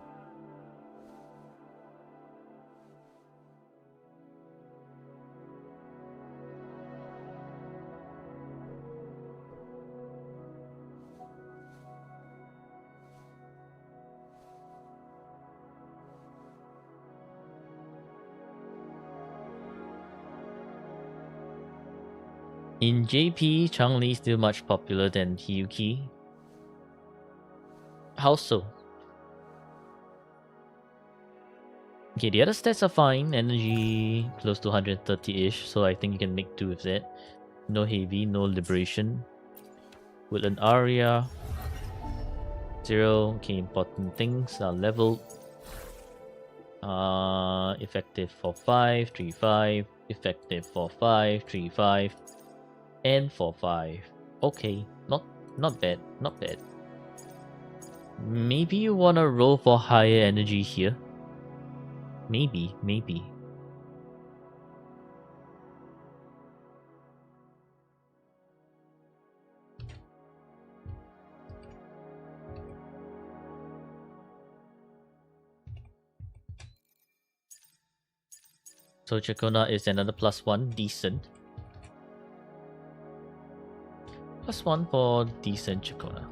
In JP, Changli is still much popular than Hiyuki. How so? Okay, the other stats are fine. Energy close to 130-ish, so I think you can make do with that. No heavy, no liberation. Woodland Aria. 0. Okay, important things are leveled. Effective for 5, 3, 5. Effective for 5, 3, 5. And for 5. Okay, not bad, not bad. Maybe you wanna roll for higher energy here. Maybe. So Chacona is another +1, decent. +1 for decent Chacona.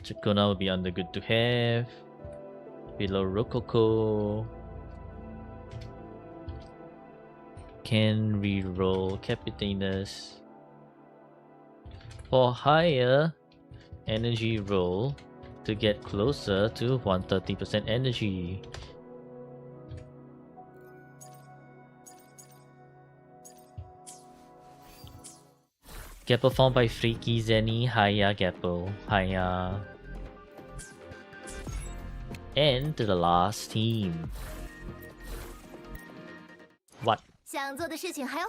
Chacona will be under good to have. Below Rococo. Can reroll Capitanus. For higher energy roll to get closer to 130% energy. Gapple found by Freaky Zenny. Hiya Gapple. Hiya. And to the last team. What? 想做的事情还有。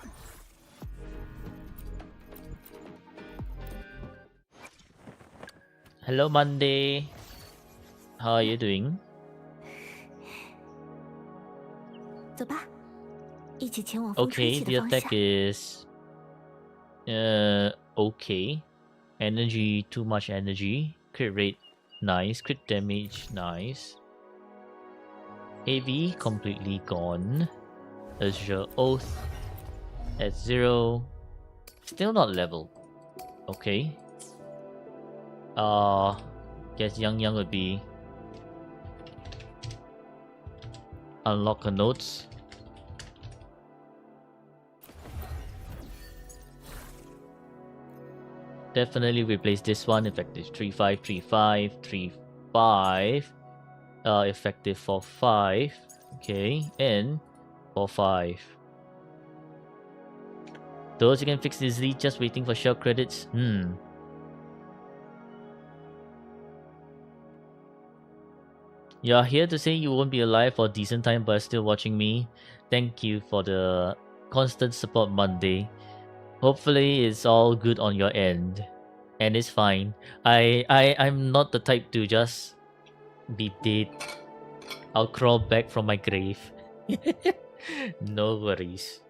Hello Monday. How are you doing? 走吧，一起前往风吹 Okay, 起 the 的方向。 attack is okay. Energy, too much energy. Crit rate, nice. Crit damage, nice. AV completely gone. Azure Oath at 0. Still not leveled. Okay. Guess Yang would be unlock her notes. Definitely replace this one. Effective 3-5, 3-5, 3-5. Effective for 5. Okay, and for 5. Those you can fix easily, just waiting for shell credits. You're here to say you won't be alive for a decent time but still watching me. Thank you for the constant support, Monday. Hopefully it's all good on your end. And it's fine. I'm not the type to just be dead. I'll crawl back from my grave. No worries.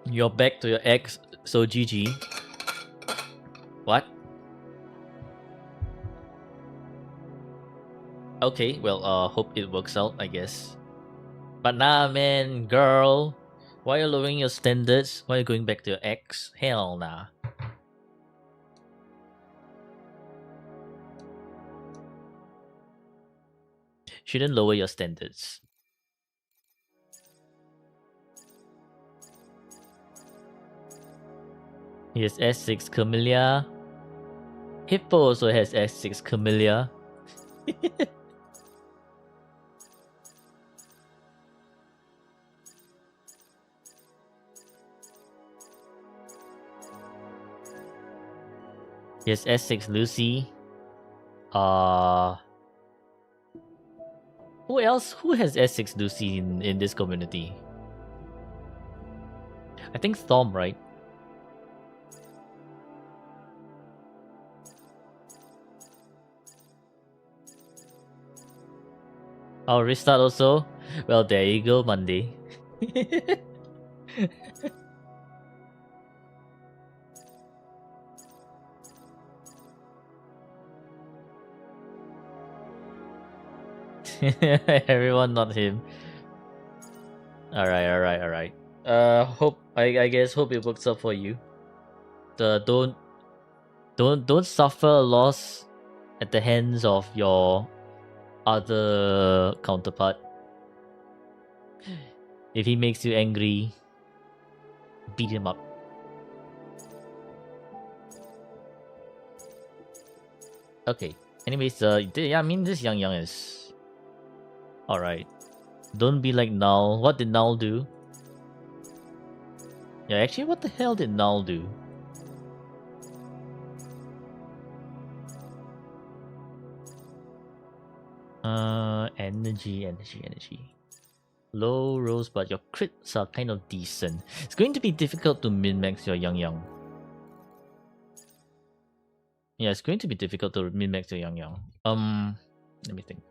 You're back to your ex, so GG. What? Okay, well, hope it works out, I guess. But nah, man, girl. Why are you lowering your standards? Why are you going back to your ex? Hell nah. Shouldn't lower your standards. Here's S6 Camellia. Hippo also has S6 Camellia. Here's S6 Lucy. Who else? Who has S6 Lucy in this community? I think Thom, right? I'll restart also. Well, there you go, Monday. Everyone, not him. Alright. Hope I guess hope it works out for you. Don't suffer a loss at the hands of your other counterpart. If he makes you angry, beat him up. Okay. Anyways, yeah, I mean this Yang is alright. Don't be like Null. What did Null do? Yeah, actually, what the hell did Null do? Energy. Low rolls, but your crits are kind of decent. It's going to be difficult to min-max your Yang. Yeah, it's going to be difficult to min-max your Yang. Let me think.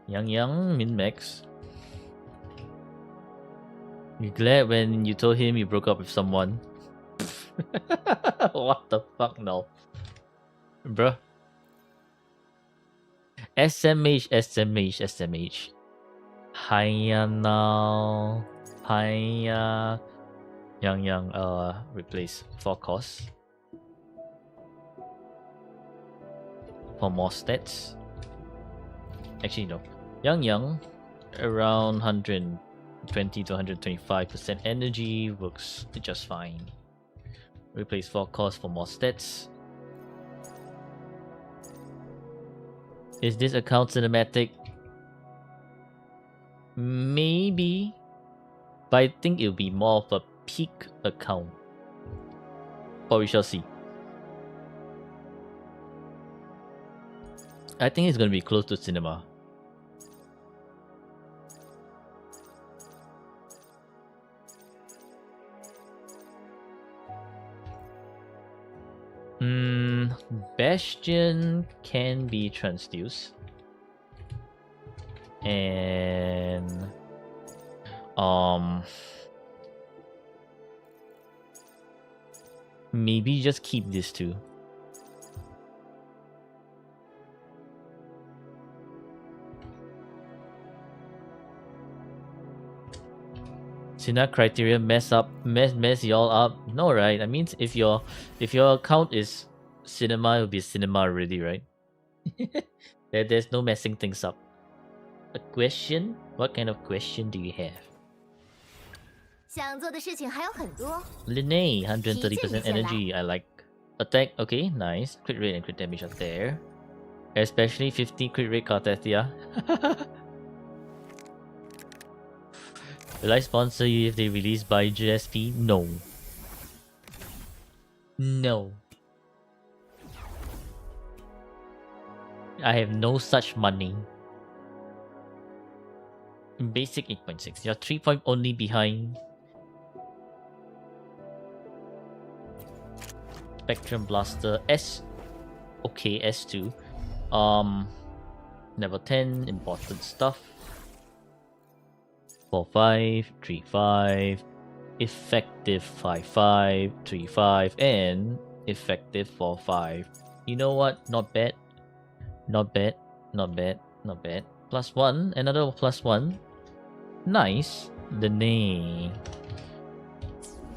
Yang min-max. You glad when you told him you broke up with someone? What the fuck now? Bruh. SMH. Hiya now. Hiya. Yang, replace for cost. For more stats. Actually, no. Yang, around 120 to 125% energy works just fine. Replace for cost for more stats. Is this account cinematic? Maybe. But I think it'll be more of a peak account. But we shall see. I think it's gonna be close to cinema. Bastion can be transduced. And maybe just keep this too. Cinema criteria mess y'all up. No, right? I mean, if your account is cinema, it'll be cinema already, right? There's no messing things up. A question? What kind of question do you have? 想做的事情还有很多。 Linnae, 130% energy. I like. Attack, okay, nice. Crit rate and crit damage are there. Especially 50 crit rate Cartethia. Will I sponsor you if they release by GSP? No. No. I have no such money. Basic 8.6. You're 3 point only behind. Spectrum Blaster S. Okay, S2. Level 10, important stuff. 4-5, 3-5, effective 5-5, 3-5, and effective 4-5. You know what? Not bad. Not bad. Not bad. Not bad. +1, another +1. Nice. Dene.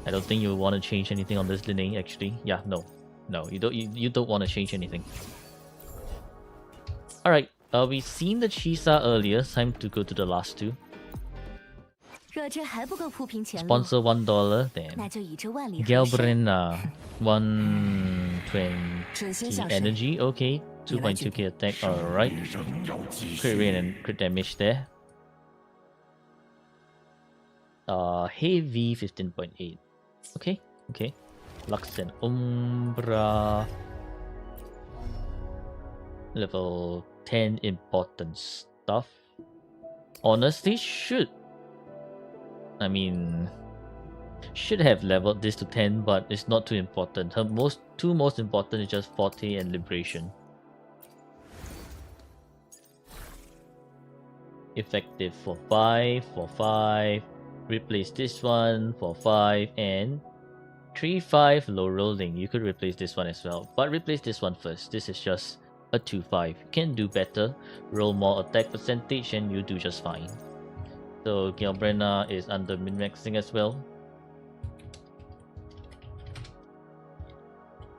I don't think you want to change anything on this Dene actually. Yeah, no. No, you don't you don't want to change anything. Alright, we've seen the Chisa earlier. Time to go to the last two. 若这还不够铺平前路， Sponsor $1, 那 then 就以这万里河山。 Galbrina 120 准先下手。 energy, okay. 2.2k attack, alright. Crit rate and crit damage there. Heavy 15.8. Okay, okay. Lux and Umbra. Level 10 important stuff. Honestly, should have leveled this to 10, but it's not too important. Her two most important is just Forte and Liberation. Effective for 5, for 5. Replace this one for 5 and 3-5 low rolling. You could replace this one as well, but replace this one first. This is just a 2-5. You can do better. Roll more attack percentage and you do just fine. So Galbrina is under min-maxing as well.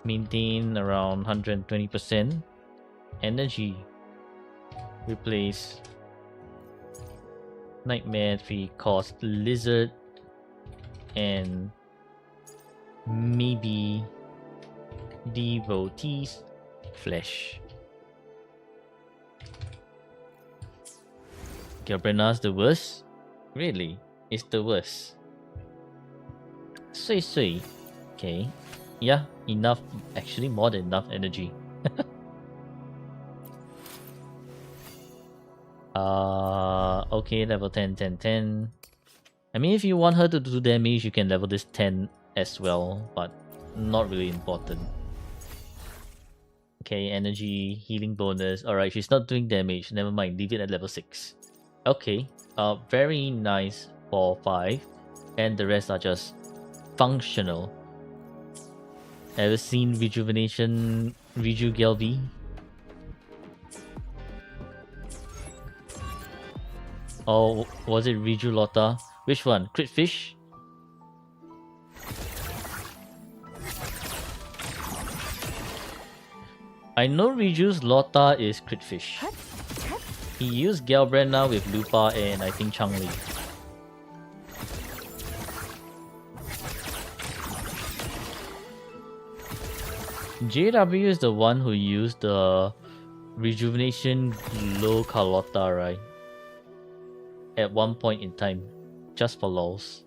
Maintain around 120%. Energy. Replace Nightmare 3 cost Lizard and maybe Devotee's Flesh. Galbrina's the worst? Really? It's the worst. Sui. Okay. Yeah, enough. Actually, more than enough energy. Okay, level 10, 10, 10. I mean, if you want her to do damage, you can level this 10 as well, but not really important. Okay, energy, healing bonus. Alright, she's not doing damage. Never mind, leave it at level 6. Okay, very nice for 5. And the rest are just functional. Ever seen Rejuvenation Reju Gelby? Or was it Reju Lotta? Which one? Crit Fish? I know Reju's Lotta is Crit Fish. He used Galbrina with Lupa and I think Changli. JW is the one who used the Rejuvenation Low Carlotta, right? At one point in time, just for lols.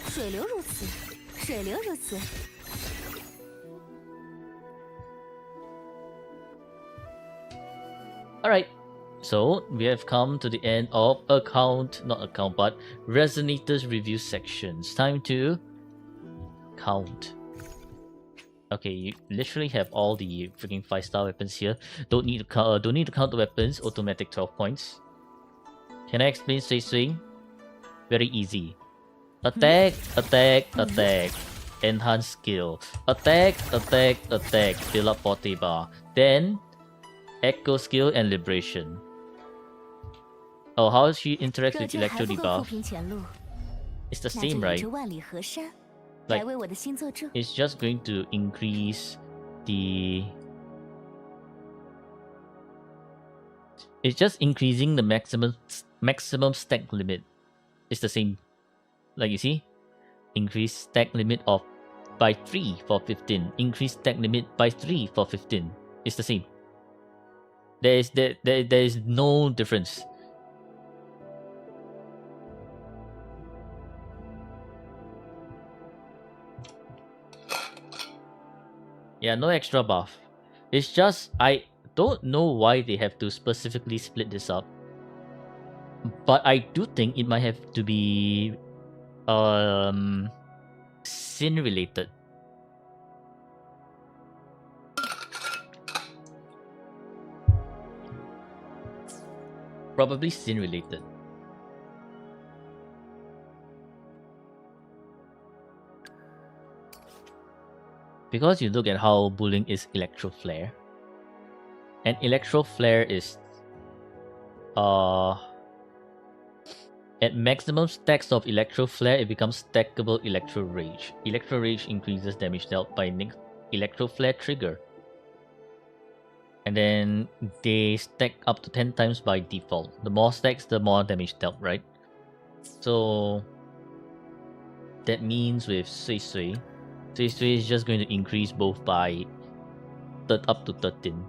水流如此，水流如此。 Alright, so we have come to the end of Resonator's review sections. Time to count. Okay, you literally have all the freaking 5-star weapons here. Don't need to count the weapons. Automatic 12 points. Can I explain Sui Sui? Very easy. Attack, attack, attack. Enhance skill. Attack, attack, attack. Fill up 40 bar. Then Echo skill and Liberation. Oh, how she interacts 若 with 这 Electro 还不够铺 debuff? 平前路， It's the 那就 same, 以 right? 这万里河山 Like- 来为我的心作证。 It's just going to increase the... It's just increasing the maximum stack limit. It's the same. Like you see? Increase stack limit of by 3 for 15. Increase stack limit by 3 for 15. It's the same. There is no difference. Yeah, no extra buff. It's just I don't know why they have to specifically split this up. But I do think it might have to be sin related. Probably sin related. Because you look at how bullying is electro flare. And electro flare is at maximum stacks of electro flare it becomes stackable electro rage. Electro rage increases damage dealt by next electro flare trigger. And then they stack up to 10 times by default. The more stacks, the more damage dealt, right? So that means with Sui Sui is just going to increase both by up to 13.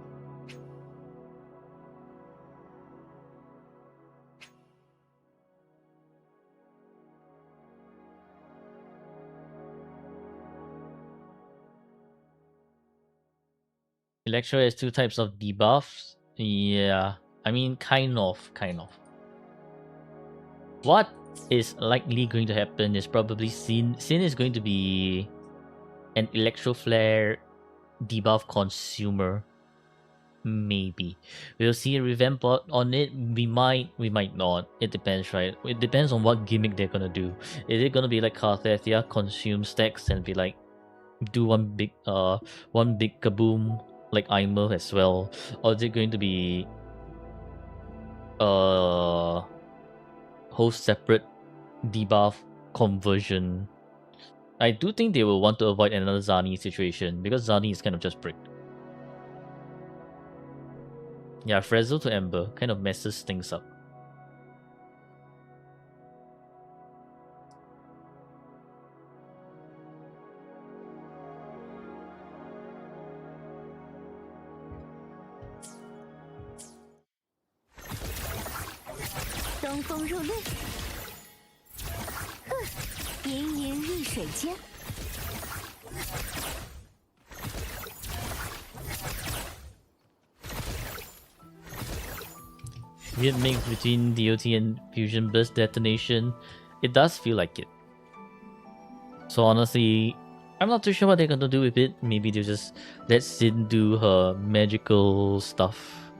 Electro has 2 types of debuffs. Yeah, I mean, kind of. What is likely going to happen is probably Sin. Sin is going to be an Electro Flare debuff consumer. Maybe. We'll see a revamp on it. We might not. It depends, right? It depends on what gimmick they're gonna do. Is it gonna be like Carthethia, consume stacks and be like do one big kaboom like Aimer as well? Or is it going to be whole separate debuff conversion? I do think they will want to avoid another Zani situation because Zani is kind of just bricked. Yeah, Frazzle to Ember kind of messes things up. Weird mix between DOT and Fusion Burst Detonation. It does feel like it. So honestly, I'm not too sure what they're gonna do with it. Maybe they'll just let Sin do her magical stuff.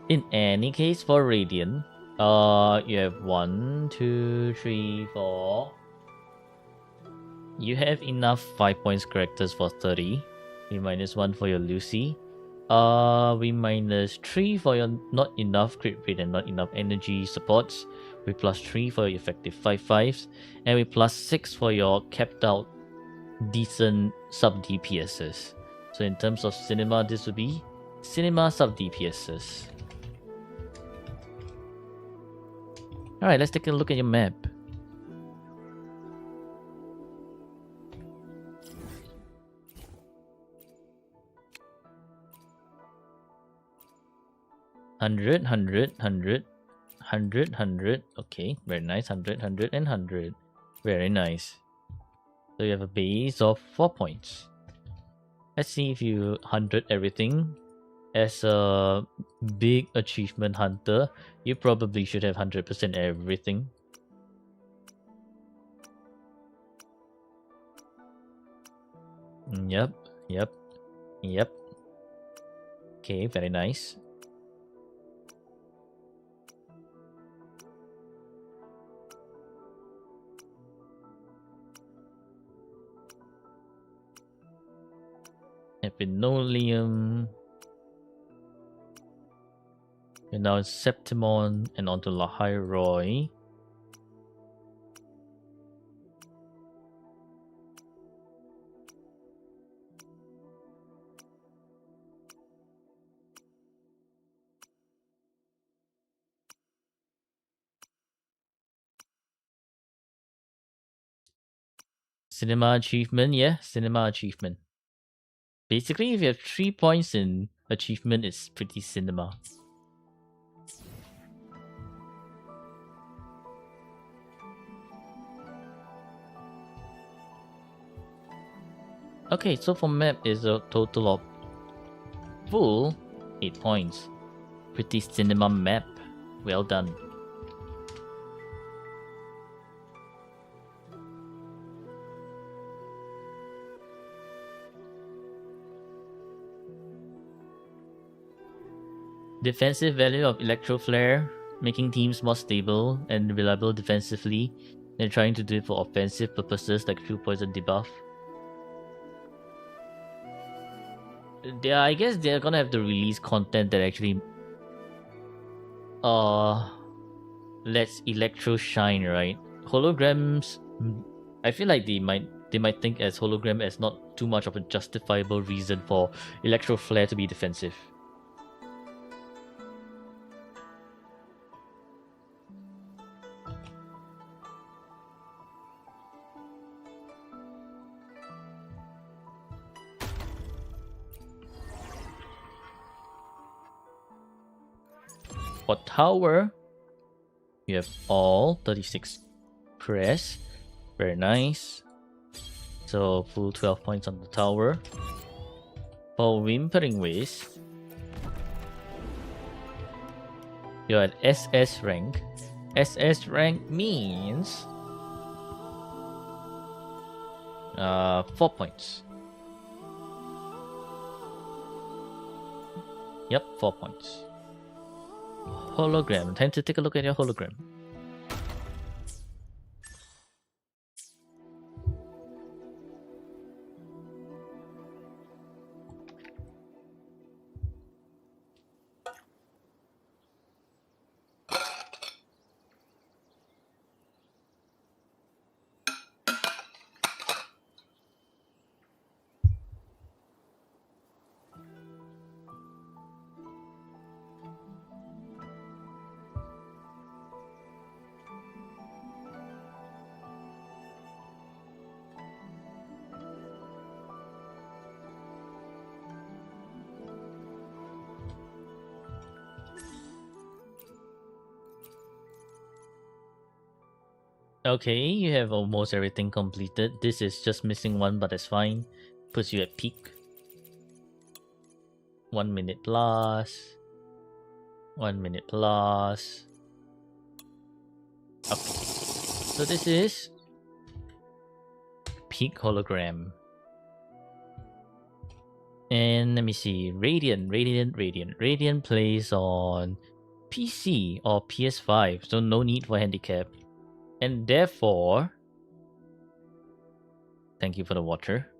In any case, for Radiant, you have 1, 2, 3, 4. You have enough 5 points characters for 30. We -1 for your Lucy. We -3 for your not enough crit rate and not enough energy supports. We +3 for your effective 5/5s. And we +6 for your kept out decent sub DPSs. So in terms of cinema, this would be cinema sub DPSs. Alright, let's take a look at your map. Hundred, 100. Okay, very nice. 100, 100, and 100. Very nice. So you have a base of 4 points. Let's see if you 100 everything. As a big achievement hunter, you probably should have 100% everything. Yep. Okay, very nice. Epinolium. And now it's Septimon and onto Lahairoi. Cinema achievement, yeah, cinema achievement. Basically, if you have 3 points in achievement, it's pretty cinema. Okay, so for map is a total of full 8 points. Pretty cinema map. Well done. Defensive value of Electro Flare, making teams more stable and reliable defensively, and trying to do it for offensive purposes like True Poison debuff. I guess they're gonna have to release content that actually lets Electro shine, right? Holograms, I feel like they might think as hologram as not too much of a justifiable reason for Electro Flare to be defensive. For tower, you have all 36 press. Very nice. So full 12 points on the tower. For Whimpering Waste, you're at SS rank. SS rank means 4 points. Yep, 4 points. Hologram. Time to take a look at your hologram. Okay, you have almost everything completed. This is just missing one, but that's fine. Puts you at peak. 1 minute plus. 1 minute plus. Okay. So this is peak hologram. And let me see. Radiant plays on PC or PS5, so no need for handicap. And therefore, thank you for the water.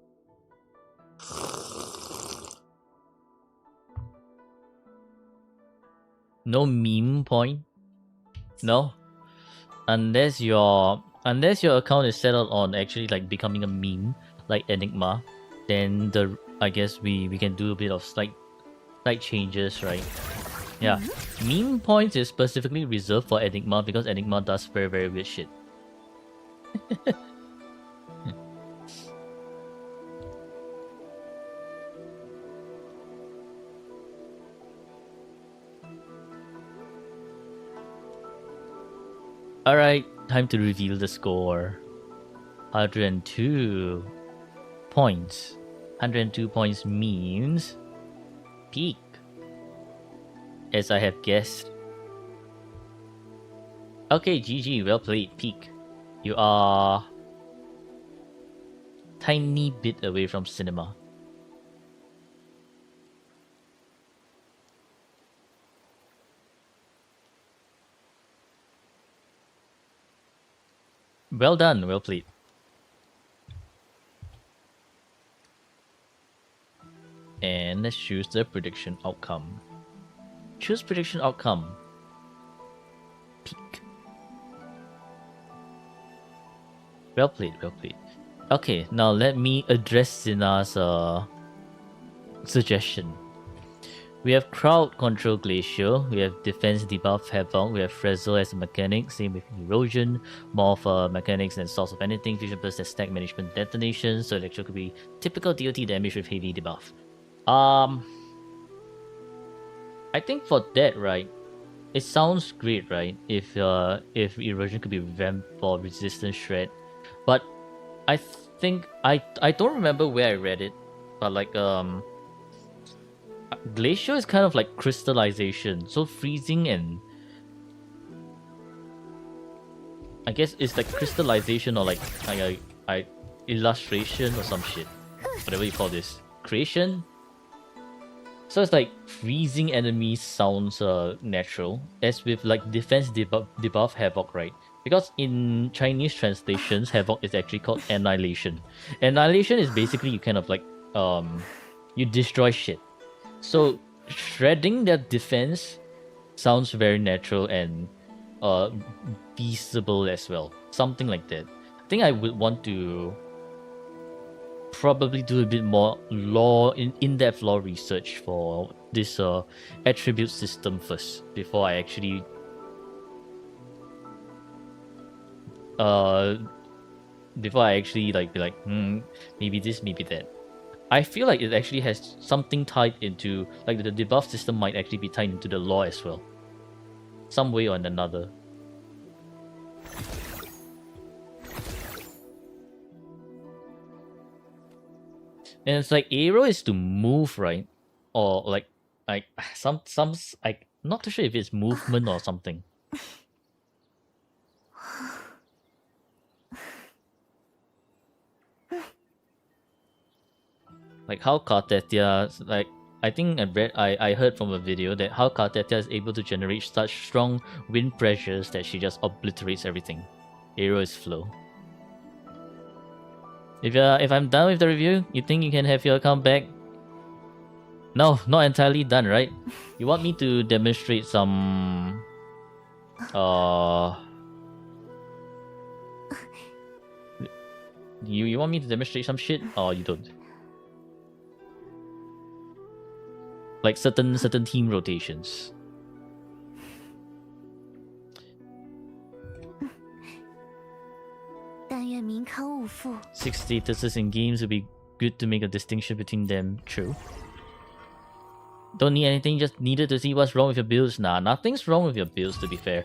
No meme point. No, unless your account is settled on actually like becoming a meme like Enigma, then I guess we can do a bit of slight changes, right? Yeah, meme points is specifically reserved for Enigma because Enigma does very, very weird shit. Alright, time to reveal the score. 102 points. 102 points means peak, as I have guessed. Okay, GG, well played, peak. You are tiny bit away from cinema. Well done, well played. And let's choose the prediction outcome. Choose prediction outcome. Peak. Well played, well played. Okay, now let me address Sina's suggestion. We have crowd control Glacial, we have defense debuff Havoc, we have Frazzle as a mechanic, same with erosion, more of mechanics and source of anything, fusion burst as stack management detonation, so Electro could be typical DOT damage with heavy debuff. I think for that, right, it sounds great, right? If erosion could be revamped for resistance shred, but think I don't remember where I read it, but like glacier is kind of like crystallization. So freezing and I guess it's like crystallization or like I illustration or some shit. Whatever you call this. Creation. So it's like freezing enemies sounds natural, as with like defense debuff Havoc, right? Because in Chinese translations, Havoc is actually called Annihilation. Annihilation is basically you kind of like you destroy shit. So shredding that defense sounds very natural and feasible as well. Something like that. I think I would want to probably do a bit more in-depth lore research for this attribute system first before I actually like be like maybe this, maybe that. I feel like it actually has something tied into like the debuff system might actually be tied into the lore as well, some way or another. And it's like arrow is to move, right? Or like some like not too sure if it's movement or something. Like how Kartetia, like I think I heard from a video that how Kartetia is able to generate such strong wind pressures that she just obliterates everything. Arrow is flow. If I'm done with the review, you think you can have your account back? No, not entirely done, right? You want me to demonstrate some you want me to demonstrate some shit or you don't? Like certain team rotations. 6 statuses in games would be good to make a distinction between them. True. Don't need anything, just needed to see what's wrong with your builds. Nah, nothing's wrong with your builds, to be fair.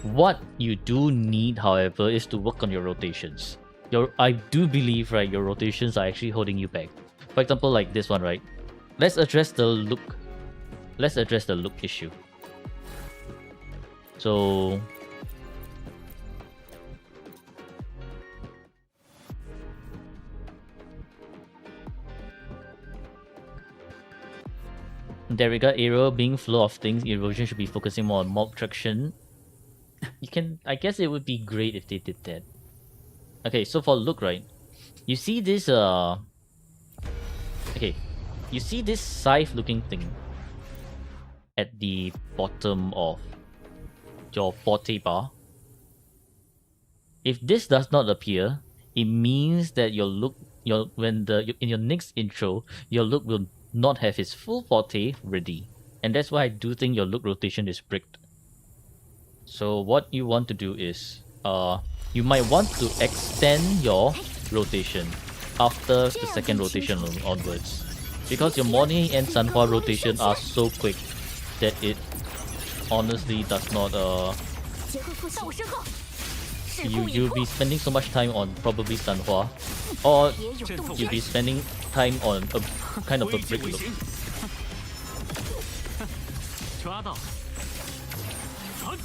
What you do need, however, is to work on your rotations. I do believe, right, your rotations are actually holding you back. For example, like this one, right? Let's address the look. Let's address the look issue. So there we go. Arrow being flow of things, erosion should be focusing more on mob traction. You can, I guess it would be great if they did that. Okay, so for look, right, you see this okay, you see this scythe looking thing at the bottom of your forte bar. If this does not appear, it means that your look, in your next intro, your look will not have his full forte ready, and that's why I do think your look rotation is bricked. So what you want to do is you might want to extend your rotation after the second rotation onwards, because your morning and Sanhua rotation are so quick that it honestly does not you'll be spending so much time on probably Sanhua, or you'll be spending time on a kind of a brick look.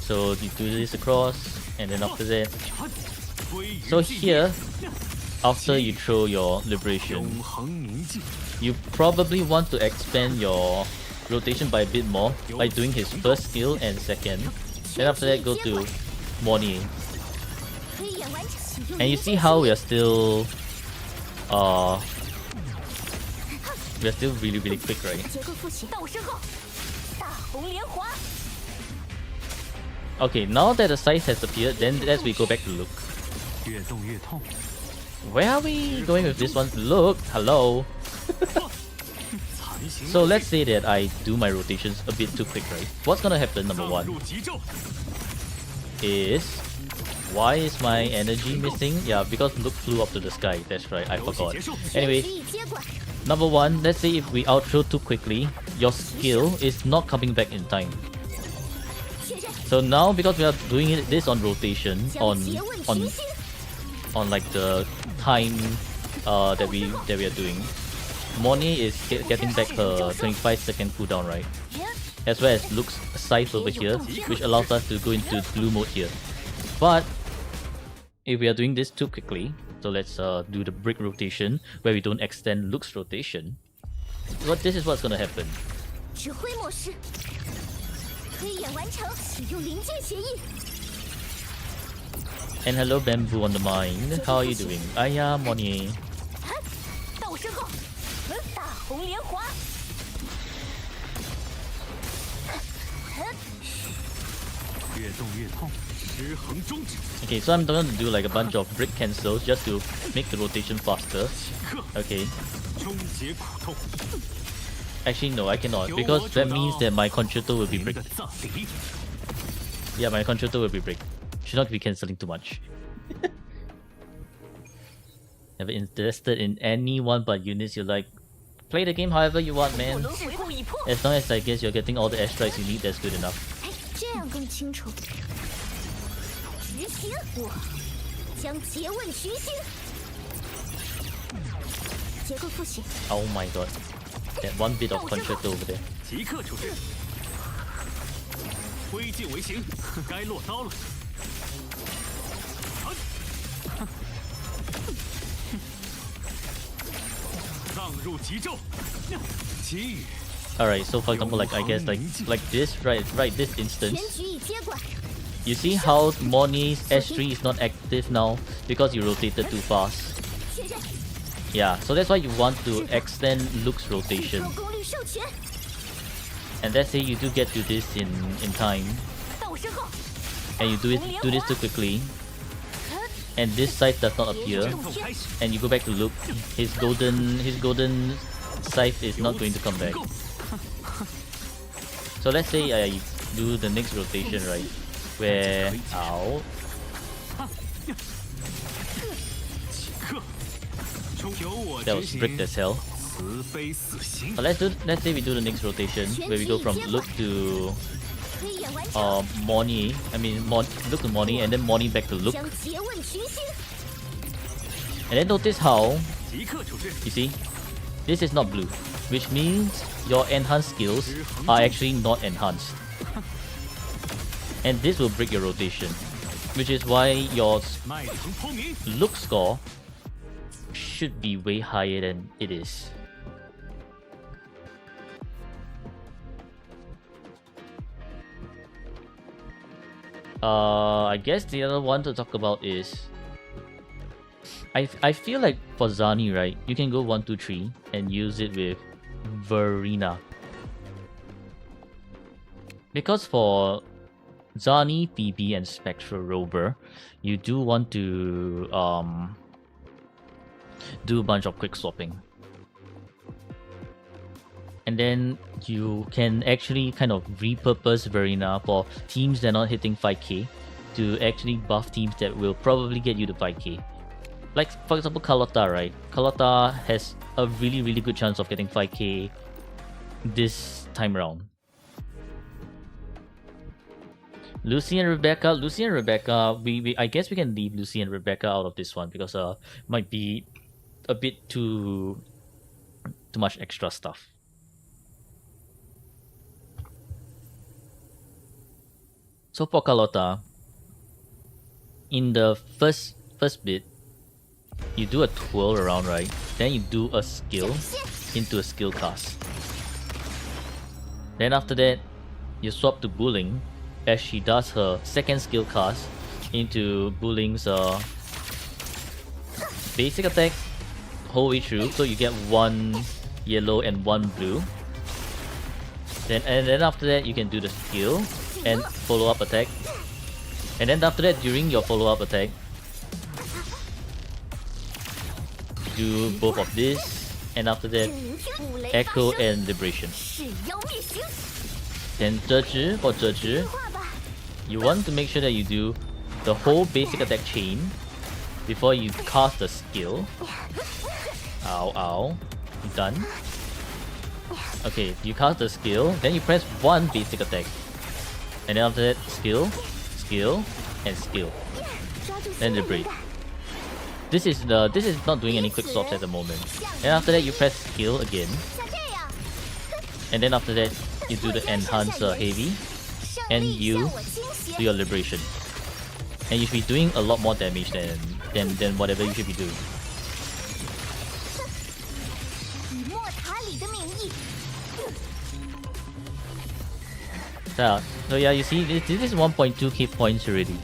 So you do this across, and then after that, so here, after you throw your liberation, you probably want to expand your rotation by a bit more by doing his first skill and second. Then after that, go to Morning. And you see how we are still really quick, right? Okay, now that the size has appeared, then as we go back to look. Where are we going with this one? Look, hello. So let's say that I do my rotations a bit too quick, right? What's gonna happen, number one, is why is my energy missing? Yeah, because look flew up to the sky. That's right, I forgot. Anyway, number one, let's say if we outthrow too quickly, your skill is not coming back in time. So now, because we are doing this on rotation, on like the time that we are doing. Moni is getting back her 25-second cooldown, right? As well as Luke's scythe over here, which allows us to go into blue mode here. But if we are doing this too quickly, so let's do the brick rotation where we don't extend Luke's rotation. This is what's gonna happen. 指挥模式，推演完成，使用临界协议。 And hello Bamboo on the mind, how are you doing? Aya, Moni. 到我身后，大红莲华。 越动越痛，失衡终止。 Okay, so I'm going to do like a bunch of brick cancels just to make the rotation faster. Okay. 终结苦痛。 Actually, no, I cannot because that means that my concerto will be 您 brick. 的葬礼。 Yeah, my concerto will be brick. Should not be cancelling too much. Never interested in anyone but units you like. Play the game however you want, man. 事故已破。 As long as I guess you're getting all the airstrikes you need, that's good enough. 哎，这样更清楚。执行，我将诘问群星。结构复习， Oh my god. That one bit of concerto over there. 即刻处置。挥剑为行，该落刀了。葬入极咒。机遇。 Alright, so for example, like I guess like this, right this 全 instance. 局已接管。 You see how Moni's S3 is not active now because you rotated too fast. 确认， Yeah, so that's why you want to extend Luke's rotation. 高功率授权， And let's say you do get to this in time, 到我身后， and you do this too quickly, and this scythe does not appear, 阵痛开始。 and you go back to Luke, his golden scythe is not going to come back. So let's say I do the next rotation, right? Where ow. 即刻。由我 That 执 was 行。 bricked as hell. 慈悲死刑。 But let's say we do the next rotation where we go from Luke to 推演完成， Moni. I mean Luke to Moni and then Moni back to Luke. 将诘问群星。 And then notice how, 即刻处置。 you see, this is not blue, which means your enhanced skills are actually not enhanced. And this will break your rotation, which is why your 脉腾抛明。 look score should be way higher than it is. I guess the other one to talk about is I feel like for Zani, right, you can go 1, 2, 3 and use it with Verena. Because for Zani, Phoebe, and Spectral Rover, you do want to do a bunch of quick swapping. And then you can actually kind of repurpose Verena for teams that are not hitting 5k to actually buff teams that will probably get you to 5k. Like for example Carlotta, right? Carlotta has a really good chance of getting 5k this time around. Lucy and Rebecca, I guess we can leave Lucy and Rebecca out of this one because might be a bit too much extra stuff. So for Carlotta, in the first bit, you do a twirl around, right? Then you do a skill into a skill cast. Then after that, you swap to Bulling as she does her second skill cast into Bulling's basic attack whole way through. So you get 1 yellow and 1 blue. Then after that, you can do the skill and follow-up attack. And then after that, during your follow-up attack, do both of this, and after that, 五雷 Echo 发生， and Liberation. 誓妖灭行， Then 折纸 for 折纸, 画吧， you want to make sure that you do the whole basic attack chain before you cast the skill. Ow, ow. Done. Okay, you cast the skill, then you press 1 basic attack. And then after that, skill, skill, and skill. 抓住 Then 新 the 的 break. 灵感， this is not doing any quick swaps at the moment. And after that, you press skill again, 像这样， and then after that, you do the enhance heavy, 胜 and 利 you 向我倾斜 do。your liberation. And you should be doing a lot more damage than whatever you should be doing. 以莫塔里的名义， So yeah, you see, this is 1.2 key points already.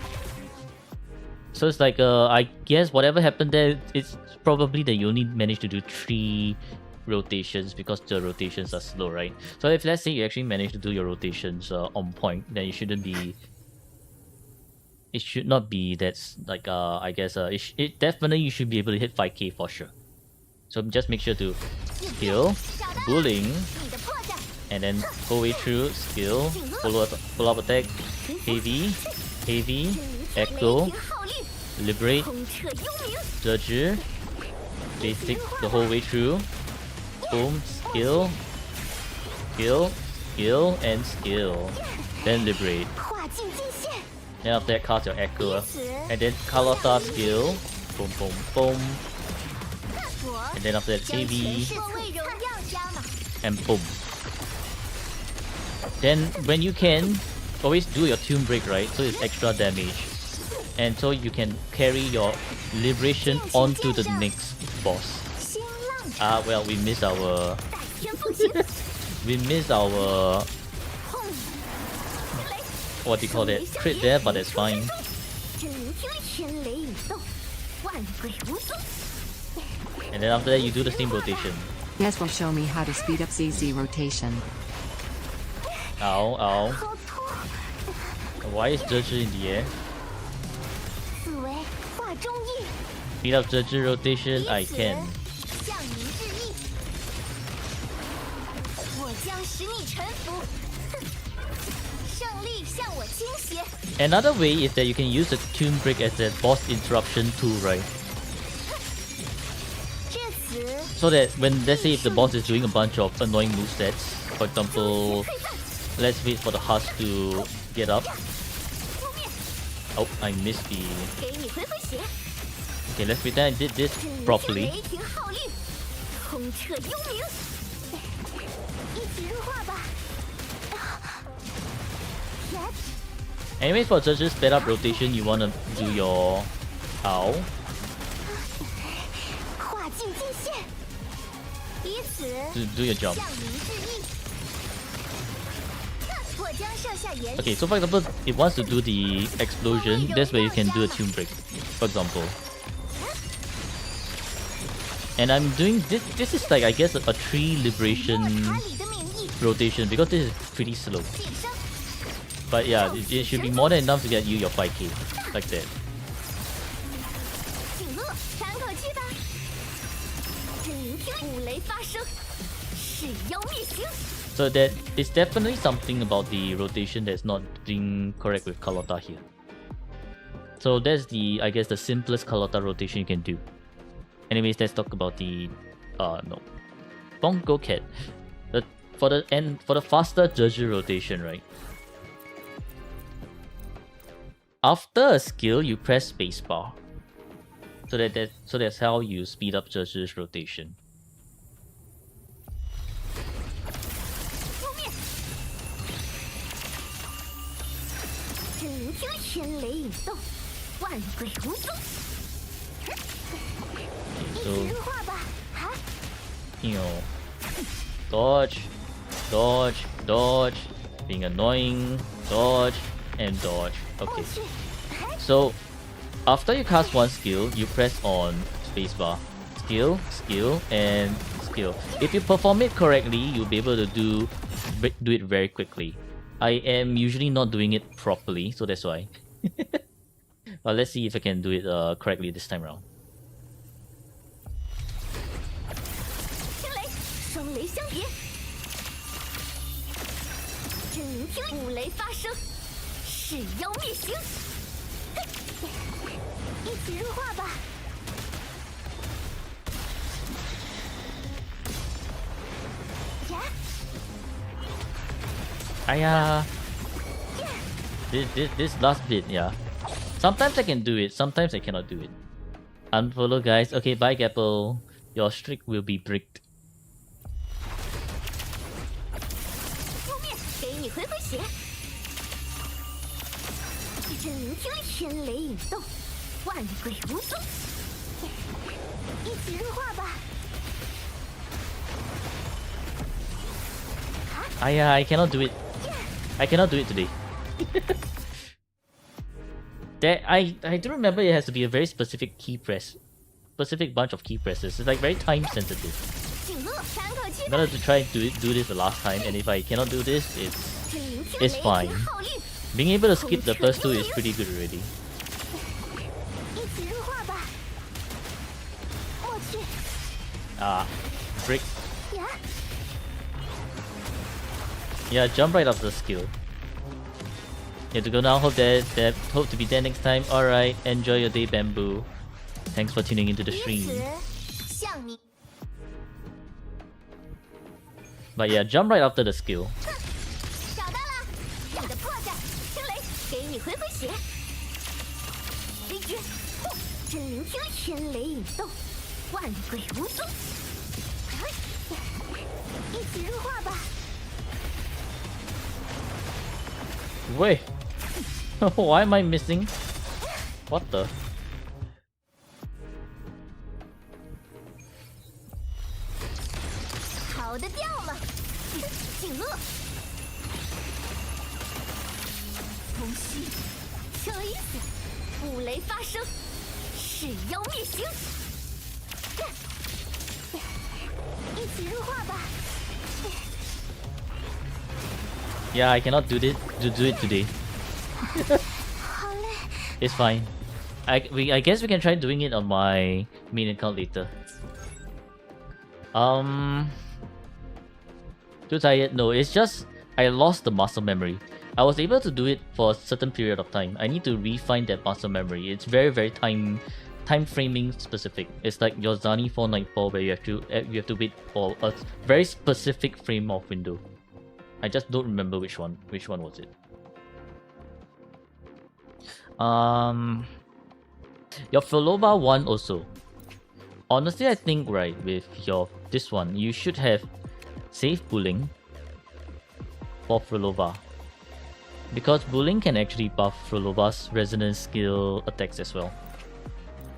So it's like, I guess whatever happened there, it's probably that you only managed to do 3 rotations because the rotations are slow, right? So if let's say you actually manage to do your rotations on point, then you shouldn't be. It should not be that's like I guess it definitely you should be able to hit 5k for sure. So just make sure to skill, bullying, 你的破绽， and then go way through skill, follow up attack, heavy, 雷 echo, 霆号令， liberate, 轰彻幽冥， judge, basic the whole way through, boom, skill, and skill, then liberate. 跨境进线， Then after that cast your echo, 彼此 and then Carlotta skill, boom boom boom, 我 and then after that 将前 heavy 世为荣耀加码， and boom. Then when you can, always do your tune break, right? So it's extra damage. And so you can carry your liberation onto the next boss. 新浪潮 Well, we missed our 带天风行， what do you call that? Crit there, but that's fine. 真聆听天雷引动，万鬼无踪。 And then after that, you do the same rotation. Yes will show me how to speed up ZZ rotation. Ow, ow. 好痛！ Why is Zhe in the air? 此为化中意， Speed up Zhe rotation, I 彼此 can. 向您致意。我将使你臣服，哼胜利向我倾斜。 Another way is that you can use the tune break as a boss interruption tool, right? 至此， So that when, let's say if the boss is doing a bunch of annoying movesets, for example, let's wait for the husk to get up. 覆灭， Oh, I missed the... 给你回回血。 Okay, let's pretend I did this 真聆听 properly. 雷霆号令，轰彻幽冥。一起入画吧。Yes， Anyways, for Zhe's sped up rotation, you wanna do your... Ow. 跨境进线，彼此 Do your jump. 向您致意。我将设下严 Okay, so for example, it wants to do the explosion, that's where you can do a tune break, for example. And I'm doing this. This is like I guess a 3 liberation 塔里的名义 rotation because this is pretty slow. 晋升， But yeah, it should be more than enough to get you your 5k like that. 请乐，喘口气吧。真聆听五雷发生，是妖灭行。 So that is definitely something about the rotation that's not being correct with Carlotta here. So that's the I guess the simplest Carlotta rotation you can do. Anyways, let's talk about the no. Bongo Cat. For the faster Jeju rotation, right? After a skill, you press spacebar. So that's how you speed up Jeju's rotation. 覆灭，真聆听天雷引动，万鬼无踪。一起 So 入画吧。啊， you know, dodge, dodge, dodge, being annoying, dodge, and dodge. 过 Okay. 去，哎， So after you cast one skill, you press on spacebar. Skill, skill, and skill. If you perform it correctly, you'll be able to do it very quickly. I am usually not doing it properly, so that's why. But let's see if I can do it correctly this time around. 天雷，双雷相叠。真聆听五雷发生，是妖灭行。一起入画吧。呀， Aya. This last bit, yeah. Sometimes I can do it, sometimes I cannot do it. Unfollow, guys. Okay, bye, Gapple. Your streak will be bricked. 覆灭，给你回回血。真聆听天雷引动，万鬼无踪。一起入画吧。 I cannot do it. I cannot do it today. I do remember it has to be a very specific key press, specific bunch of key presses. It's like very time sensitive. 景乐，喘口气 I'm gonna to try to do this the last time, and if I cannot do this, it's fine. Being able to skip the first two is pretty good already. 一起入画吧。默契。 Brick. 呀， Yeah, jump right off the skill. You have to go now. Hope to be there next time. Alright, enjoy your day, Bamboo. Thanks for tuning into the 彼 stream. 此向你。 But yeah, jump right after the skill. 找到了，你的破绽，天雷，给你回回血。雷诀，呼，真聆听天雷引动，万鬼无踪。一起入画吧。 Wait, why am I missing? What the? 逃得掉吗？景乐，风息，枪雷死，五雷发生，噬妖灭形。一起入画吧。 Yeah, I cannot do it today. 好嘞。 It's fine. I guess we can try doing it on my main account later. Too tired? No, it's just I lost the muscle memory. I was able to do it for a certain period of time. I need to refine that muscle memory. It's very time framing specific. It's like your Zani 494 where you have to wait for a very specific frame of window. I just don't remember which one. Which one was it? Your Filova one also. Honestly, I think right with this one, you should have safe bullying for Filova. Because bullying can actually buff Filova's resonance skill attacks as well.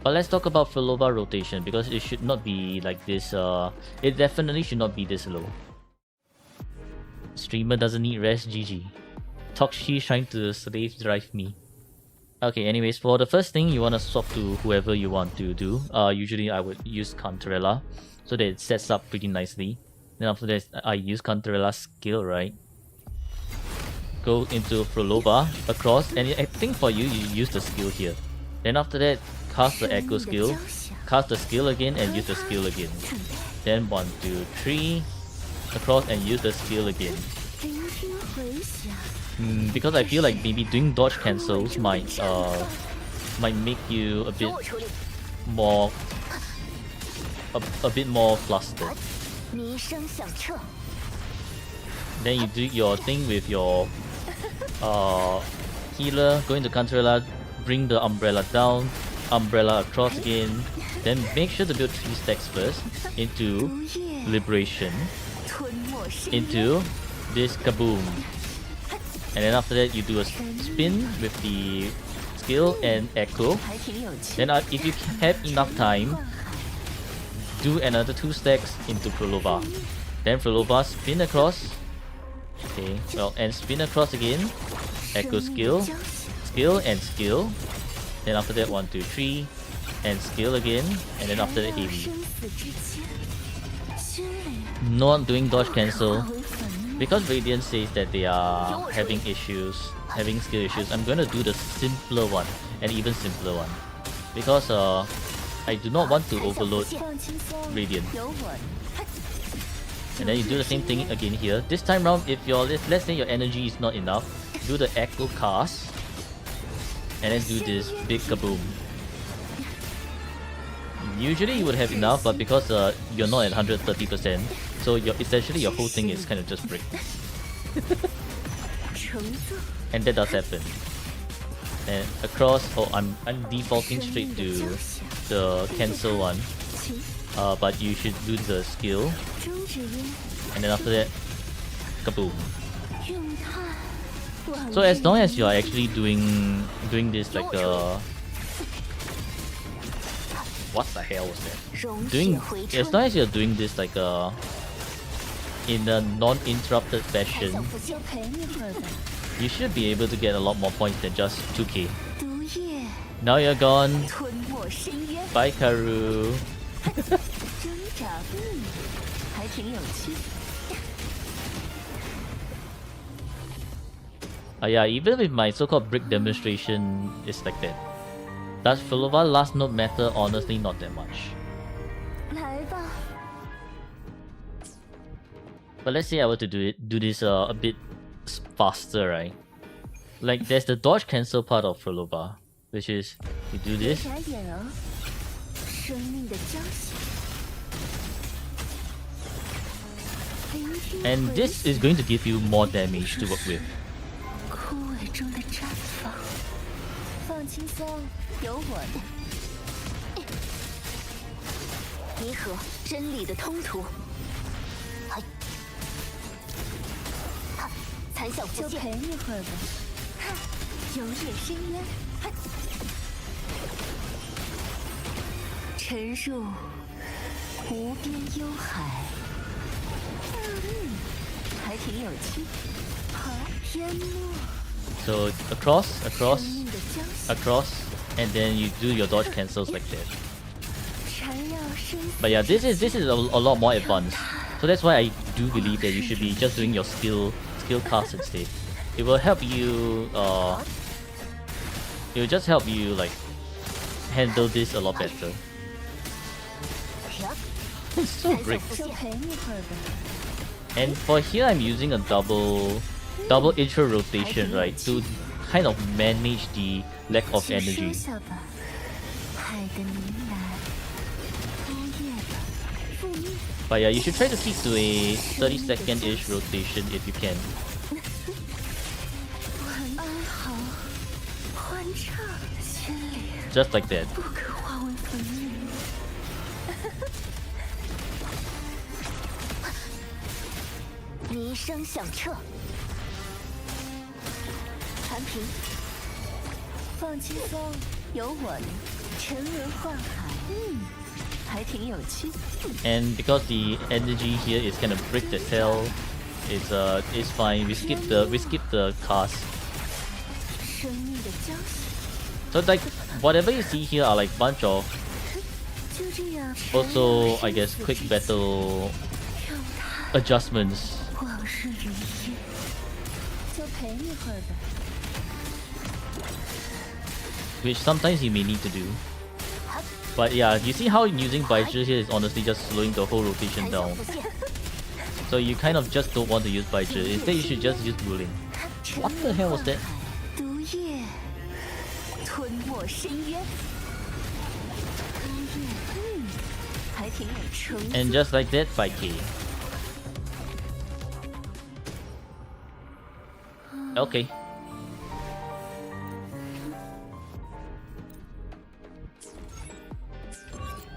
But let's talk about Filova rotation because it should not be like this. It definitely should not be this low. Streamer doesn't need rest, GG. Toxi trying to slave drive me. Okay, anyways, for the first thing, you want to swap to whoever you want to do. Usually I would use Cantarella, so that it sets up pretty nicely. Then after that, I use Cantarella's skill, right? Go into Frolova, across, and I think for you, you use the skill here. Then after that, cast the Echo skill, cast the skill again, and use the skill again. Then 1, 2, 3, across and use the skill again. Because I feel like maybe doing dodge cancels might make you a bit more flustered. Then you do your thing with your healer, go into Cantarella, bring the umbrella down, umbrella across again, then make sure to build 3 stacks first into Liberation, into this Kaboom, and then after that you do a spin with the skill and Echo. Then if you have enough time, do another 2 stacks into Prolova. Then Prolova spin across. Okay, well, and spin across again. Echo skill, skill and skill. Then after that 1, 2, 3, and skill again. And then after that heavy. Not doing dodge cancel. Because Radiant says that they are having issues, having skill issues, I'm gonna do the simpler one, an even simpler one. Because I do not want to overload Radiant. And then you do the same thing again here. This time round, if let's say your energy is not enough, do the Echo cast, and then do this big Kaboom. Usually you would have enough, but because you're not at 130%, so essentially your whole thing is kind of just brick. And that does happen. and across. Oh, I'm defaulting straight to the cancel one. But you should do the skill, and then after that, kaboom. So as long as you are actually doing this like what the hell was that? As long as you're doing this like in a non-interrupted fashion, you should be able to get a lot more points than just 2k. Now you're gone. Bye, Karu. Yeah, even with my so-called brick demonstration, it's like that. Does Filova last node matter? Honestly, not that much. But let's say I were to do this a bit faster, right? Like there's the dodge cancel part of Filova, which is you do this. And this is going to give you more damage to work with. So across, and then you do your dodge cancels like that. But yeah, this is a lot more advanced. So that's why I do believe that you should be just doing your skill cast instead. It will help you. It will just help you like handle this a lot better. It's so great. And for here, I'm using a double intro rotation, right, to kind of manage the lack of energy. But yeah, you should try to keep to a 30-second-ish rotation if you can. Just like that. And because the energy here is kind of brick the cell, it's fine. We skip the cast. So like whatever you see here are like bunch of also I guess quick battle adjustments. Which sometimes you may need to do. But yeah, you see how using Baizhi here is honestly just slowing the whole rotation down. So you kind of just don't want to use Baizhi. Instead you should just use ruling. What the hell was that? And just like that, 5k. Okay.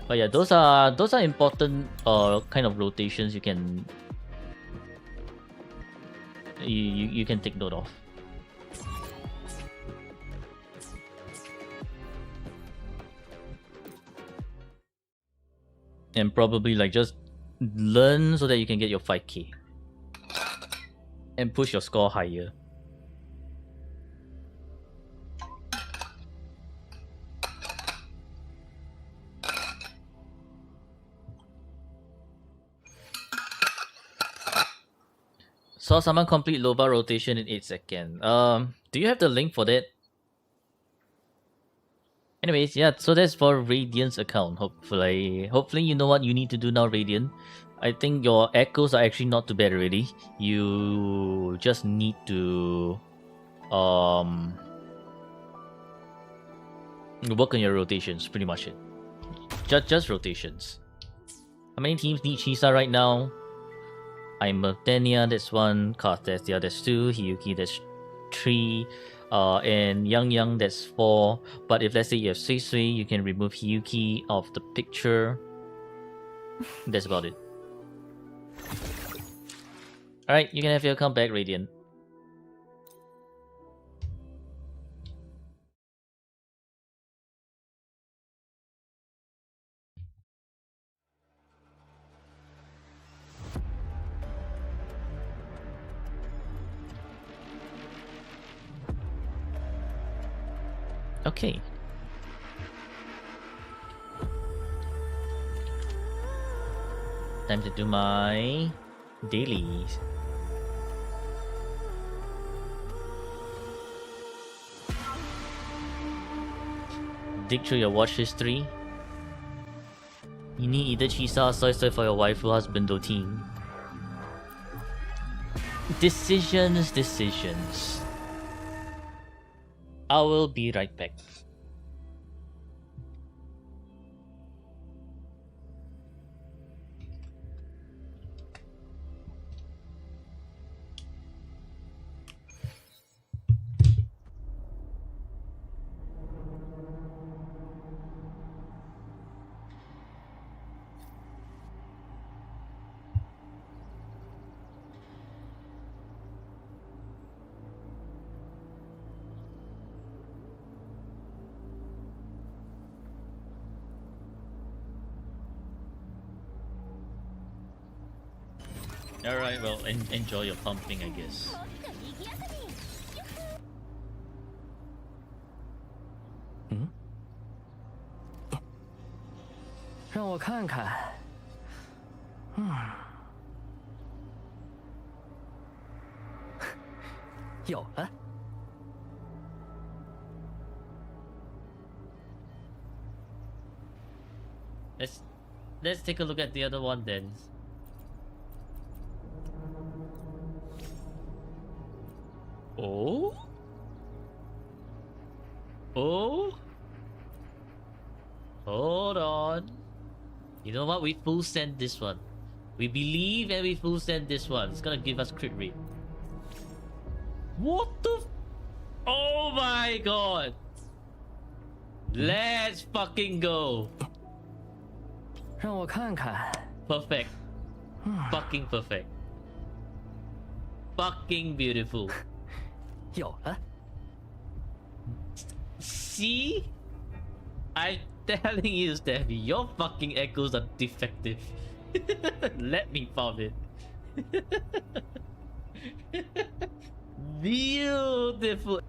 But yeah, those are important kind of rotations you can you can take note of. And probably like just learn so that you can get your 5k and push your score higher. Saw someone complete Loba rotation in 8 seconds. Do you have the link for that? Anyways, yeah, so that's for Radiant's account. Hopefully you know what you need to do now, Radiant. I think your echoes are actually not too bad already. You just need to work on your rotations, pretty much it. Just rotations. How many teams need Chisa right now? I'm Tenya, that's 1, Karthus, that's 2, Hiyuki, that's 3, And Yang that's 4. But if let's say you have Sui Sui, you can remove Yuki off the picture. That's about it. Alright, you can have your comeback, Radiant. Okay. Time to do my dailies. Dig through your watch history. Ini ida chisa soy soy for your waifu husband team. Decisions. I will be right back. Alright, well, enjoy your pumping, I guess. 让我看看。有了。Let's take a look at the other one then. Oh? Oh? Hold on. You know what? We full send this one. We believe and we full send this one. It's gonna give us crit rate. What the? Oh my god! Let's fucking go! 让我看看。 Perfect. Fucking perfect. Fucking beautiful. 有了。 See? I'm telling you, Steffi, your fucking echoes are defective. Let me pop it. Beautiful.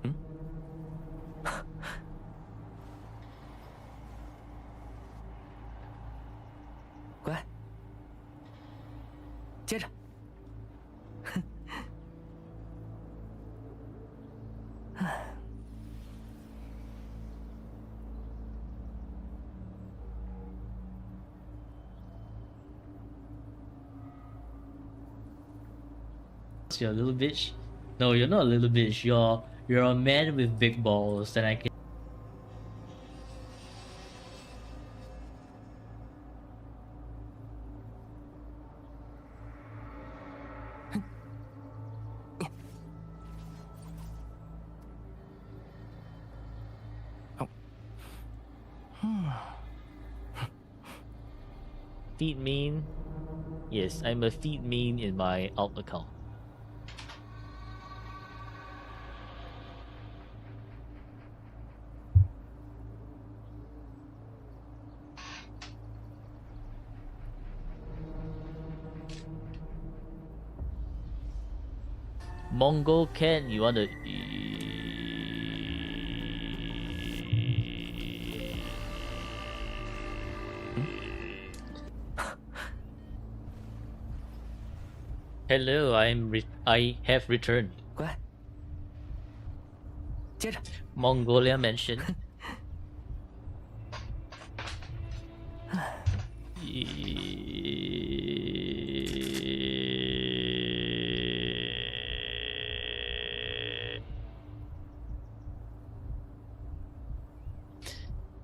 Hmm? 乖，接着。You're a little bitch. No, you're not a little bitch. You're a man with big balls, and I can. Feed main? Yes, I'm a feed main in my alt account. Mongol cat, you wanna... Hello, I have returned. 乖，接着。 Mongolia mentioned.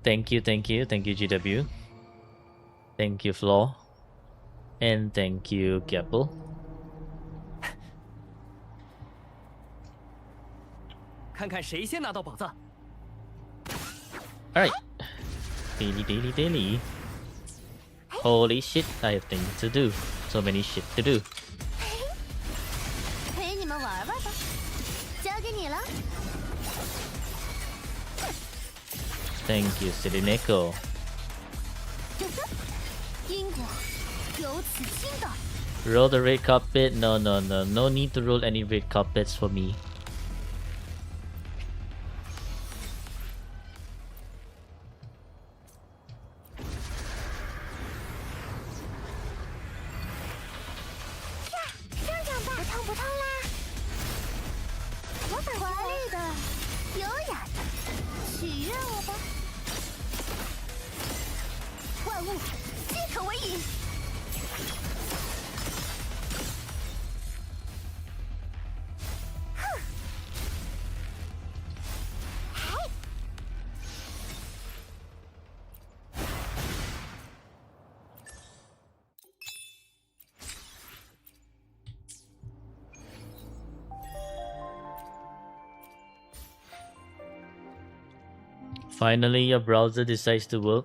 Thank you, GW. Thank you, Flaw. And thank you, Gapple. 看看谁先拿到宝藏。 Alright. Daily. Holy shit, I have things to do. So many shit to do. 陪你们玩玩吧，交给你了。 Thank you, Silly Neko. 因果有此倾倒。 Roll the red carpet. No need to roll any red carpets for me. Finally, your browser decides to work.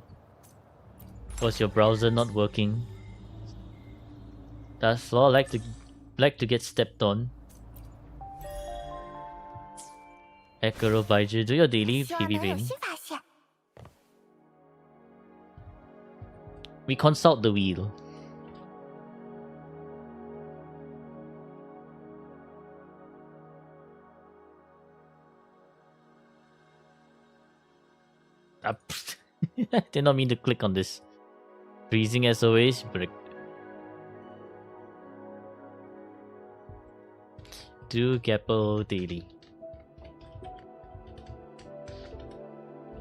Was your browser not working? Does Flaw like to get stepped on? Ekuro Baiju, do your daily 希望能有 PvP. 新发现。 We consult the wheel. I did not mean to click on this. Freezing as always, brick. Do Gapple daily.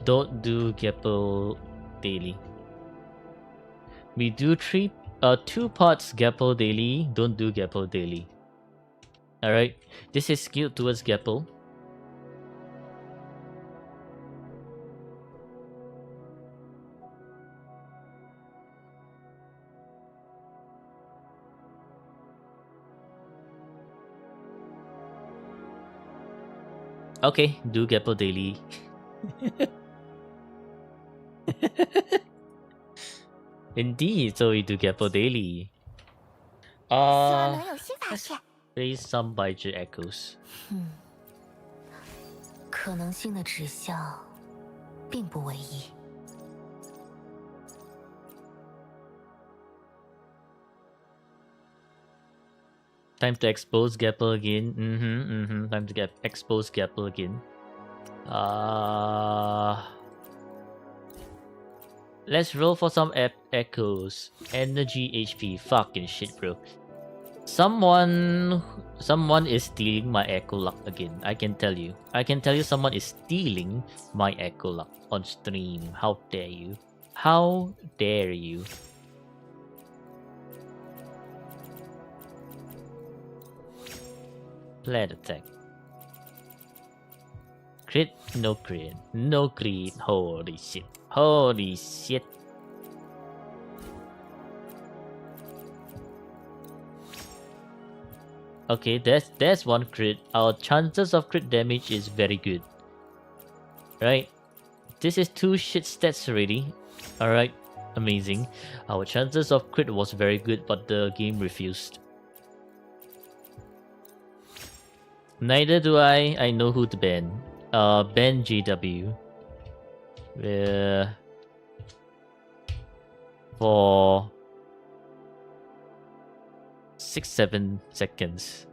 Don't do Gapple daily. We do 2 parts Gapple daily. Don't do Gapple daily. Alright, this is skewed towards Gapple. Okay, do Gapple daily. Indeed, so we do Gapple daily. 希望能有新发现。 Raise some Baiju echoes. 可能性的指向并不唯一。 Time to expose Gapple again. Time to expose Gapple again. Let's roll for some echoes. Energy HP. Fucking shit, bro. Someone is stealing my echo luck again. I can tell you. Someone is stealing my echo luck on stream. How dare you? How dare you? Plant attack. Crit? No crit. No crit. Holy shit. Holy shit. Okay, there's one crit. Our chances of crit damage is very good. Right? This is 2 shit stats already. Alright, amazing. Our chances of crit was very good, but the game refused. Neither do I. I know who to ban. Ban GW. For 6-7 seconds.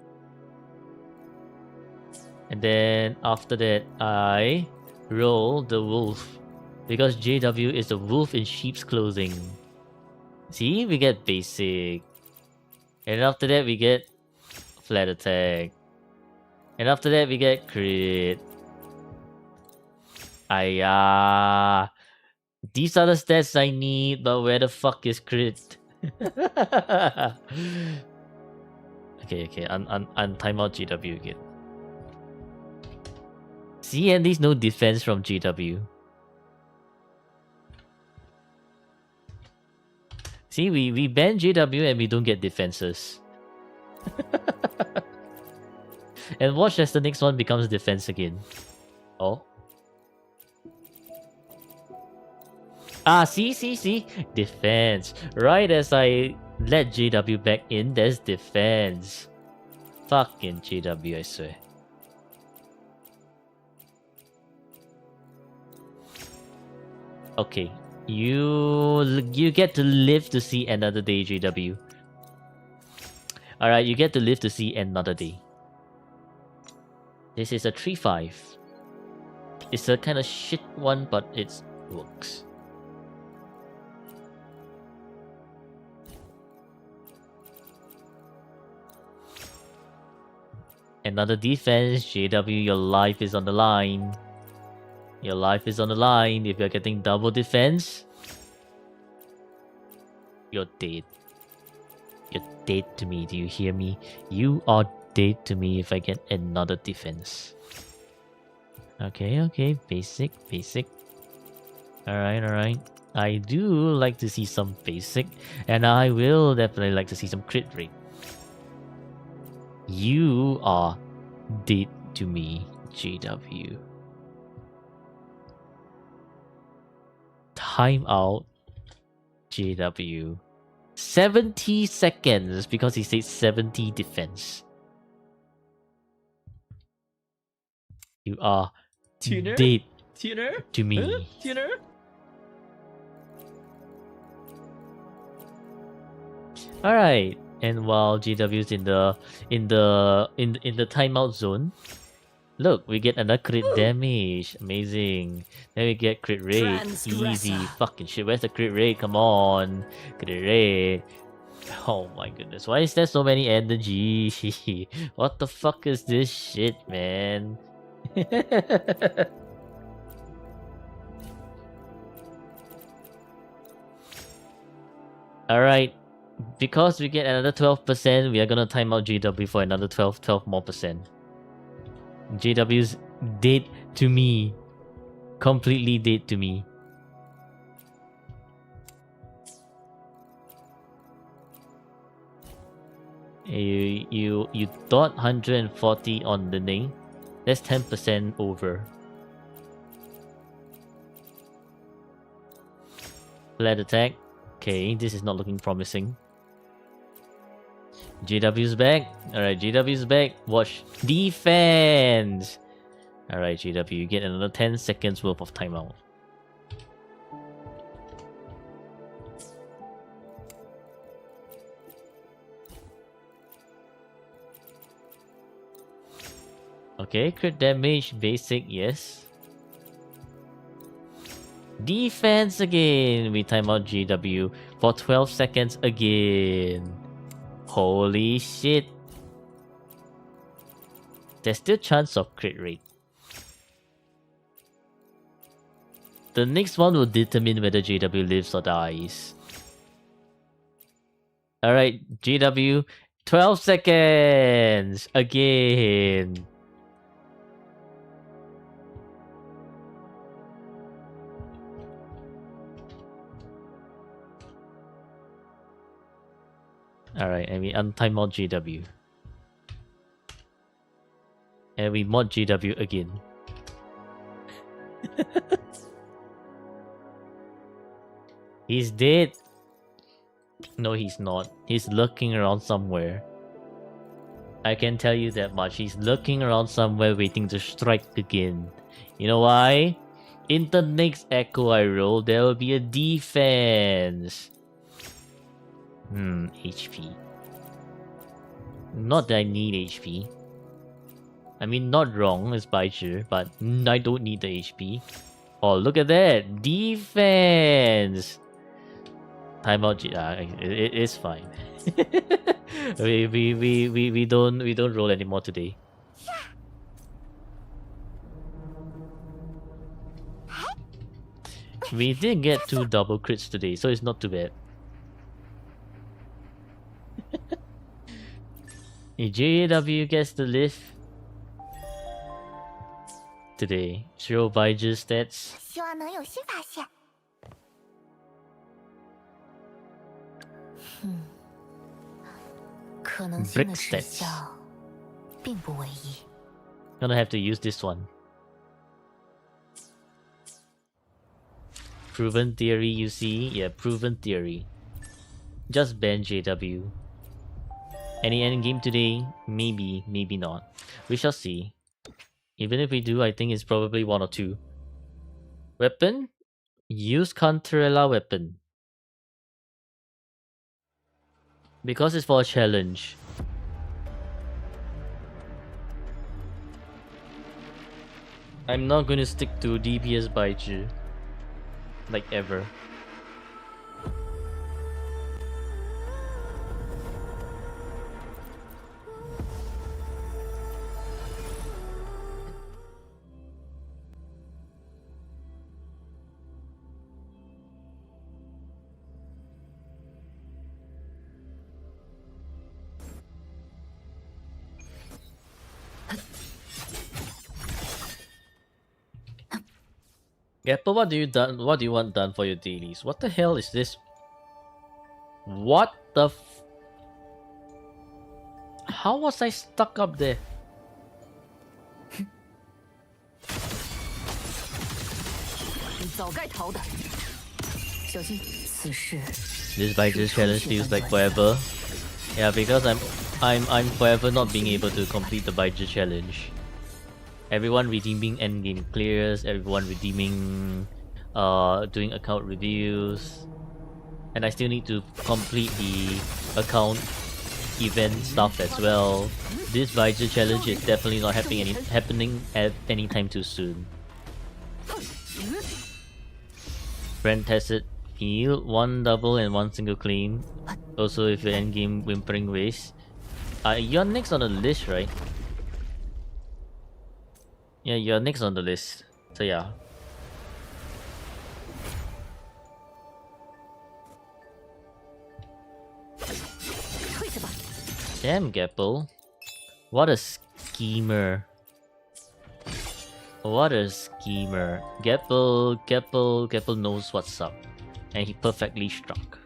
And then after that, I roll the wolf. Because JW is the wolf in sheep's clothing. See, we get basic. And after that, we get flat attack. And after that, we get crit. Ayah. These are the stats I need, but where the fuck is crit? Okay, time out GW again. See, at least no defense from GW. See, we ban JW and we don't get defenses. And watch as the next one becomes defense again. Oh. Ah, see? Defense. Right as I let JW back in, there's defense. Fucking JW, I swear. Okay. You get to live to see another day, JW. Alright, you get to live to see another day. This is a 3-5. It's a kind of shit one, but it works. Another defense, JW, your life is on the line. Your life is on the line. If you're getting double defense, you're dead. You're dead to me. Do you hear me? You are dead to me if I get another defense. Okay. Basic. Alright. I do like to see some basic, and I will definitely like to see some crit rate. You are dead to me, JW. Time out, JW. 70 seconds because he said 70 defense. You are Tuner? dead Tuner? to me. Huh? Tuner? All right. And while GW's in the timeout zone, look, we get another crit damage. Amazing. Then we get crit rate. Easy. Fucking shit. Where's the crit rate? Come on. Crit rate. Oh my goodness. Why is there so many energy? What the fuck is this shit, man? Alright. Because we get another 12%, we are gonna time out GW for another 12 more percent. JW's dead to me. Completely dead to me. You thought 140 on the name? That's 10% over. Flat attack. Okay, this is not looking promising. JW's back. Alright, JW's back. Watch. Defense! Alright, JW, you get another 10 seconds worth of timeout. Okay, crit damage, basic, yes. Defense again! We time out GW for 12 seconds again. Holy shit. There's still chance of crit rate. The next one will determine whether JW lives or dies. Alright, JW, 12 seconds! Again! Alright, and we untime mod JW. And we mod JW again. He's dead. No, he's not. He's lurking around somewhere. I can tell you that much. He's lurking around somewhere waiting to strike again. You know why? In the next echo I roll, there will be a defense. HP. Not that I need HP. I mean, not wrong as Baizhi, but I don't need the HP. Oh, look at that! Defense! Timeout. It's fine. we don't roll anymore today. We didn't get 2 double crits today, so it's not too bad. JW gets the lift today. Show Baizhi stats. 希望能有新发现。可能性的 Brick 实 stats 效并不唯一。 Gonna have to use this one. Proven theory, you see? Yeah, proven theory. Just ban JW. Any endgame today? Maybe, maybe not. We shall see. Even if we do, I think it's probably 1 or 2. Weapon? Use Contrella weapon. Because it's for a challenge. I'm not going to stick to DPS Baiji. Like ever. Yeah, but what do you want done for your dailies? What the hell is this? What the How was I stuck up there? This Biter challenge feels like forever. Yeah, because I'm forever not being able to complete the Biter challenge. Everyone redeeming endgame clears, everyone redeeming doing account reviews. And I still need to complete the account event stuff as well. This Biter challenge is definitely not happening at any time too soon. Brand tested heal, 1 double and 1 single claim. Also if you're endgame whimpering waste. You're next on the list, right? Yeah, you're next on the list. So yeah. Damn, Gapple. What a schemer. What a schemer. Gapple knows what's up. And he perfectly struck.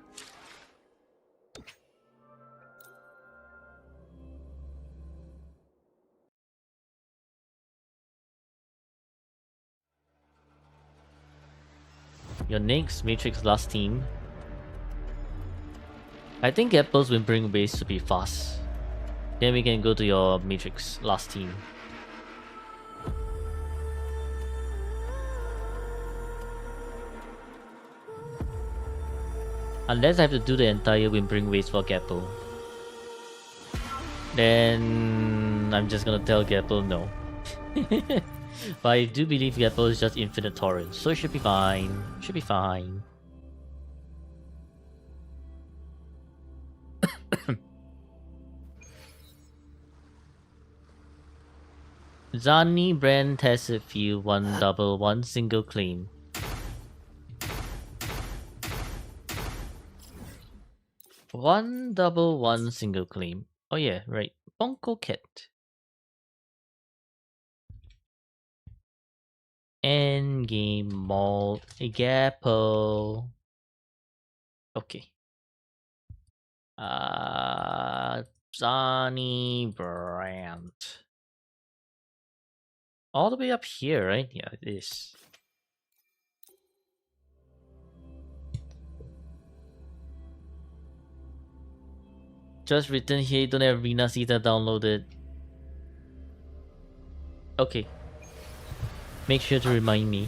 Your next Matrix last team. I think Apple's whimpering base should be fast. Then we can go to your Matrix last team. Unless I have to do the entire whimpering waste for Gapple. Then I'm just gonna tell Gapple no. But I do believe Gapple is just infinite torrent, so it should be fine. Should be fine. Zani Brand tested field 1 double 1 single claim. One double 1 single claim. Oh yeah, right. Bonko Kit. Endgame Mall Gapo. Okay. Zani Brand. All the way up here, right? Yeah, it is. Just written here, you don't have Rina Sita downloaded. Okay. Make sure to remind me.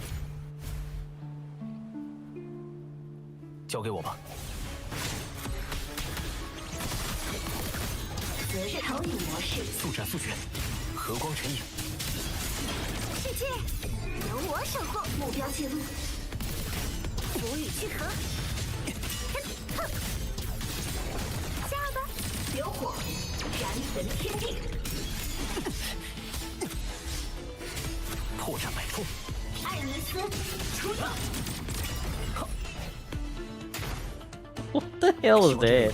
交给我吧。速战速决，和光成影。世界由我守护，目标记录，无与聚合。下吧，流火，燃焚天地。破绽百出。艾尼斯出动。 What the hell was that?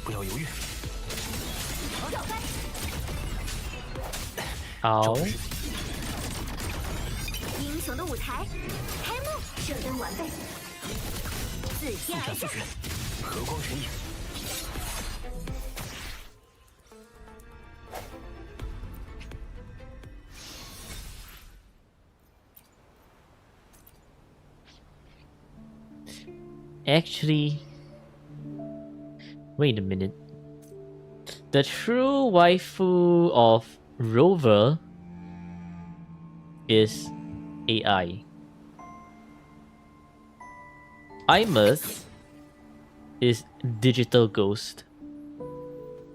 不要犹豫。好。英雄的舞台开幕，射灯完备。自天而下。和光神影。 Actually, wait a minute. The true waifu of Rover is AI. Imus is digital ghost.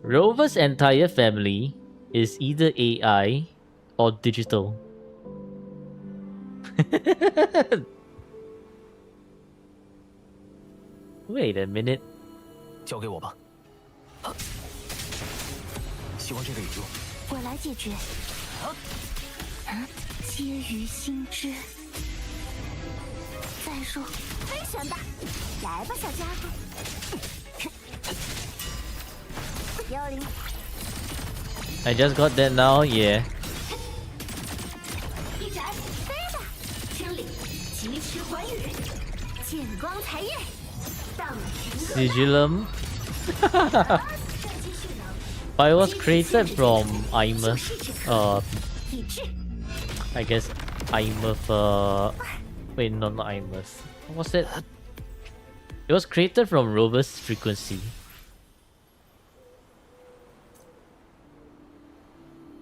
Rover's entire family is either AI or digital. Wait a minute. 交给我吧。希望这个有用。我来解决。皆于心知。再说，飞旋吧，来吧，小家伙。幽灵， I just got that now, yeah. 一斩，飞吧，清理，及时还原，见光才焰，荡平 Sigillum. But it was created from Imus. 体质。 I guess Imus. Wait, no, not Imus. What was it? It was created from Rover's frequency.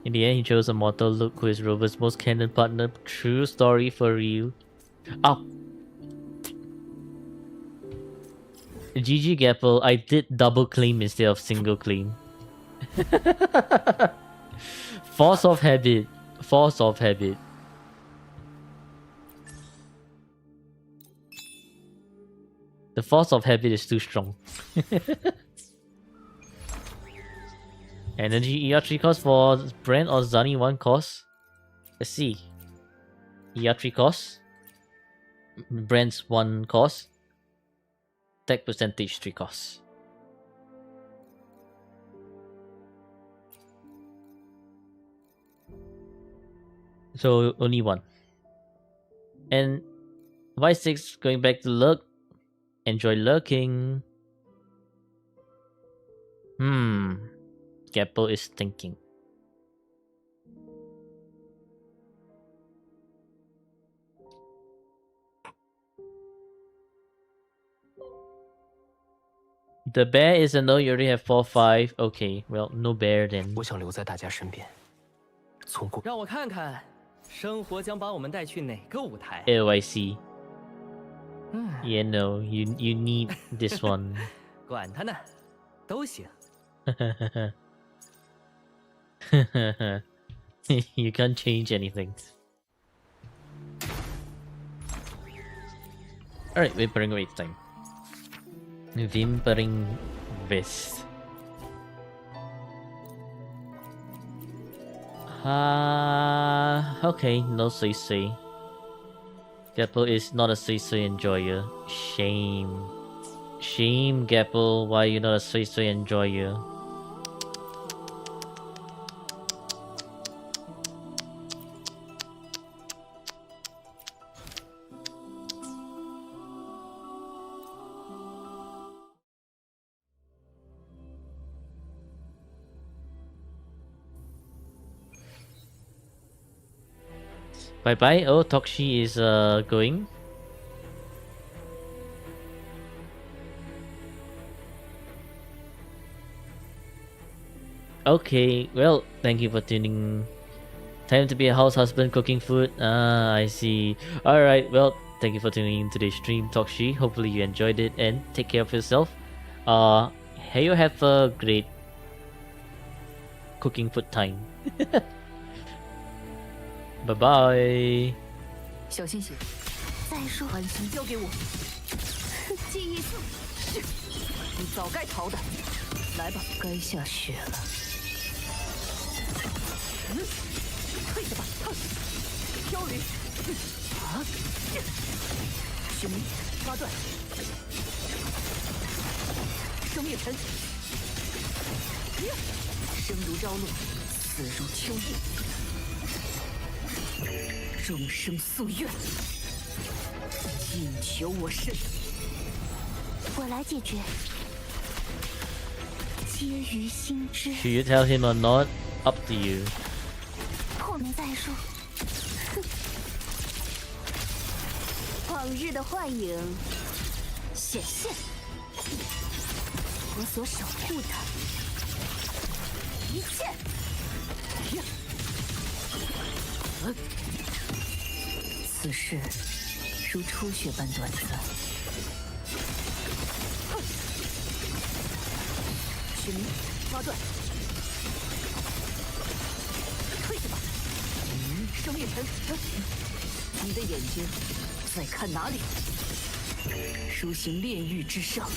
In the end, he chose a mortal Luke, who is Rover's most canon partner. True story for real. Ow! GG Gapple, I did double claim instead of single claim. Force of habit. Force of habit. The force of habit is too strong. Energy ER3 cost for Brand or Zani 1 cost. Let's see. ER3 cost. Brand's 1 cost. Tech percentage 3 costs. So only 1. And Y6 going back to lurk. Enjoy lurking. Gapple is thinking. The bear is a no, you already have 4-5. Okay, well, no bear then. 我想留在大家身边，从过。让我看看，生活将把我们带去哪个舞台？ Oh, I see. Yeah, no, you need this one. 管他呢，都行。You can't change anything. Alright, Whimpering Wait time. Whimpering Vest. Okay, no say. Gapple is not a say enjoyer. Shame. Shame, Gapple. Why are you not a say enjoyer? Bye bye. Oh, Tokshi is going. Okay, well, thank you for tuning. Time to be a house husband cooking food. Ah, I see. Alright, well, thank you for tuning in today's stream, Tokshi. Hopefully you enjoyed it and take care of yourself. Hey, you have a great cooking food time. Bye bye. 小心些，再说，安心交给我。记忆术，你早该逃的。来吧，该下雪了。退下吧，飘离。玄冥八段，生灭尘，生如朝露，死如秋叶。终生夙愿，尽求我身。我来解决。皆于心知。 Should you tell him or not? Up to you. 后面再说。往日的幻影显现，我所守护的一切。此事如初雪般短暂。许明，拉断。退去吧。生月尘，你的眼睛在看哪里？书行炼狱之上，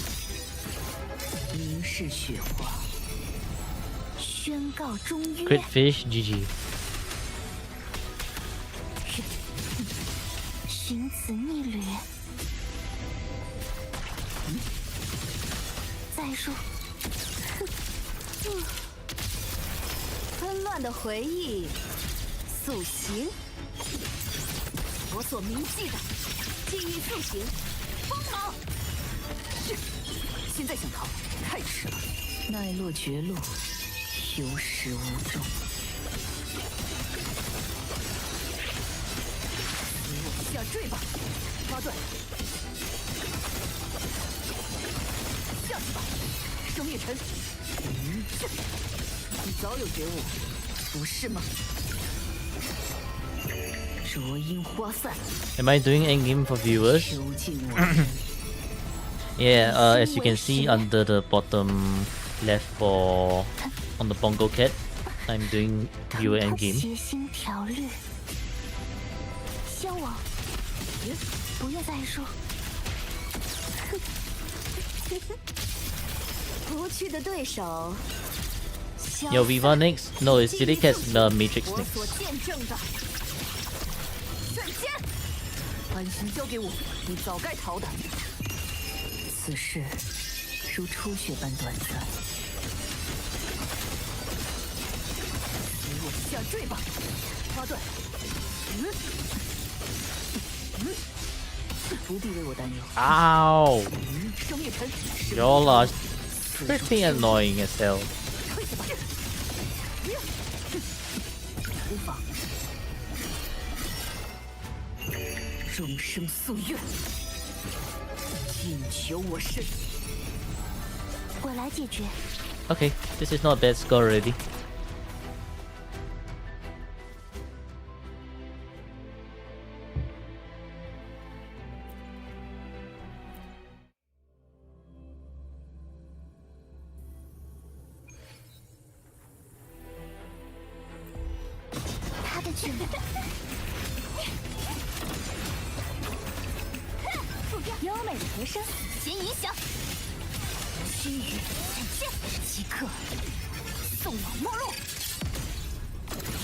凝视雪花，宣告终约。 Crit fish, GG. 寻子逆旅。再说。纷乱的回忆，速行。我所铭记的，记忆速行，锋芒。是，现在想逃，太迟了。奈落绝路，有始无终。你往下坠吧，拉断。下去吧，生灭尘。是，你早有觉悟，不是吗？灼樱花散。 Am I doing endgame for viewers? 囚禁我身。 Yeah, as you can see under the bottom left for on the Bongo Cat, I'm doing viewer endgame. 协心条律。相王，不用再说。不去的对手。 Yo, Viva next? No, it's Silly Cat's Matrix 我 next. 所见证的。瞬间，安心交给我，你早该逃的。此事如初雪般短暂。你我下坠吧，拉断。不必为我担忧。 Ow! 生灭尘。 Y'all are pretty annoying as hell. 退去吧。无妨。终生夙愿，尽求我身。我来解决。 Okay, this is not a bad score already.和声，先影响。须臾再见，即刻送往末路。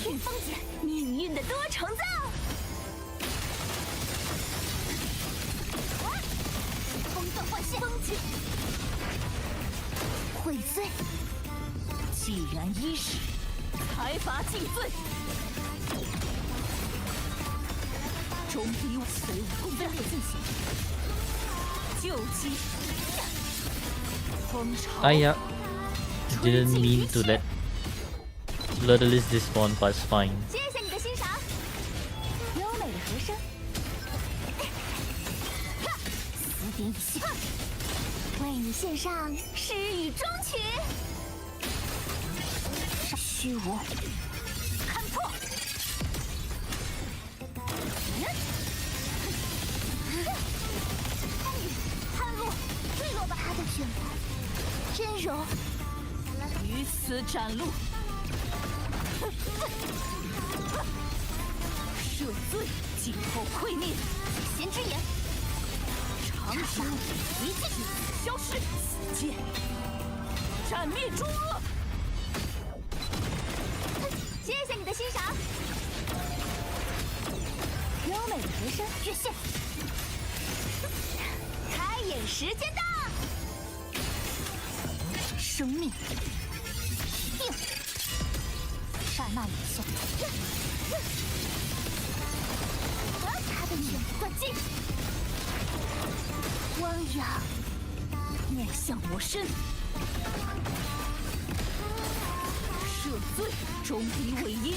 天风剑，命运的多重奏。风断幻线，风剑，悔罪。既然伊始，财阀尽罪。 终逼我随武功分裂进行，救急。风潮。I didn't mean to let Ludless despawn, but it's fine. 谢谢你的欣赏，优美的和声。死点已息，为你献上诗与衷曲。虚无，看破。 探路，坠落吧！他的选择，真柔，于此斩路。赦罪，静候溃灭。贤之眼，长沙一记消失，死剑，斩灭诸恶。谢谢你的欣赏。 优美的和声，越线。开眼时间到，生命定，刹那演送。他的眼断尽，汪洋面向魔身，赦罪，终必为因。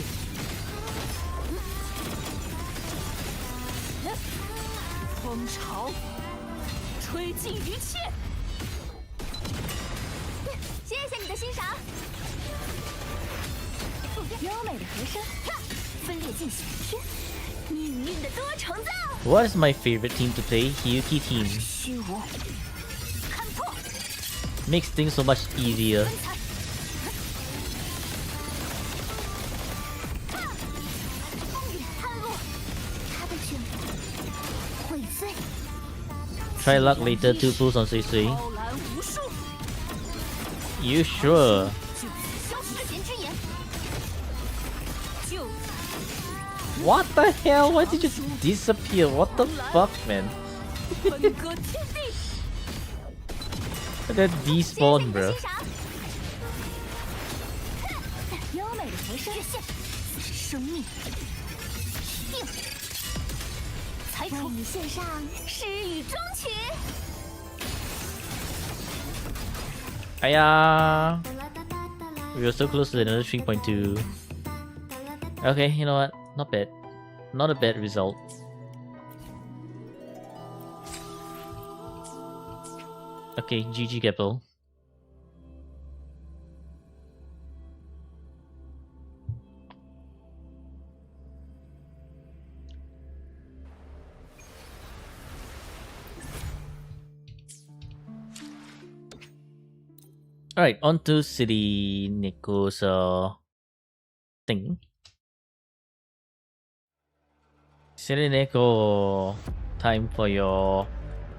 风潮，吹尽一切。谢谢你的欣赏。优美的和声，分裂进行天，命运的多重奏。What is my favorite team to play? Hyuki team. 虚无，看破。 Makes things so much easier. 风雨探路，他的卷会醉。 Try luck later, 2 pulls on Sui Sui. 包揽无数， You sure? 就此消失之言。就 What the hell? Why did you disappear? What the fuck, man? 分割天地。 That despawn, bro. 优美的和声，生命定，才为你献上诗与衷曲。 Aya! We were so close to another 3.2. Okay, you know what? Not bad. Not a bad result. Okay, GG Keppel. Alright, on to City Nico's thing. City Nico, time for your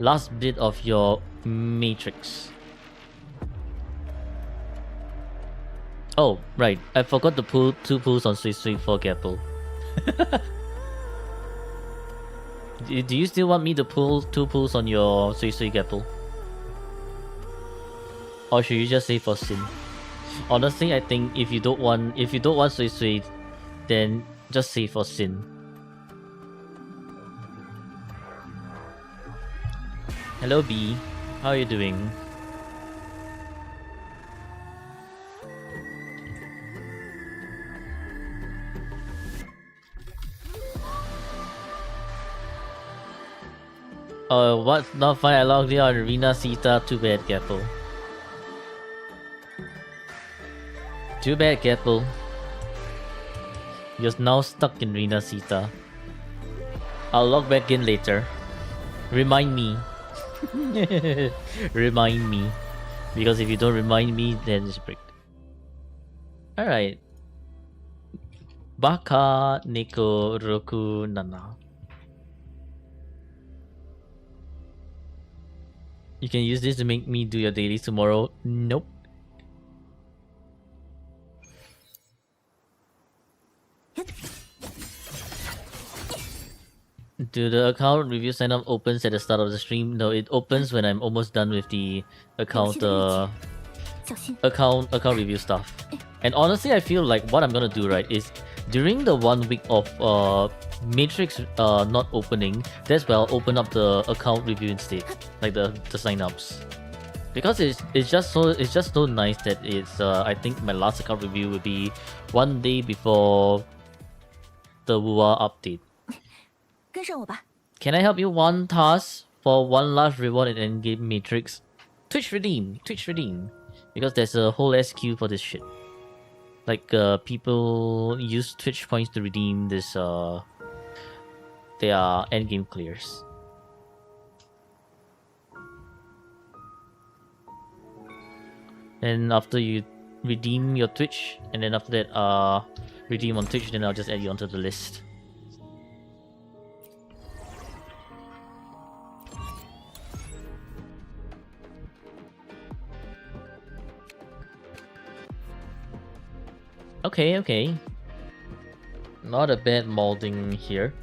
last bit of your matrix. Oh, right. I forgot to pull 2 pulls on Sui Sui for Keppel. Do you still want me to pull 2 pulls on your Sui Sui Keppel? Or should you just say for Sin? Honestly, I think if you don't want Sui Sui, then just say for Sin. Hello B, how are you doing? What's not fine? I logged in on Arena Sita. Too bad, Keppel. Too bad, Keppel. You're now stuck in Rina Sita. I'll log back in later. Remind me. Remind me. Because if you don't remind me, then it's bricked. Alright. Baka Neko Roku Nana. You can use this to make me do your dailies tomorrow. Nope. Do the account review sign up opens at the start of the stream? No, it opens when I'm almost done with the account account review stuff. And honestly, I feel like what I'm gonna do right is during the 1 week of Matrix not opening, that's where I'll open up the account review instead, like the sign-ups. Because it's just so nice that it's I think my last account review will be 1 day before the WUA update. 跟上我吧。 Can I help you one task for 1 last reward in endgame Matrix? Twitch redeem. Because there's a whole SQ for this shit. Like people use Twitch points to redeem this their endgame clears. And after you redeem your Twitch, and then after that redeem on Twitch, then I'll just add you onto the list. Okay. Not a bad molding here.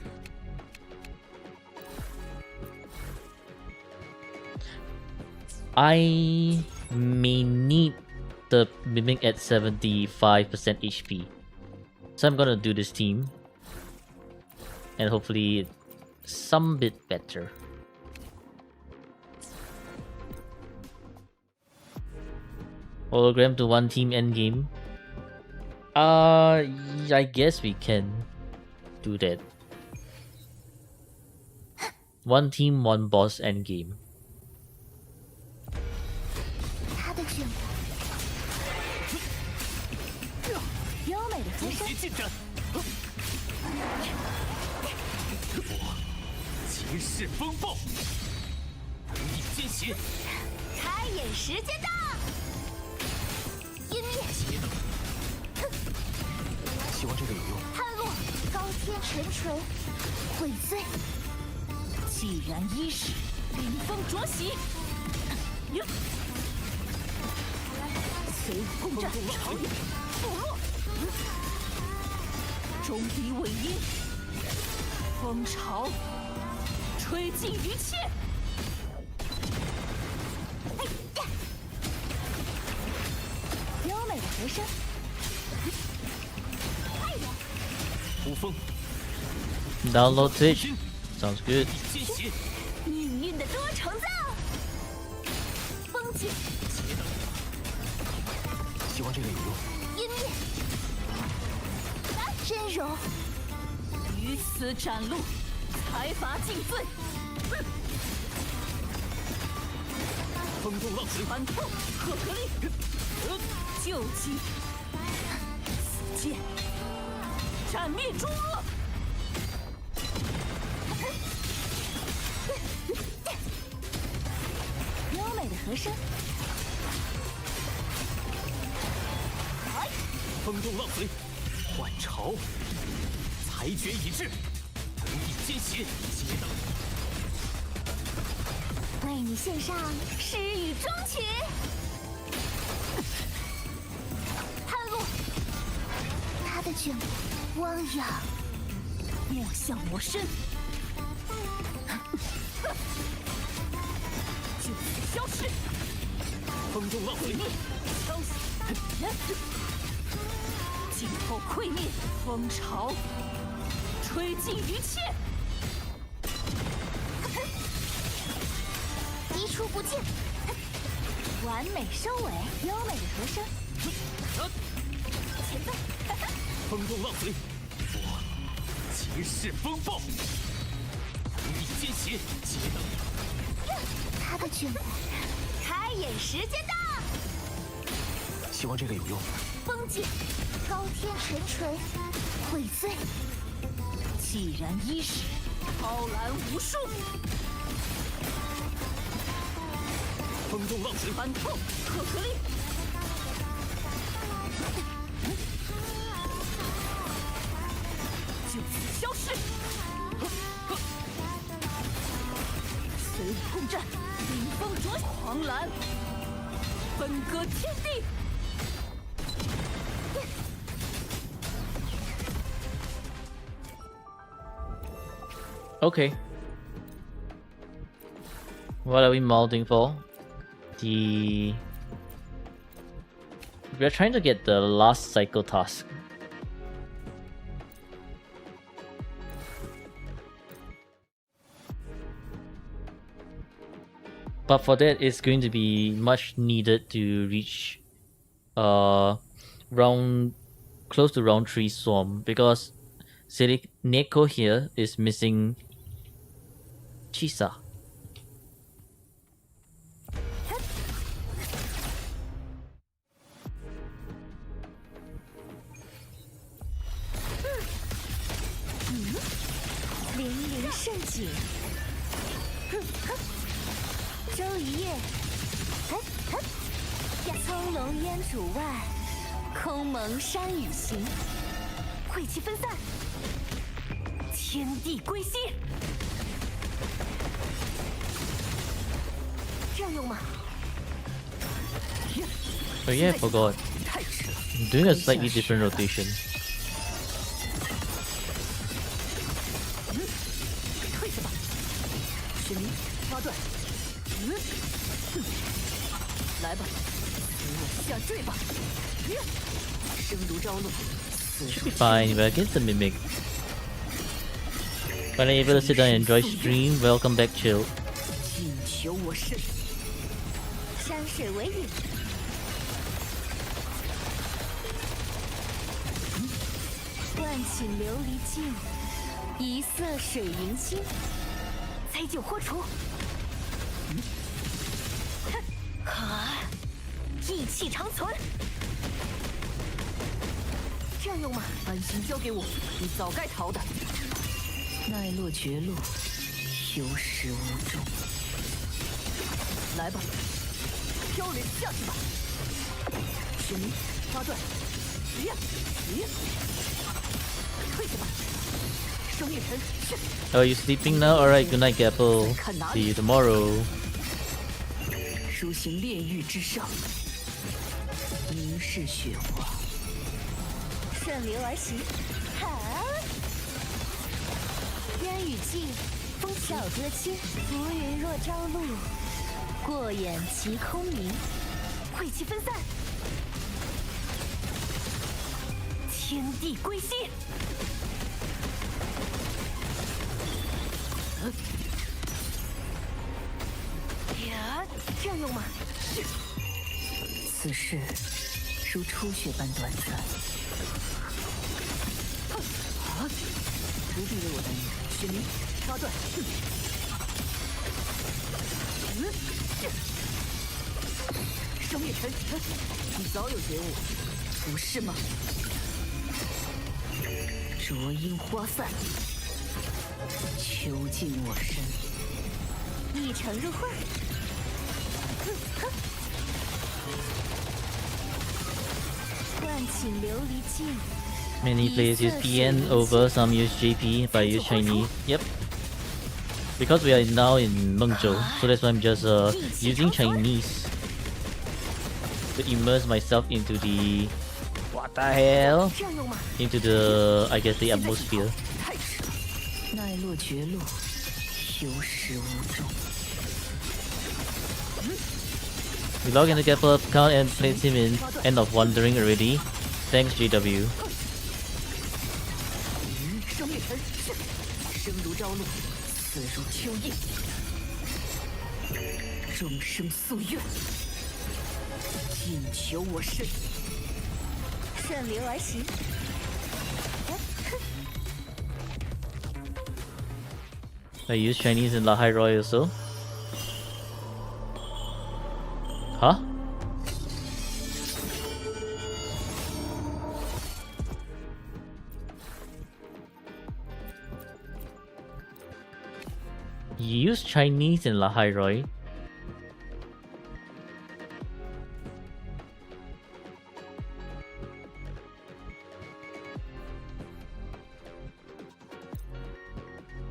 I may need the Mimic at 75% HP. So I'm gonna do this team. And hopefully some bit better. Hologram to one team endgame. I guess we can do that. One team, one boss endgame. 他的卷优美的和声，进展。骑士风暴，等你进行。开眼时间到！阴面希望这个有用。探落，高天沉锤，悔罪。既然伊始，临风着席。随我共战，朝野部落，中敌尾音，风潮吹尽一切。优美的和声，太阳。呼风， Download Twitch. Sounds good. 进行。命运的多重奏，风景。希望这个有用。阴面，真容，于此展露，财阀尽罪。风动浪石，反痛，赫格力，救急，死剑，斩灭诸恶。优美的和声。风动浪随，换朝，裁决已至，等你进行。接等。为你献上诗与衷曲。探路，他的卷汪洋，莫向我身。就此消失。风动浪随，消息。静候溃灭，风潮吹尽一切。一触不见，完美收尾，优美的和声。前辈，风动浪随，我骑士风暴，等你进行。接等。他的卷骨，开眼时间到。希望这个有用。风剑，高天沉锤，悔罪。既然伊始，超然无数。风动浪石，反痛，赫格力。就此消失。随我共战，顶风着狂澜，分割天地。Okay. What are we molding for? We're trying to get the last cycle task. But for that, it's going to be much needed to reach close to round 3 Swarm, because Neko here is missing Chisa. Oh yeah, I forgot. I'm doing a slightly different rotation. Should be fine, but against the Mimic. Finally able to sit down and enjoy stream. Welcome back, Chill. 山水为饮，万顷琉璃镜，一色水银心。灾酒豁除。啊！意气长存。这样用吗？安心交给我，你早该逃的。奈落绝路，有始无终。来吧，飘掠下去吧。使命，抓断。呀！退下吧。生月尘是。Oh, you sleeping now? Alright, good night, Gapple. See you tomorrow. 书行炼狱之上，凝视雪花，顺流而行。哈！烟雨霁，风小歌轻，浮云若朝露，过眼即空明。晦气分散，天地归心。呀，这样用吗？此事如初雪般短暂。不必为我担忧。雪明，插断。生月尘，你早有觉悟，不是吗？灼阴花散，囚禁我身，一诚入幻。万顷琉璃镜。Many players use PN over, some use JP, but I use Chinese. Yep. Because we are now in Mengzhou, so that's why I'm just using Chinese to immerse myself into the what the hell? Into the I guess the atmosphere. 奈落绝路，有始无终。We log into Gapple account and place him in End of Wandering already. Thanks, JW. 生月尘是，生如朝露，死如秋夜，终生夙愿，尽求我身。顺流而行。I use Chinese in Lahai Roy also. Huh? You use Chinese in Lahai Roy?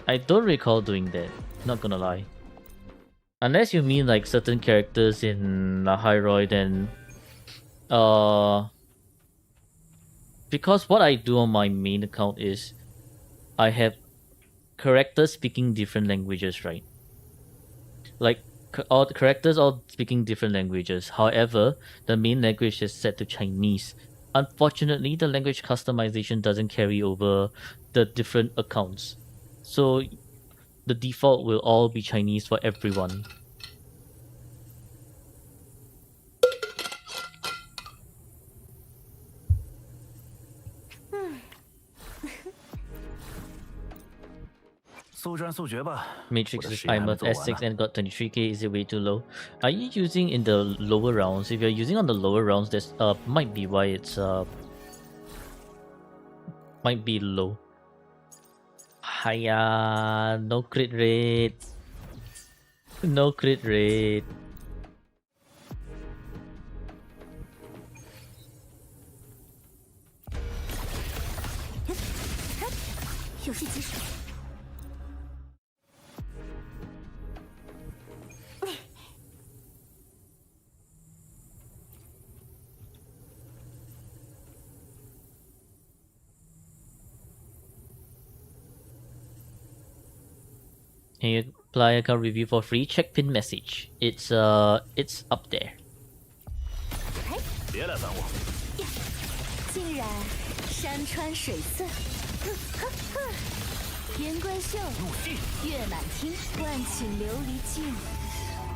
I don't recall doing that, not gonna lie. Unless you mean like certain characters in Lahai Roy, then because what I do on my main account is I have characters speaking different languages, right? Like all the characters all speaking different languages. However, the main language is set to Chinese. Unfortunately, the language customization doesn't carry over the different accounts. So the default will all be Chinese for everyone. Matrix is I'm at S6 and got 23k. Is it way too low? Are you using in the lower rounds? If you're using on the lower rounds, that's might be why it's might be low. Hiya, no crit rate. No crit rate. Can you apply account review for free? Check pin message. It's up there. 别来烦我。竟然山川水色，圆关袖，月满厅，万顷琉璃镜，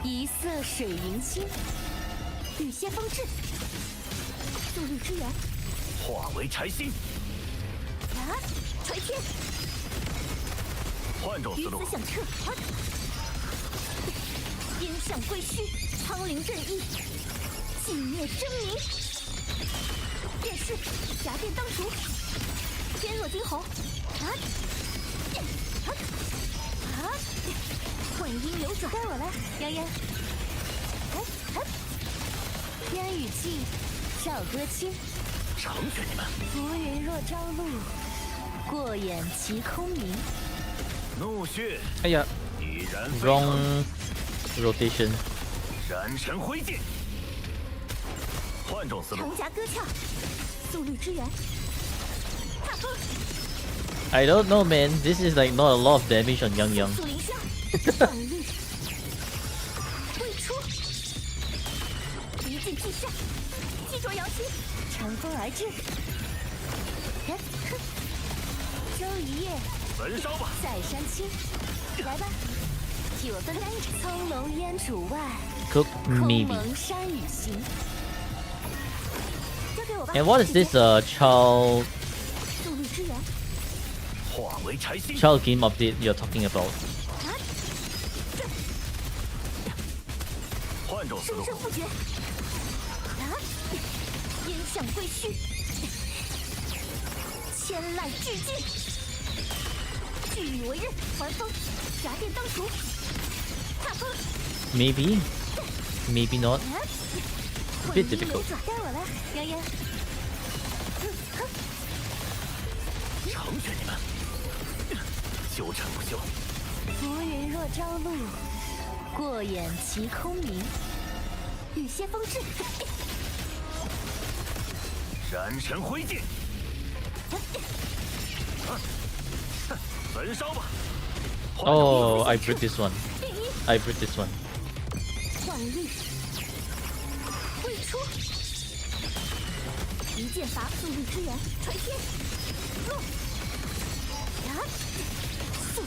一色水银心，雨歇风至，素日之源，化为柴心。来锤天，换种思路鱼子，响彻，烟上归墟，苍灵震翼，寂灭狰狞。电视夹电当除，天若惊鸿，混音流转，该我了，泱泱。烟雨霁，照歌清。成全你们！浮云若朝露，过眼即空明。怒血哎呀已然沸腾， ，wrong rotation。燃尘灰烬。换种思路，长夹歌鞘，速率之源。踏风， I don't know, man. This is like not a lot of damage on Yang Yang. 速凌霄，断律，未出，一剑劈下，击着瑶心，乘风而至。周一夜，焚烧吧！在山青，来吧，替我分担一场。苍龙烟渚外， Cook 空 maybe. 蒙山雨行。交给我吧。 And what is this child 速率之源，化为柴心， game update you're talking about? 换种思路，生生不绝。烟向归墟，千籁俱尽。聚雨为刃，还风，夹电当除。踏风， Maybe, maybe not. 混 Bit 音流 difficult. 转，该我了，泱泱。成全你们！纠缠不休，浮云若朝露，过眼即空明。雨歇风至，燃尘灰烬。焚烧吧！ Oh, I break this one. 第一 I break this one. 万律，未出。一剑拔速率之源，锤天，落。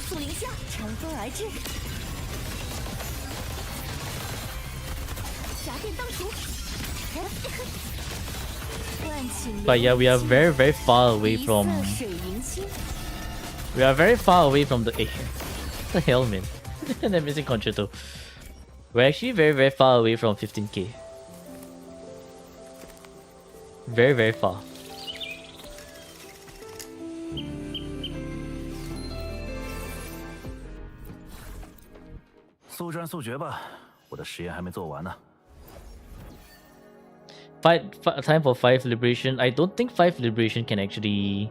速凌霄，乘风而至。夹电当除。万顷 But yeah, we are 流 very, very far away 金， from. 一色水云清。 We are very far away from the. What the hell, man? That missing concerto. We're actually very, very far away from 15k. Very, very far. 速战速决吧，我的实验还没做完呢。 Time for 5 liberation. I don't think 5 liberation can actually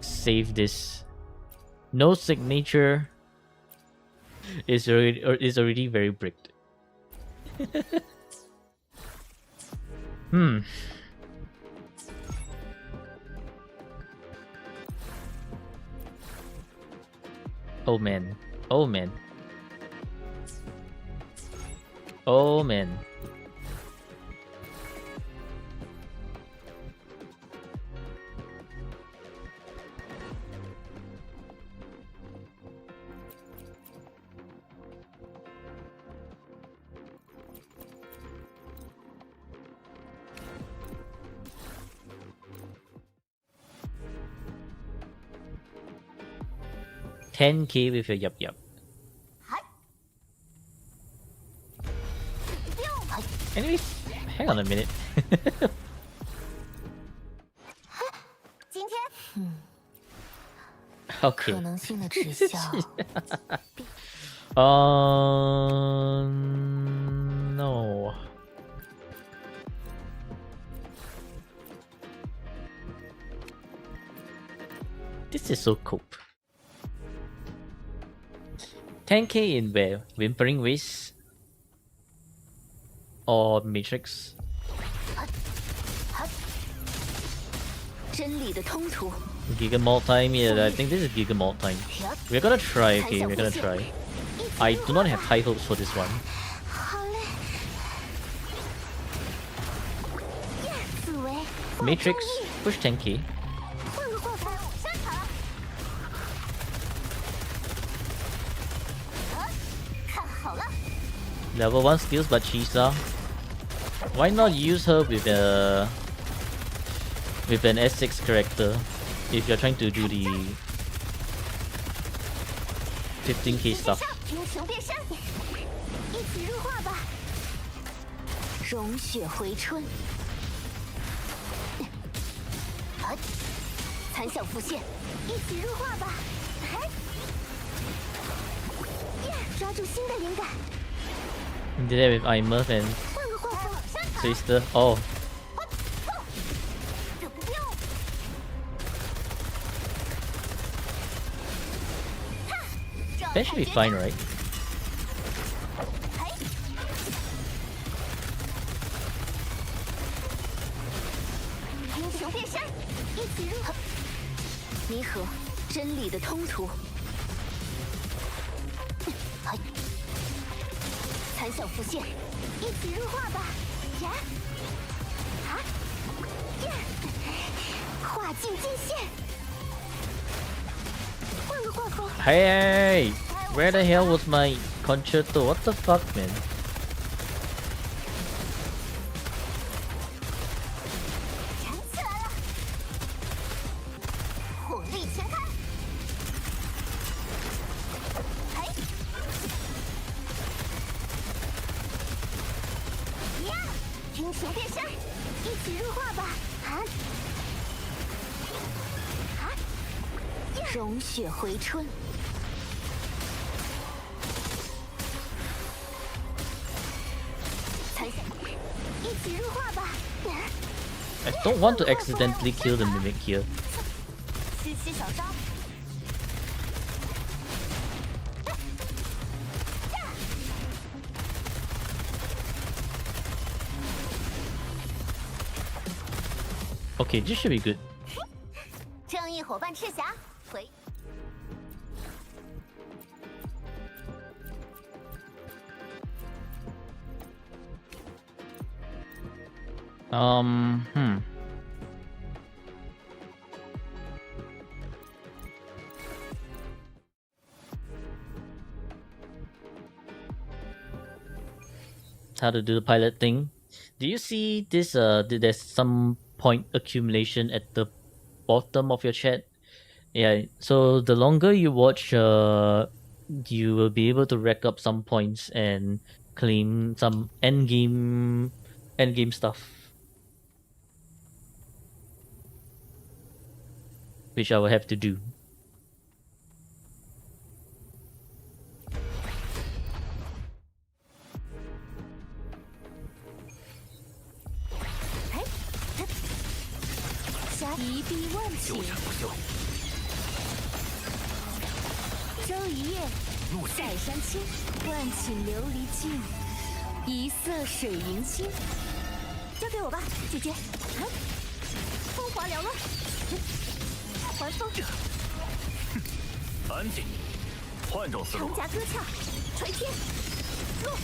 save this. No signature is already very bricked. Oh man. Oh man. Oh man. $10k with a yup yup. Anyway, hang on a minute. 今天 Okay. 可能性的指向。 No. This is so cope. 10k in where? Whimpering Waste? Or Matrix? 真理的通途。 Giga Malt time? Yeah, I think this is Giga Malt time. We're gonna try, okay, we're gonna try. I do not have high hopes for this one. 好嘞。紫薇， Matrix, push 10k. 混个过分，上场。看好了， Level 1 skills, but Chisa. Why not use her with with an S6 character, if you're trying to do the 15k stuff. 英雄变身，一起入画吧，融雪回春。残响浮现，一起入画吧。抓住新的灵感。 Did that with Imurf and 换个画风， Twister. Oh, 这不用。 that should be fine, right? 英雄变身，一起入。弥合真理的通途。残响浮现，一起入画吧。呀，啊，呀，画境尽现。换个画风。 Hey, where the hell was my concerto? What the fuck, man? 燃起来了，火力全开。哎，呀，英雄变身，一起入画吧。融雪回春。残响，一起入画吧。 I don't want to accidentally kill the mimic here. 吸吸小招。 Okay, this should be good. 正义伙伴赤霞回。 How to do the pilot thing. Do you see this? There's some point accumulation at the bottom of your chat. Yeah. So the longer you watch, you will be able to rack up some points and claim some endgame stuff, which I will have to do. Hey. 一臂万起，纠缠不休，周一夜，塞山青，万顷琉璃镜，一色水银心。交给我吧，姐姐。风华缭乱，环风，安静，换种思路长。夹歌鞘，垂天，落。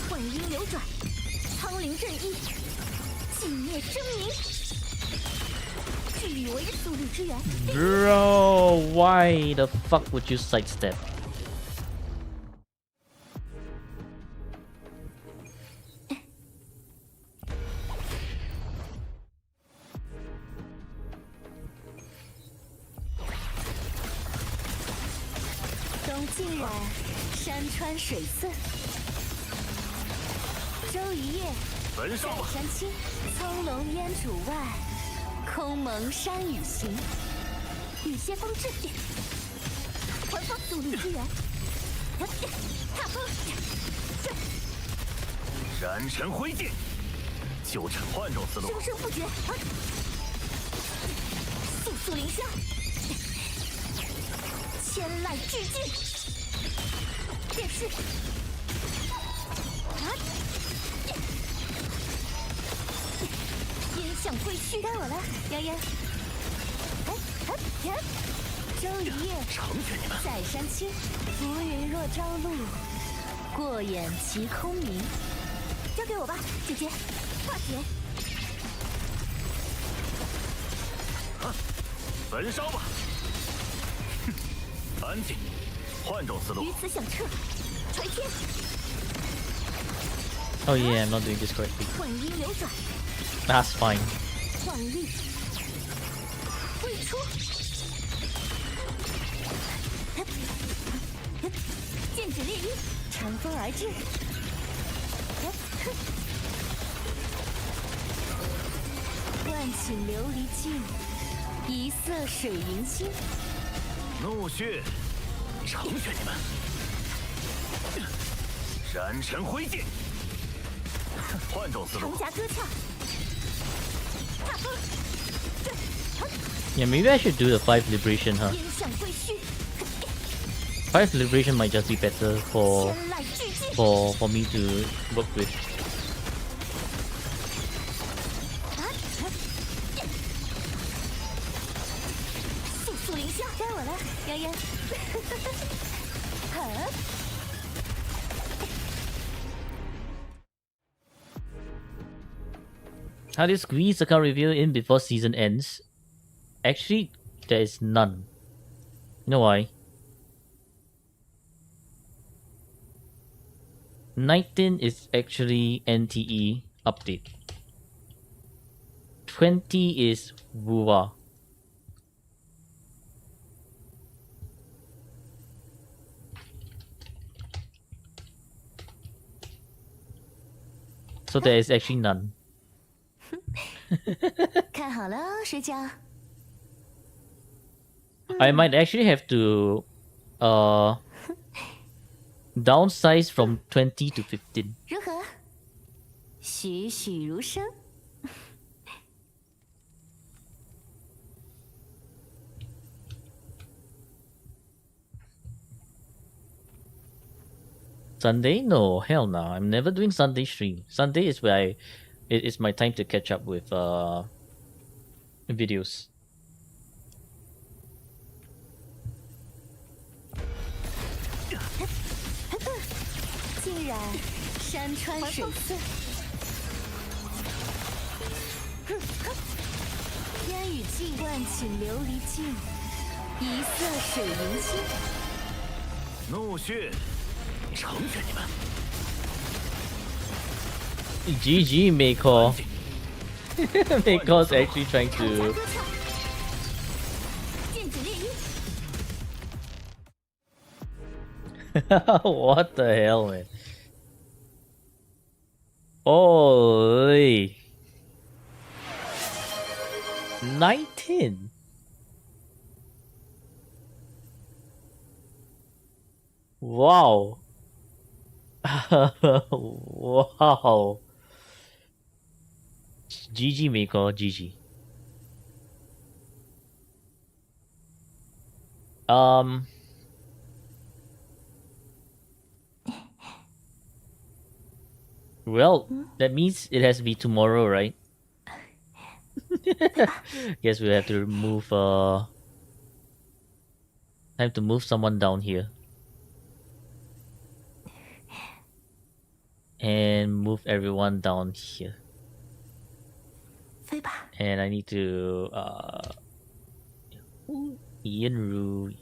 幻音流转，苍灵震翼，寂灭狰狞。据以为速率之源。 Bro, why the fuck would you sidestep? 冬尽染，山川水色。周一夜，焚烧吧！山青，葱茏烟渚外，空蒙山雨行。雨歇风至，环风速率之源。踏风，燃尘灰烬，纠缠换种思路。生生不绝。速速凌霄，千籁俱进。便是。音向归去，该我了，泱泱。周一夜，成全你们！在山青，浮云若朝露，过眼即空明。交给我吧，姐姐。化解。焚烧吧！哼，安静，换种思路。于此响彻，垂天。 Oh yeah, I'm not doing this correctly. 幻音流转， That's fine. 壮丽，挥出，剑指猎鹰，乘风而至，万顷琉璃镜，一色水银星。怒血，成全你们！闪尘挥剑，换种思路长。夹歌鞘，踏风， Yeah, maybe I should do the 5 liberation, huh? 烟向归墟， 5 liberation might just be better for 天籁俱进。 for me to work with. 速速凌霄，该我了，泱泱。呵 How do you squeeze the account review in before season ends? Actually, there is none. You know why? 19 is actually NTE update. 20 is Wuwa. So there is actually none. 看好了，水饺。 I might actually have to downsize from 20 to 15. 如何？栩栩如生。 Sunday? No, hell no. I'm never doing Sunday stream. Sunday is where it's my time to catch up with videos. 竟然山川水色，烟雨镜，万顷琉璃镜，一色水银星。怒血，成全你们！ GG, Meiko. Meiko's actually trying 长夹 to... 歌鞘，剑指猎鹰。 What the hell, man? Holy... 19? Wow. Wow. GG, Meiko, GG. Well, that means it has to be tomorrow, right? Guess we have to move time to move someone down here. And move everyone down here. 飞吧， And I need to Ianru.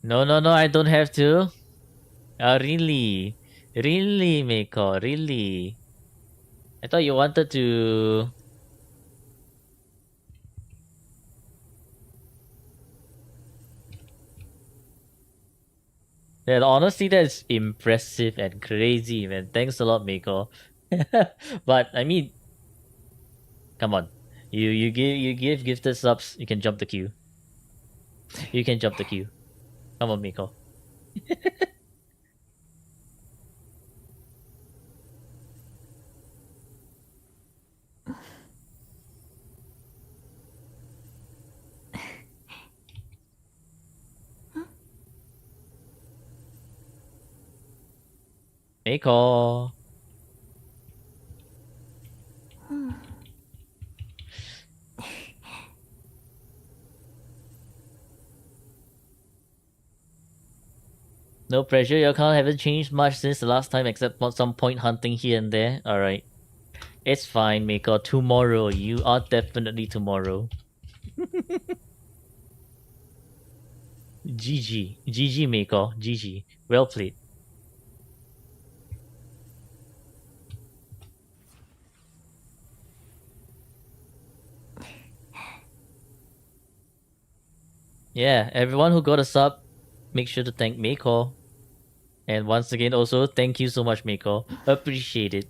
No, I don't have to. Really? Really, Meiko? Really? I thought you wanted to... Yeah, honestly, that's impressive and crazy, man. Thanks a lot, Meiko. But I mean, come on, you give gifted subs, you can jump the queue. You can jump the queue. Come on, Meiko. Meiko. No pressure, your account haven't changed much since the last time except for some point hunting here and there. Alright. It's fine, Meiko. Tomorrow. You are definitely tomorrow. GG Mako, GG. Well played. Yeah, everyone who got a sub, make sure to thank Mako. And once again, also thank you so much, Mako. Appreciate it.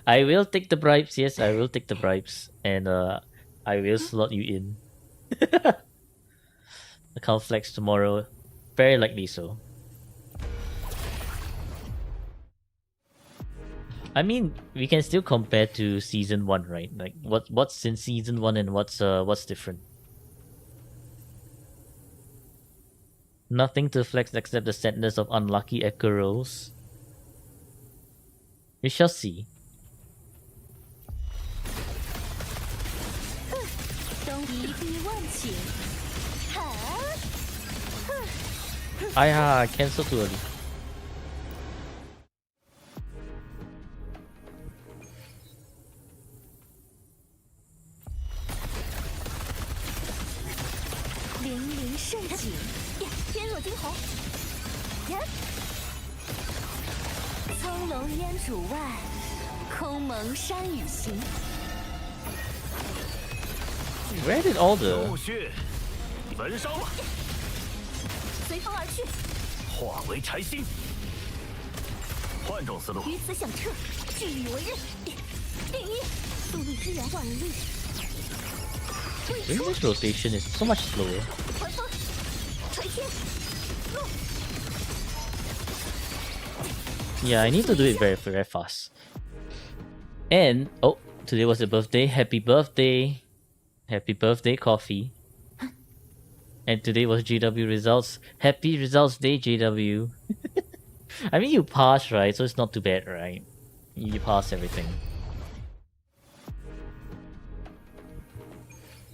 I will take the bribes. Yes, I will take the bribes, and I will slot you in. Account flex tomorrow, very likely so. I mean, we can still compare to season 1, right? Like what's in season 1 and what's different. Nothing to flex except the sadness of unlucky echo rolls. We shall see. 东一地万顷，哎呀 cancel too early. 凛凛盛景，天若惊鸿，葱茏烟渚外，空蒙山雨行。 Where did all the 怒血焚烧吧，随风而去，化为柴薪。换种思路，于此响彻，据以为刃。第一，速率之源万律。 English rotation is so much slower. 还风，垂天，怒。 Yeah, I need to do it very, very fast. And oh, today was your birthday. Happy birthday. Happy birthday, Coffee. And today was JW results. Happy results day, JW. I mean, you passed, right? So it's not too bad, right? You passed everything.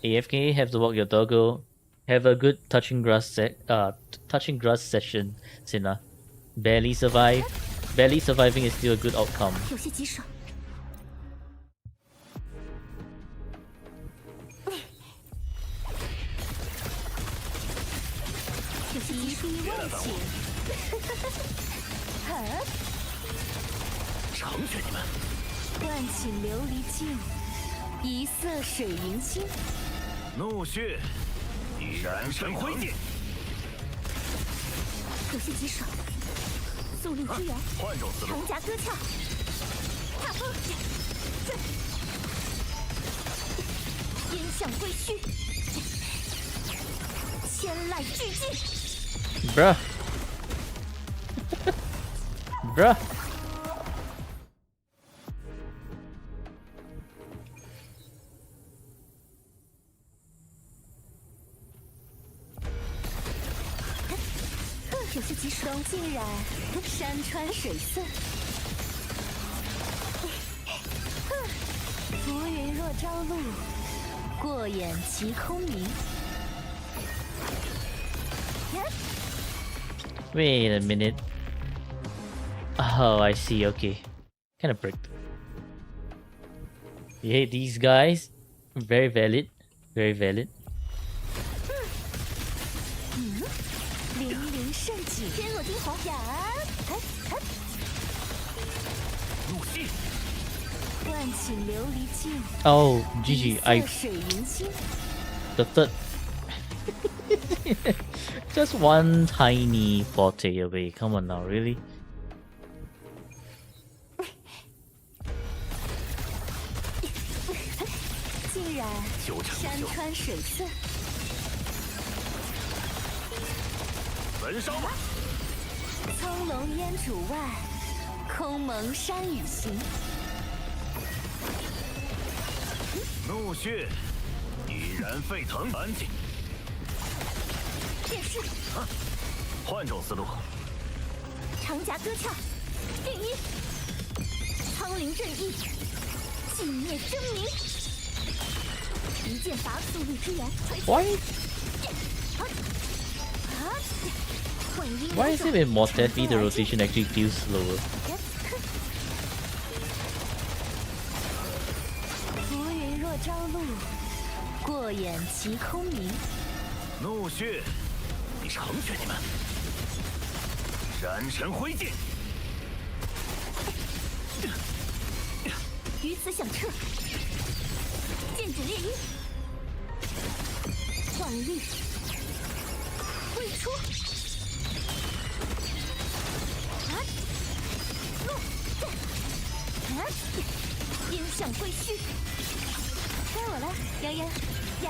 AFK, have to walk your doggo. Have a good touching grass session, Sina. Barely survive. Barely surviving is still a good outcome. 有些棘手。有些一地万顷。成全你们！万顷琉璃镜，一色水云清。怒血燃成灰烬。有些棘手。速率之源，换种思路，长夹割鞘，踏风，烟向归墟，千籁俱寂。 Bruh. Bruh. 有些棘手，竟然山川水色。浮云若朝露，过眼即空明。 Wait a minute. Oh, I see. Okay. Kind of bricked. You hate these guys? Very valid. Very valid. 凛凛盛景，天若惊鸿呀！怒气，万顷琉璃镜， Oh, GG. 一色水云清。 The third. Just one tiny forte away. Come on now, really? 竟然九成山不朽，川水色，焚烧吧！葱茏烟渚外，空蒙山雨行。怒血已然沸腾，安静。电视，换种思路，长夹割鞘，第一，苍灵正义，寂灭狰狞。一剑拔速率之源，锤 Why? 幻音 Why is it with Mortefi the rotation actually feels slower? 浮云若朝露，过眼即空明。怒血成全你们！闪尘挥剑，于此响彻，剑指猎鹰，万律挥出，音响归墟，该我了，泱泱呀！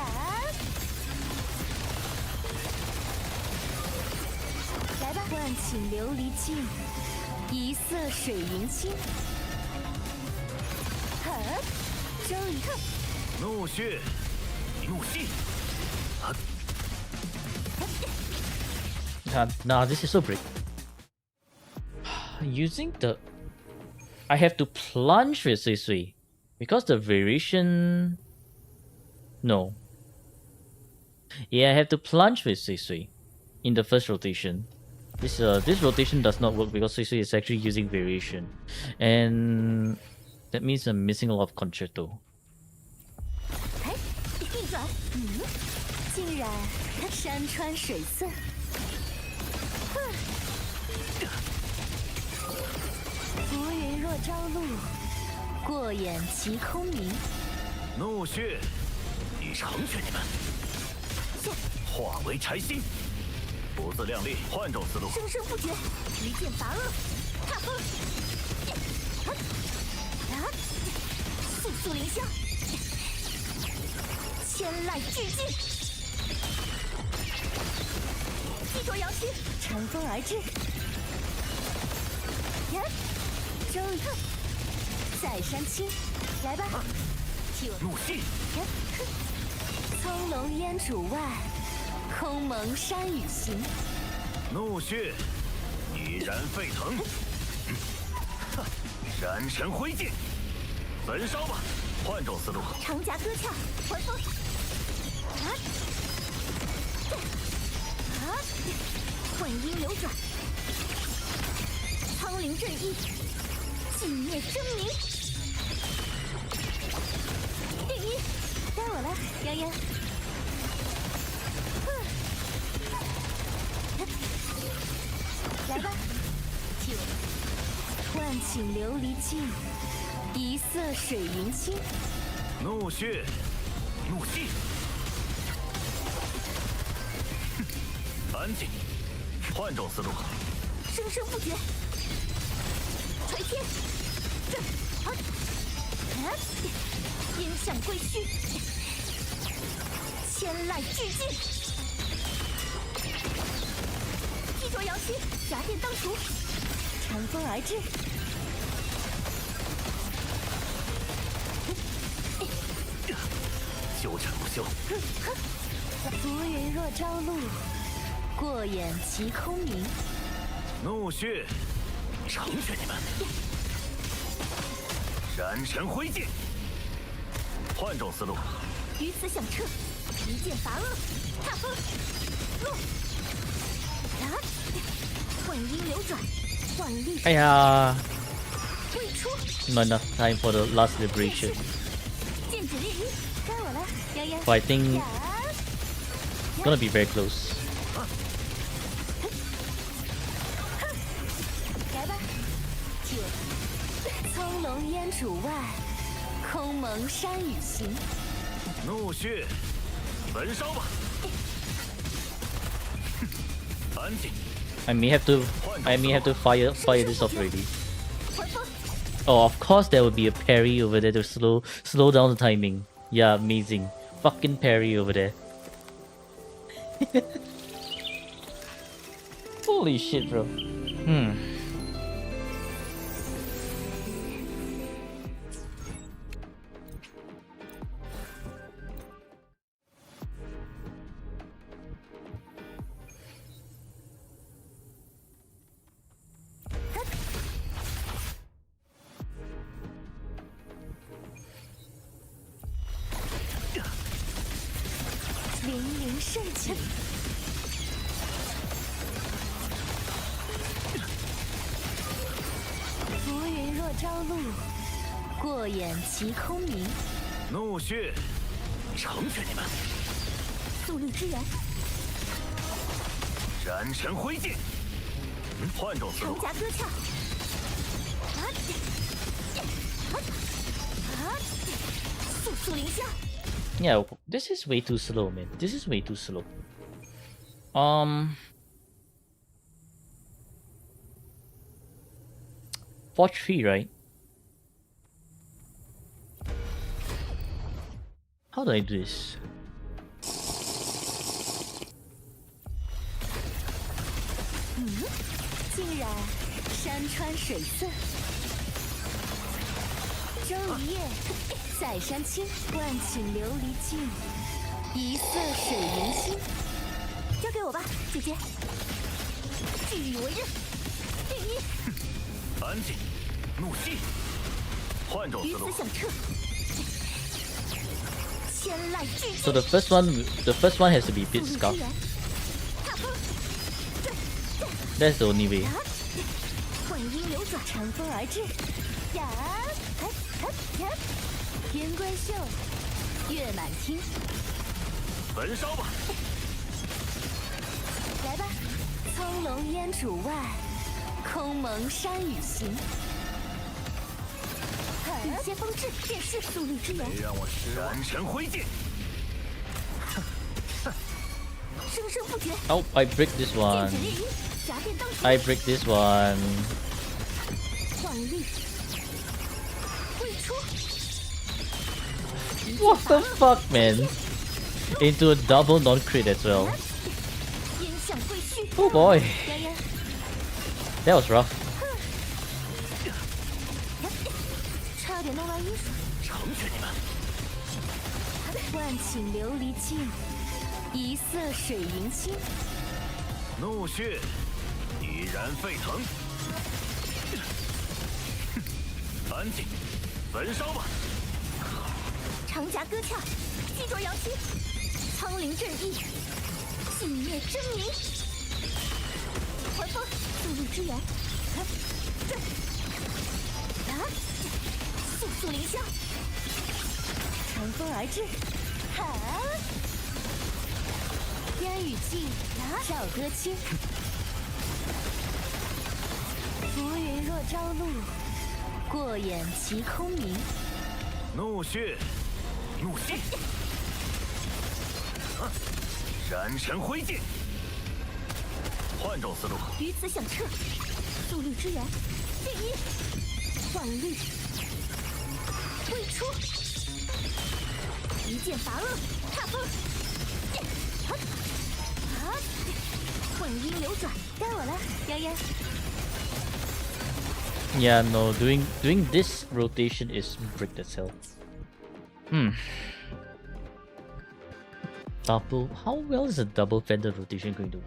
来吧，万顷琉璃镜，一色水云清。周一特，怒血，怒气。Nah, this is so brick. Using the... I have to plunge with S2E30 because the variation... No. Yeah, I have to plunge with S2E30 in the first rotation. This rotation does not work because S2E30 is actually using variation. And that means I'm missing a lot of concerto. 逆转，竟然山川水色。浮云若朝露，过眼即空明。怒血，已成全你们。化为柴心，不自量力，换种思路。生生不绝，离间拔恶，踏风。速速凌霄，千籁俱尽。激浊摇旗，乘风而至。周一特，在山青，来吧，替我怒气，葱茏烟渚外，空蒙山雨行。怒血，已然沸腾。闪尘挥剑，焚烧吧，换种思路。长夹歌鞘，还风。幻音流转，苍灵震翼，尽灭狰狞。第一，该我了，泱泱。来吧，替我。万顷琉璃镜，一色水云清。怒血，怒气。安静，换种思路。生生不绝，垂天，音响归墟，千籁俱尽。激浊摇旗，夹电当除，乘风而至。纠缠不休。浮云若朝露，过眼即空明。怒血，成全你们。闪尘挥剑，换种思路。于此响彻，离间拔恶，踏风，落。幻音流转，万律。哎呀，挥出。 Not enough time for the last liberation. 剑指猎鹰，该我了，泱泱。 But I think gonna be very close. 来吧，替我。葱茏烟渚外，空蒙山雨行。怒血，焚烧吧！安静。 I may have to fire this off already. 还风。 Oh, of course there would be a parry over there to slow down the timing. Yeah, amazing. Fucking parry over there. Holy shit, bro. Hmm.其空明，怒血，成全你们！速率之源，燃尘灰烬，换种思路。长夹割鞘，速速凌霄。 Yeah, this is way too slow, man. This is way too slow. For 3, right? How do I do this? 竟然山川水色，周一夜塞山青，万顷琉璃镜，一色水云心。交给我吧，姐姐。据以为刃，第一。安静，怒息，换种思路鱼子。响彻，千籁俱寂。 So the first one has to be bit 速 scuff. 度之源，踏风，That's the only way. 幻音流转，乘风而至，呀，呀，天官秀，月满厅，焚烧吧！来吧，葱茏烟渚外，空蒙山雨行。雨歇风至，便是速率之源，别让我失望。燃尘灰烬，生生不绝。 Oh, I break this 剑 one. 指烈阴，夹电当头， I break this one. 幻律，挥出。 What the fuck, man? Into a double non-crit as well. 烟向归墟。 Oh boy, 嫣嫣， that was rough. 差点弄完阴水。成全你们！万顷琉璃镜，一色水云心。怒血已然沸腾，安静，焚烧吧！长夹割鞘，击着扬旗，苍灵震翼，尽灭狰狞。还风，速率之源，速速凌霄，乘风而至，烟雨霁，照歌清。浮云若朝露，过眼即空明。怒血，怒息，燃尘灰烬，换种思路。鱼子响彻，速率之源，第一，幻律，挥出，一剑拔恶，踏风，混音流转，该我了，嫣嫣。 Yeah, no, doing this rotation is bricked as hell. Double. How well is a double feather rotation going to?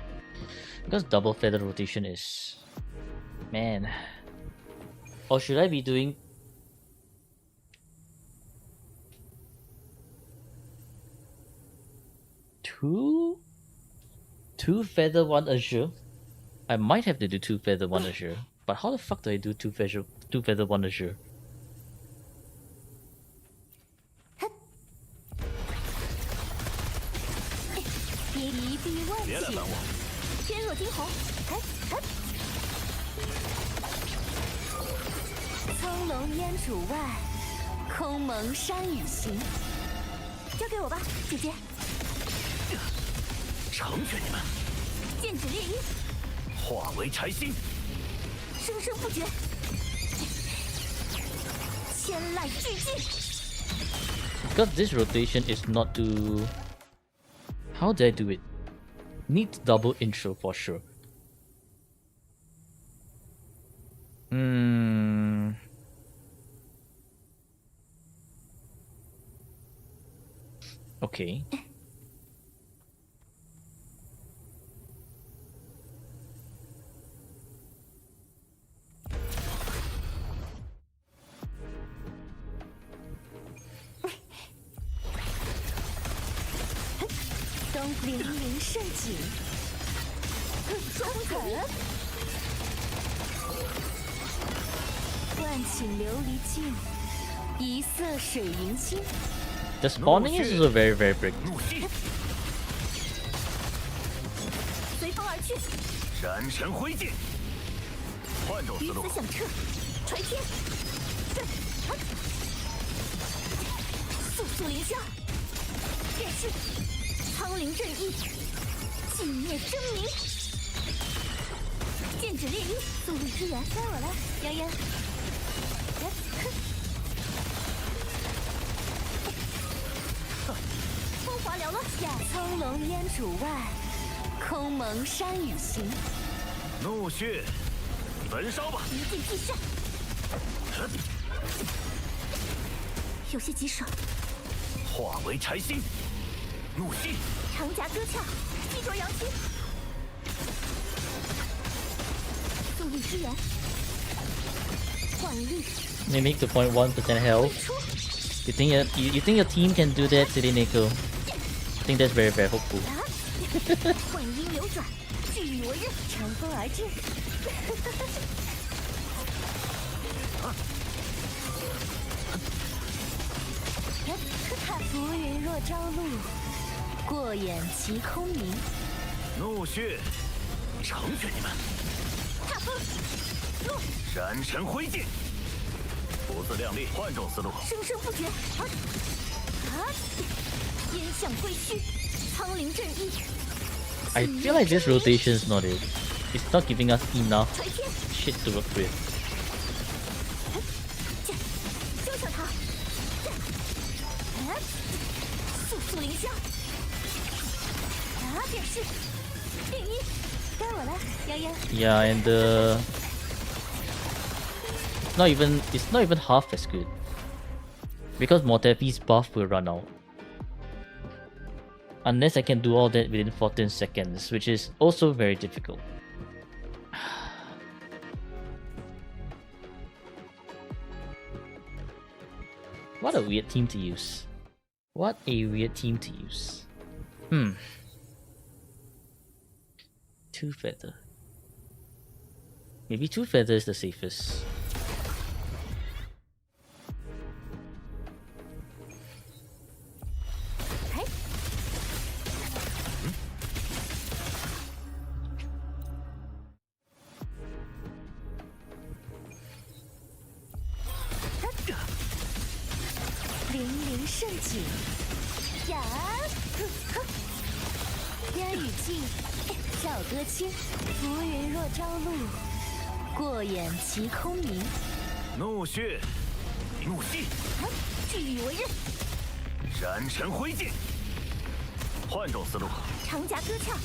Because double feather rotation is, man. Or should I be doing? Two feather, one azure. I might have to do two feather, one azure. But how the fuck do I do two feather, one azure? 一地万顷，别来烦我！天若惊鸿，葱茏烟渚外，空蒙山雨行。交给我吧，姐姐。成全你们！剑指烈阴，化为柴薪，生生不绝。千籁俱寂。 Because this rotation is not to... How did I do it? Need double intro for sure. Okay.东灵灵胜景，双可。万顷琉璃镜，一色水云心。 The spawning is also very brick. 怒息，随风而去，去，闪尘挥剑，换种思路鱼子。响彻，锤天，对，速速凌霄，便是苍灵震翼，寂灭狰狞，剑指烈衣，速率之源，该我了，泱泱，风华缭乱，呀，苍龙烟渚外，空蒙山雨行，怒血，焚烧吧！一剑必杀，有些棘手。化为柴心，怒息，长夹戈鞘，击着扬旗，速率之源，幻律 Mimic 2.1% health. 出， You think your team can do that, City Nico? I think that's very hopeful. 幻音流转，聚雨为刃，乘风而至。浮云若朝露，过眼即空明。怒血，成全你们！踏风，落，闪尘挥剑，不自量力，换种思路。生生不绝。烟向归墟，苍灵震翼。 I feel like this rotation is not it. It's not giving us enough 锤天， shit to work with. 丢上它。速速凌霄。便是定一，该我了，泱泱。 Yeah, and it's not even half as good. Because Mortefi's buff will run out. Unless I can do all that within 14 seconds, which is also very difficult. What a weird team to use. What a weird team to use. Two feather. Maybe two feather is the safest.怒血，怒息，聚雨为刃，闪尘挥剑，换种思路。长夹戈鞘，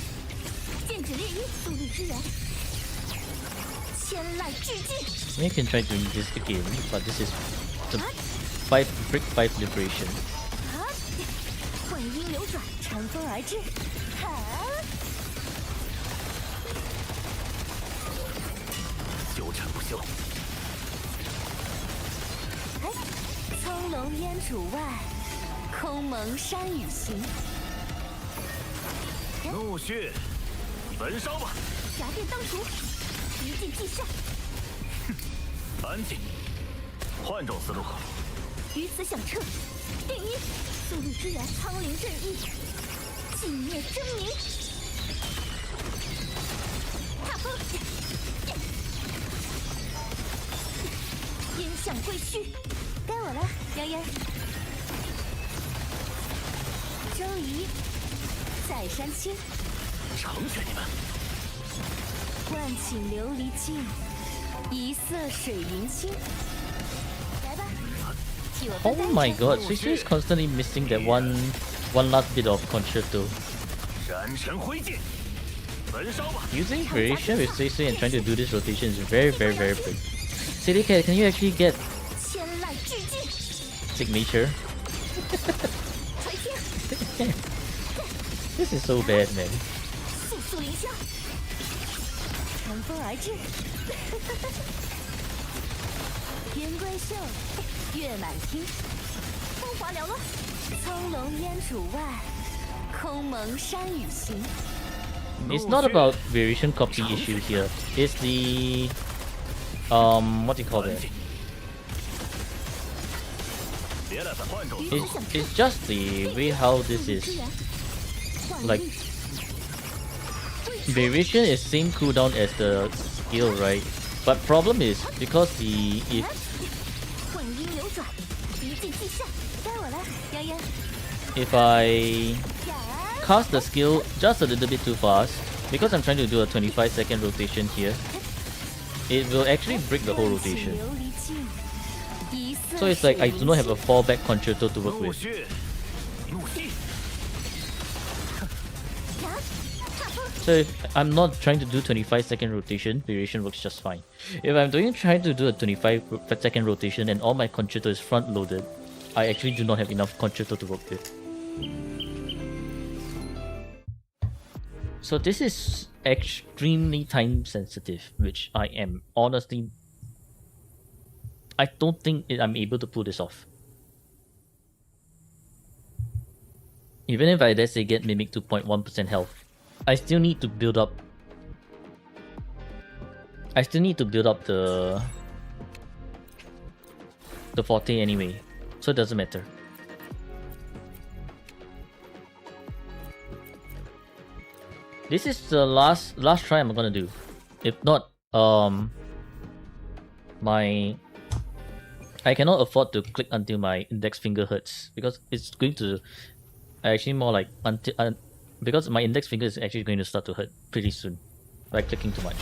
剑指烈衣，速率之源，千籁俱进。 You can try doing this again, but this is the brick 5 liberation. 幻音流转，乘风而至。纠缠不休。苍龙烟渚外，空蒙山雨行。怒血，焚烧吧！夹电当除，一剑必杀。安静，换种思路。鱼此响彻，定一，速率之源，苍灵震翼，寂灭狰狞。踏风，烟向归墟，该我了，泱泱。周瑜，在山青，成全你们！万顷琉璃净，一色水云清。来吧，替我分 Oh 担一 my 程。 god, Sushi is constantly missing that one last bit of concerto. 闪尘挥剑，焚烧吧！ Using variation with Sushi and trying to do this rotation is very big. City Cat, can you actually get 千籁俱进， signature? 锤天， This is so bad, man. 速速凌霄，乘风而至。云归秀，月满厅，风华缭乱，苍龙烟渚外，空蒙山雨行。 It's not about variation copy issue here. It's the what do you call 安 that? 静，别来反换种思 It's 路。 it's just the way how this is like variation is same cooldown as the skill, right? But problem is because the if I cast the skill just a little bit too fast, because I'm trying to do a 25-second rotation here, it will actually break the whole rotation. So it's like I do not have a fallback concerto to work 怒 with. 血，怒气， So if I'm not trying to do 25-second rotation, variation works just fine. If I'm trying to do a 25-second rotation and all my concerto is front loaded, I actually do not have enough concerto to work with. So this is extremely time sensitive, which I am honestly, I don't think I'm able to pull this off. Even if I, let's say, get Mimic 2.1% health, I still need to build up. I still need to build up the forte anyway, so it doesn't matter. This is the last try I'm gonna do. If not, I cannot afford to click until my index finger hurts, because it's going to actually more like until because my index finger is actually going to start to hurt pretty soon by clicking too much.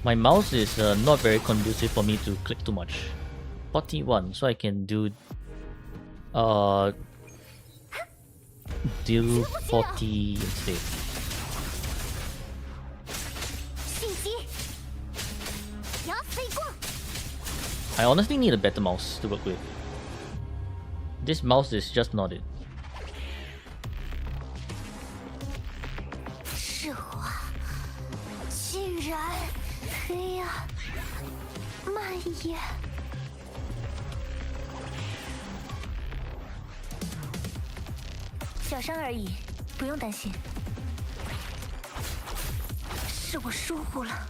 My mouse is not very conducive for me to click too much. 41, so I can do deal 40 instead. I honestly need a better mouse to work with. This mouse is just not it. 是我，竟然黑暗蔓延。小伤而已，不用担心。是我疏忽了。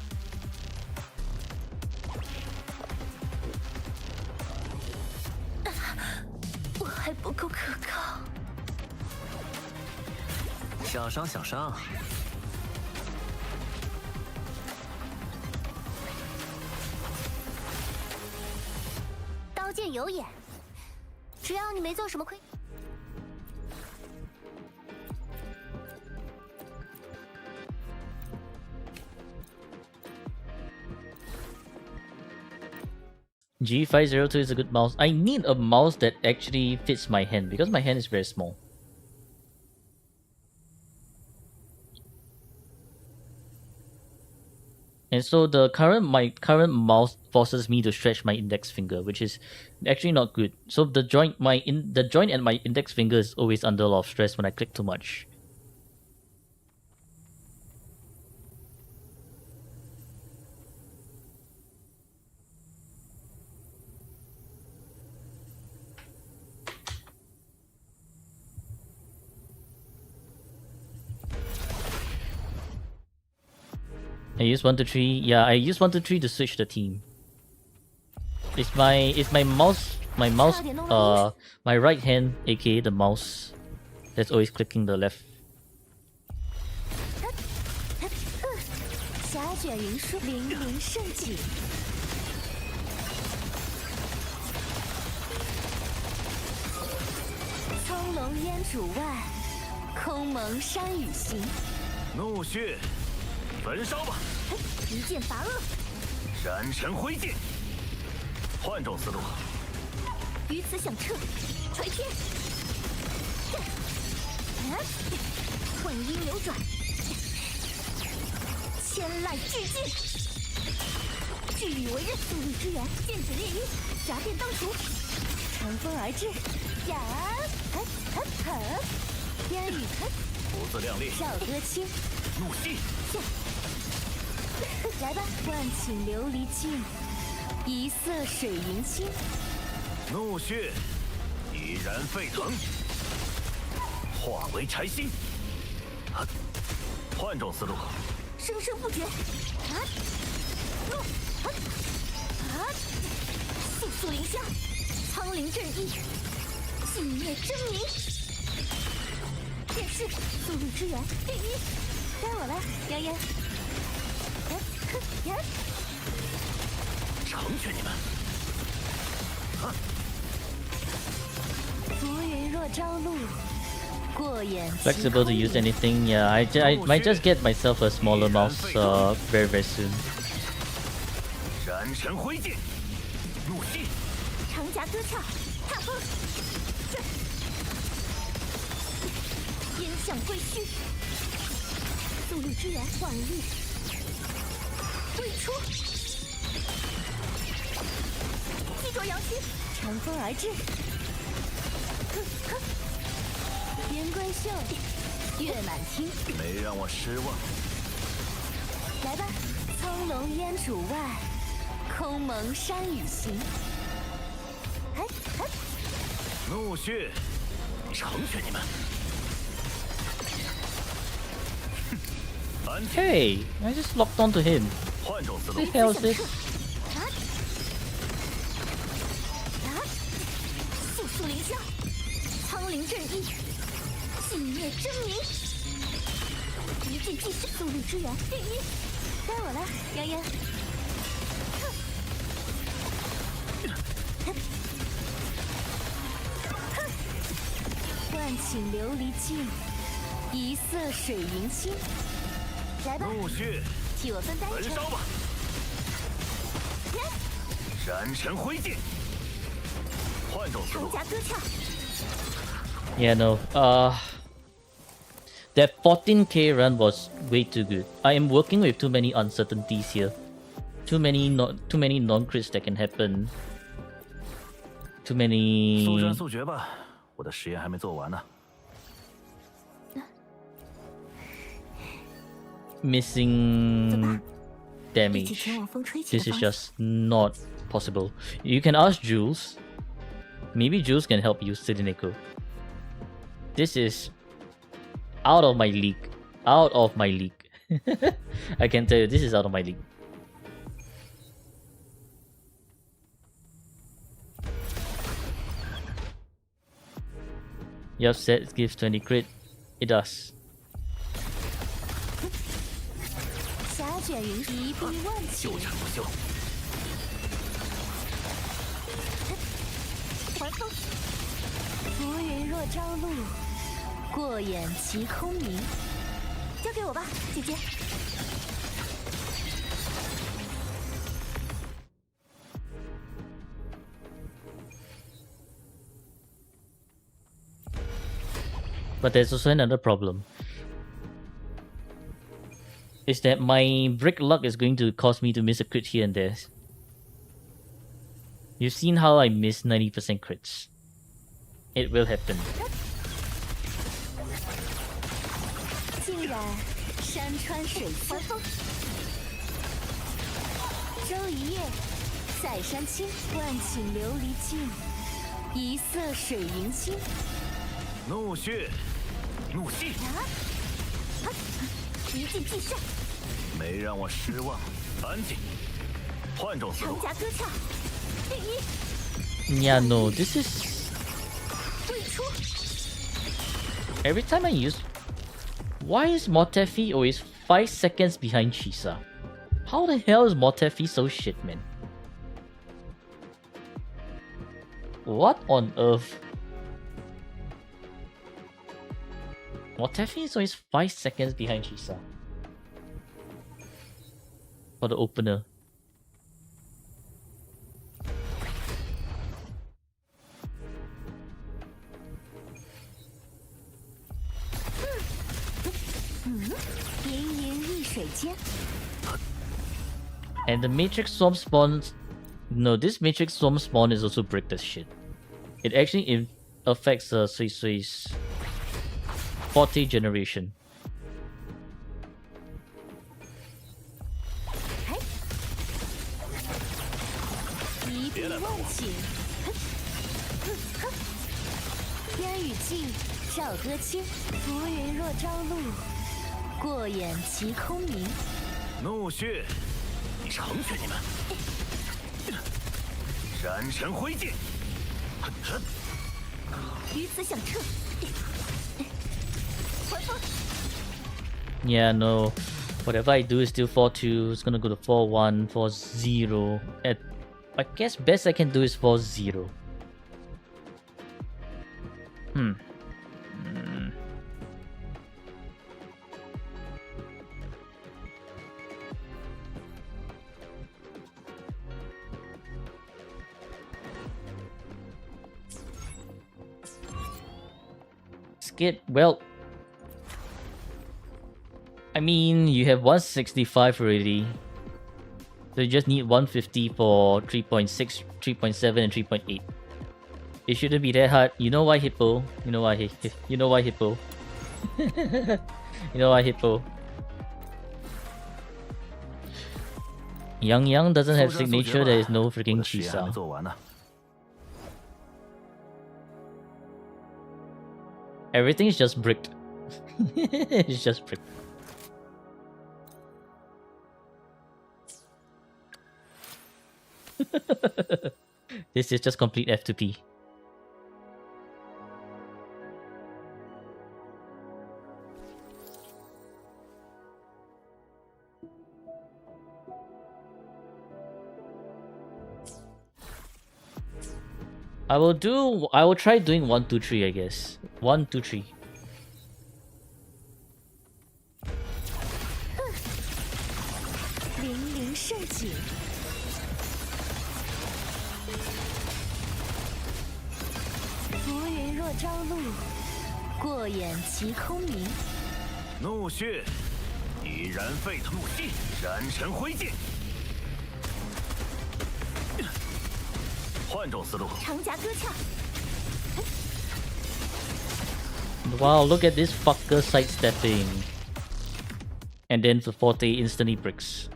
我还不够可靠。小伤小伤。刀剑有眼，只要你没做什么亏。 G502 is a good mouse. I need a mouse that actually fits my hand because my hand is very small. And so my current mouse forces me to stretch my index finger, which is actually not good. So the joint and my index finger is always under a lot of stress when I click too much. I use 123. Yeah, I use 123 to switch the team. It's my mouse my right hand, aka the mouse, that's always clicking the left. 霞卷云舒，凌凌胜景。葱茏烟渚外，空蒙山雨行。怒血，焚烧吧！一剑伐恶，燃尘灰烬，换种思路。于此响彻，锤天。混音流转，千籁俱尽。聚羽为刃，速率之源，剑指猎鹰，夹电当熟，乘风而至，呀，烟雨不自量力，少歌清，怒气。来吧，万顷琉璃镜，一色水银清。怒血已然沸腾，化为柴薪。换种思路。生生不绝。速速凌霄，苍灵正义，寂灭狰狞。电视速率之源第一，该我了，妖妖。成全你们！浮云若朝露，过眼即 Flexible to 空 use 明。 anything. Yeah, I might just get myself a smaller mouse very very soon. 燃尘灰烬，怒息，长夹歌鞘，踏风，烟向归墟，速率之源万律，归出，激浊摇息，乘风而至，圆规秀，月满厅，没让我失望。来吧，苍龙烟渚外，空蒙山雨行。怒血，成全你们！安静， Hey, I just locked onto him. 换种思路 What。the hell is this? 速速凌霄，苍灵正义，寂灭狰狞，一剑即逝，速率之源第一，该我了，泱泱。万顷琉璃镜，一色水银星。来吧，怒血，替我分担一程。焚烧吧！燃尘灰烬，换种思长路。夹歌鞘， Yeah, no. That 14k run was way too good. I am working with too many uncertainties here. Too many non-crits that can happen. Too 速 many 战速决吧，我的实验还没做完呢。 missing 一起 damage. 前往风吹起 This 的 is 方向。 just not possible. You can ask Jules. Maybe Jules can help you, Sidineko. This is out of my league. Out of my league. I can tell you, this is out of my league. You have said it gives 20 crit. It does. 霞卷云一碧万顷就，战不休。还风。浮云若朝露，过眼即空明。交给我吧，姐姐。But there's also another problem. Is that my brick luck is going to cause me to miss a crit here and there. You've seen how I miss 90% crits. It will happen. 竟然山川水色，周一夜，塞山青，万顷琉璃镜，一色水银星。怒血，怒息，一剑即逝，没让我失望。安静，换种思长路。夹歌鞘，第一， Yeah, no, this is... 归出。 Every time I use... Why is Motefi always 5 seconds behind Chisa? How the hell is Motefi so shit, man? What on earth? Motefi is always 5 seconds behind Chisa. For the opener. And the Matrix Swarm spawns... No, this Matrix Swarm spawn is also bricked as shit. It actually affects Sui Sui's 40 generation. “怒血，成全你们！燃尘灰烬，鱼此响彻。回复。 Yeah, no. Whatever I do is still 4-2. It's gonna go to 4-1, 4-0. I guess best I can do is 4-0. Skip, well, I mean, you have 165 already. So you just need 150 for 3.6, 3.7, and 3.8. It shouldn't be that hard. You know why Hippo? You know why you know why Hippo? You know why Hippo? Yang doesn't have signature, there is no freaking Chisa. Everything is just bricked. It's just bricked. This is just complete F2P. I will try doing 1, 2, 3, I guess. 1, 2, 3.怒血已燃沸腾，怒气燃成灰烬。换种思路。长夹割鞘。 Wow, look at this fucker sidestepping. And then the Forte instantly bricks.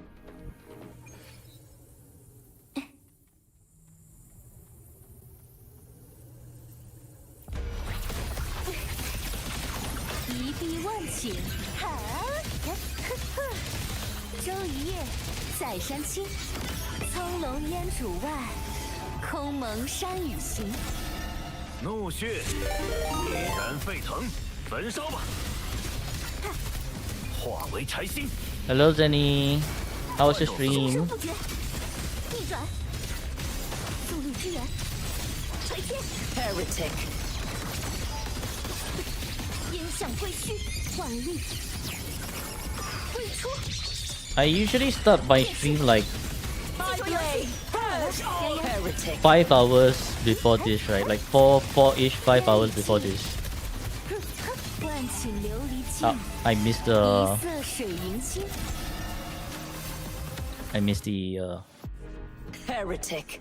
怒血已燃沸腾，焚烧吧！化为柴薪。 Hello Zenny, how was your stream? 逆转，速率之源，锤天 Heretic. 音响归虚，万力挥出。 I usually start my stream like Heretic. 5 hours before this, right? Like 4-ish, 5 hours before this. 万顷琉璃镜， I missed the 一色水银星。 I missed the Heretic.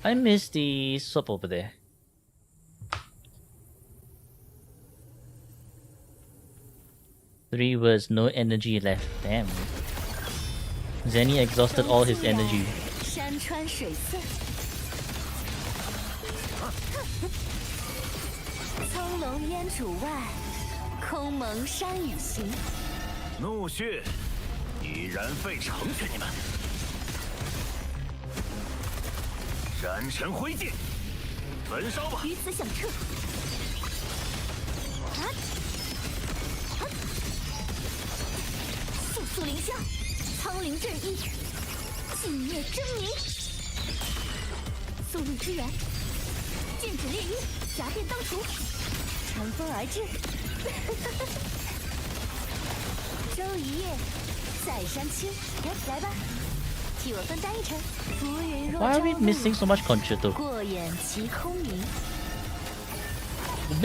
I missed the swap over there. Three words, no energy left. Damn. Zenny exhausted all his energy. 山川水色，葱茏烟渚外，空蒙山雨行。怒血已燃沸成全你们，燃成灰烬，焚烧吧！于此响彻。速速凌霄，苍灵震衣，尽灭狰狞。速率之源，剑指烈鹰，夹变当除，乘风而至。周一夜，在山青，来吧，替我分担一程。浮云若 Why are 朝 we 露， missing so much concerto? 过眼其空明。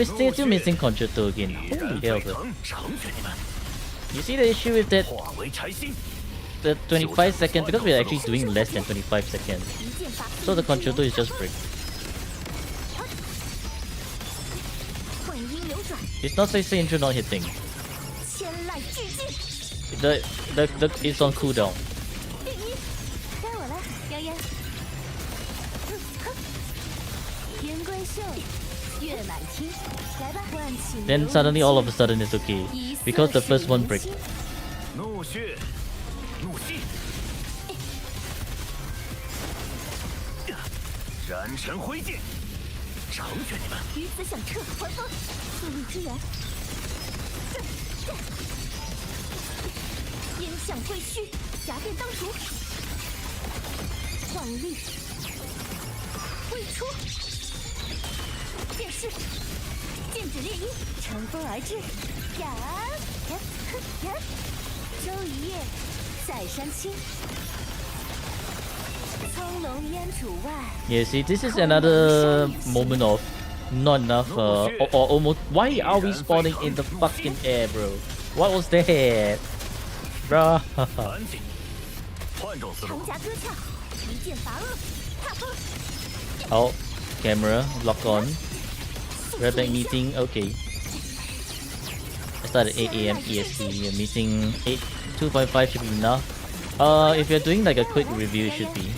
Still missing concerto again. 已燃 Holy 沸 hell, bro. 腾，成全你们， You see the issue with that 化为柴薪。 the 25 seconds, because we're actually doing less than 25 seconds. 一剑法 So the concerto is just brick. 幻音流转， It's not say intro not hitting. 千籁俱进。 It's on cooldown. 烈音，该我了，杨言。天龟秀，月满天，来吧，万顷。 Then suddenly all of a sudden it's okay. Because the first one brick. 怒血，怒气，燃成灰烬，成全你们！鱼子响彻，还风，速率之源，音响归虚，夹电当主，万力挥出，变势，剑指猎鹰，乘风而至，呀呀呀！周一夜，在山青。 苍龙烟主外。 Yeah, see, this is another moment of not enough, or almost. Why are we spawning in the fucking air, bro? What was that, bro? 赶紧换种思路长。夹割鞘，一剑伐恶，踏风。 Oh, camera lock on. Red meeting. Okay. I started 8 a.m. EST. Meeting 2.5 should be enough. If you're doing like a quick review, it should be.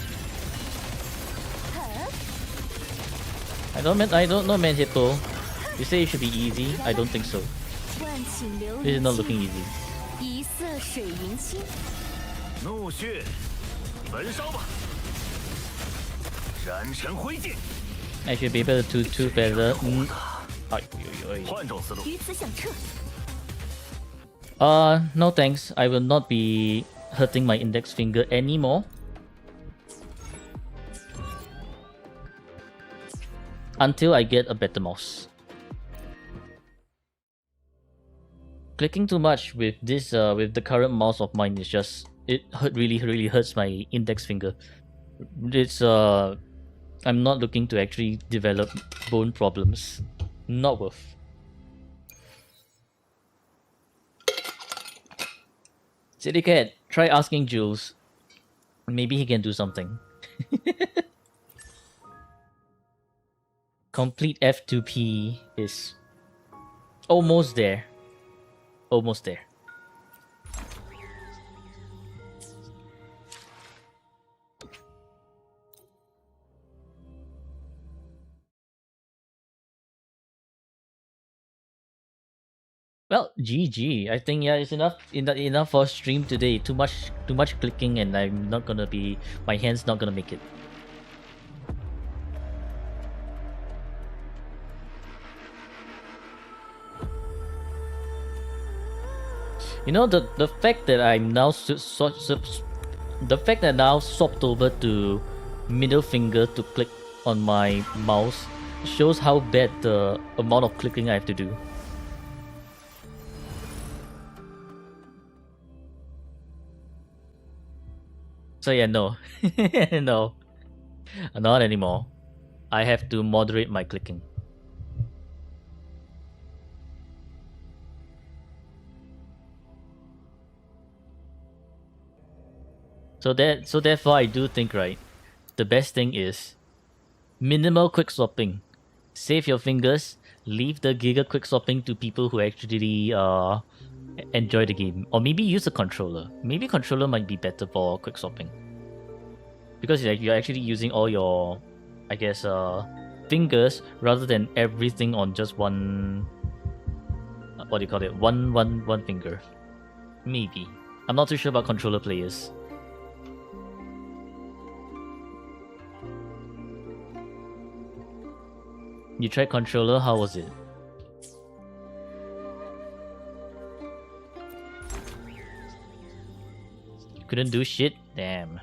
I don't know, man, Hippo. You say it should be easy. I don't think so. 万顷流 This is 离 not 清， looking easy. 一色水云清。怒血焚烧吧，燃成灰烬。 I should be able to two feather. 换种思路。鱼子响彻， No thanks. I will not be hurting my index finger anymore. Until I get a better mouse. Clicking too much with this, with the current mouse of mine is just really hurts my index finger. It's I'm not looking to actually develop bone problems. Not worth. City Cat, try asking Jules. Maybe he can do something. Complete F2P is almost there. Almost there. Well, GG. I think yeah, it's enough for stream today. Too much clicking, and I'm not gonna be. My hand's not gonna make it. You know, the fact that I'm now the fact that I now swapped over to middle finger to click on my mouse shows how bad the amount of clicking I have to do. So yeah, no. No. Not anymore. I have to moderate my clicking. So therefore I do think, right, the best thing is minimal quick swapping. Save your fingers, leave the giga quick swapping to people who actually enjoy the game. Or maybe use a controller. Maybe controller might be better for quick swapping. Because you're actually using all your, I guess, fingers rather than everything on just one, what do you call it, one finger. Maybe. I'm not too sure about controller players. You tried controller, how was it? Couldn't do shit? Damn.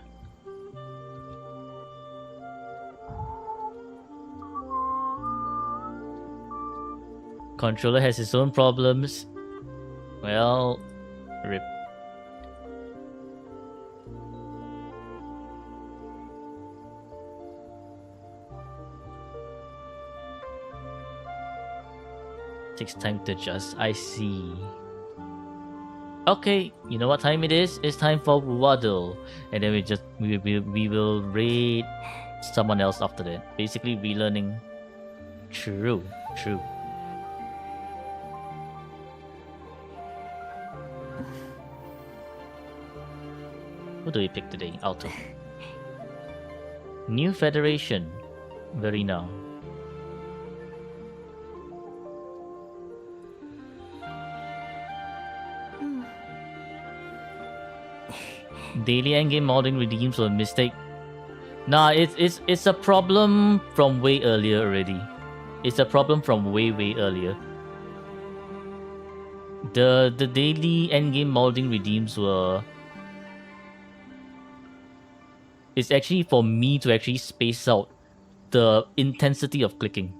Controller has its own problems. Well, rip. Takes time to adjust. I see. Okay, you know what time it is? It's time for Waddle, and then we will raid someone else after that. Basically, relearning. True. Who do we pick today? Alto. New Federation. Verina. Daily endgame modding redeems were a mistake. Nah, it's a problem from way earlier already. It's a problem from way earlier. The daily endgame molding redeems were... It's actually for me to actually space out the intensity of clicking,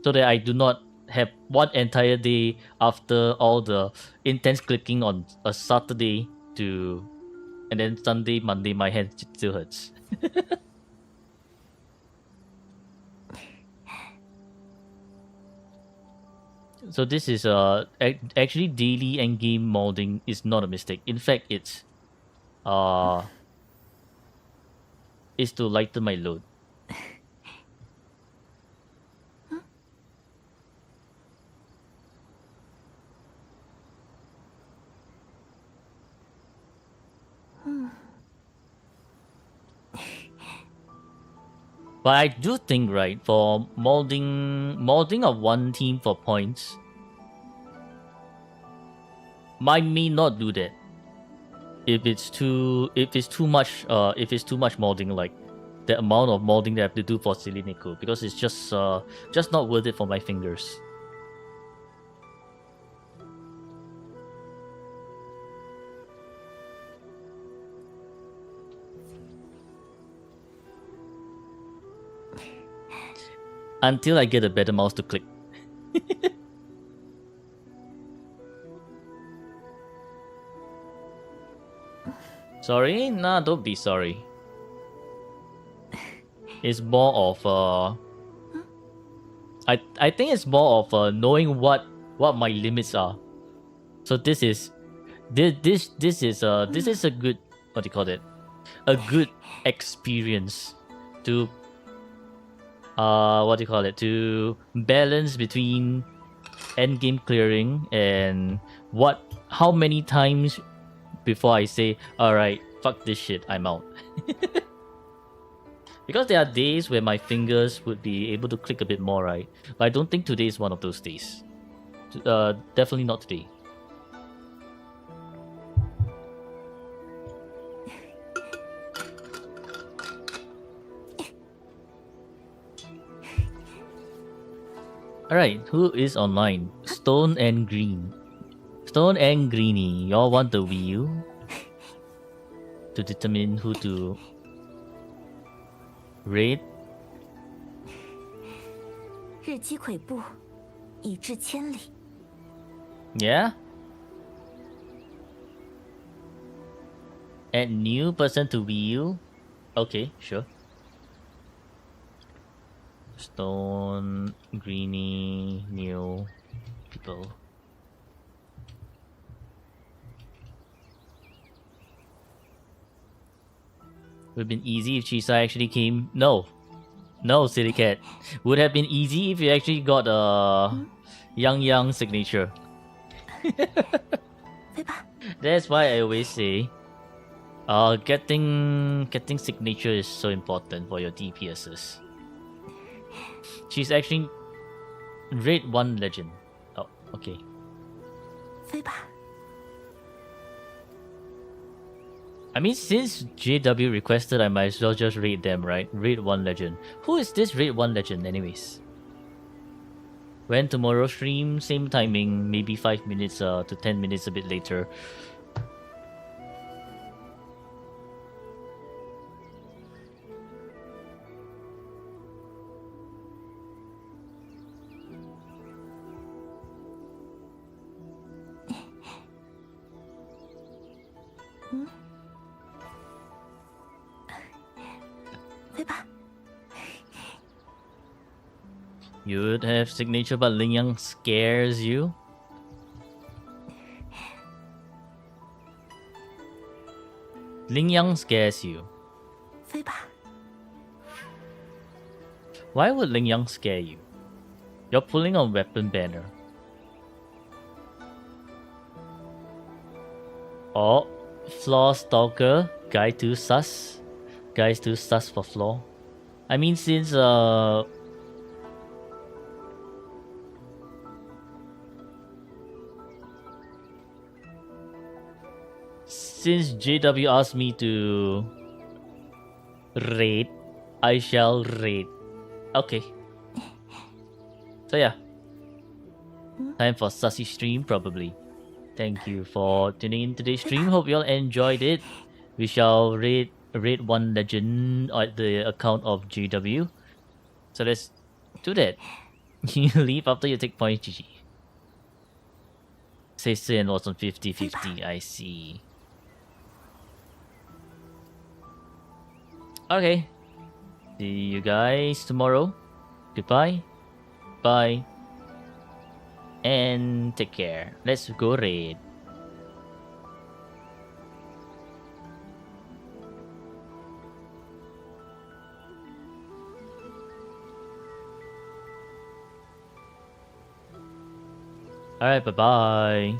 so that I do not have one entire day after all the intense clicking on a Saturday to, and then Sunday, Monday, my hand still hurts. So this is actually daily endgame molding is not a mistake. In fact, it's is to lighten my load. But I do think, right, for molding of one team for points, I may not do that if it's too much molding, like the amount of molding that I have to do for Silinico, because it's just not worth it for my fingers. Until I get a better mouse to click. Sorry? Nah, don't be sorry. It's more of I think it's more of knowing what my limits are. So this is a good, what do you call it? A good experience to what do you call it? To balance between endgame clearing and how many times before I say, alright, fuck this shit, I'm out. Because there are days where my fingers would be able to click a bit more, right? But I don't think today is one of those days. Definitely not today. Alright, who is online? Stone and Green. Stone and Greeny, y'all want the wheel to determine who to raid? 日积跬步，以至千里。 Yeah? Add new person to wheel? Okay, sure. Stone, Greeny, new people. Would have been easy if Chisa actually came. No, Silly Cat. Would have been easy if you actually got a Yang signature. That's why I always say, getting signature is so important for your DPSs. She's actually raid 1 legend. Oh, okay. 飞吧。 I mean, since JW requested, I might as well just raid them, right? Raid 1 legend. Who is this raid 1 legend anyways? When tomorrow stream, same timing, maybe 5 minutes to 10 minutes a bit later. You would have signature, but Ling Yang scares you? Ling Yang scares you. 飞吧。 Why would Ling Yang scare you? You're pulling on weapon banner. Oh, Flaw Stalker, guy too sus. Guys too sus for Flaw. I mean, since JW asked me to raid, I shall raid. Okay. So yeah, time for Sussy stream probably. Thank you for tuning in today's stream. Hope you all enjoyed it. We shall raid one legend at the account of GW. So let's do that. You leave after you take points, GG. Say Sin was on 50-50. I see. Okay. See you guys tomorrow. Goodbye. Bye. And take care. Let's go raid. Alright, bye bye.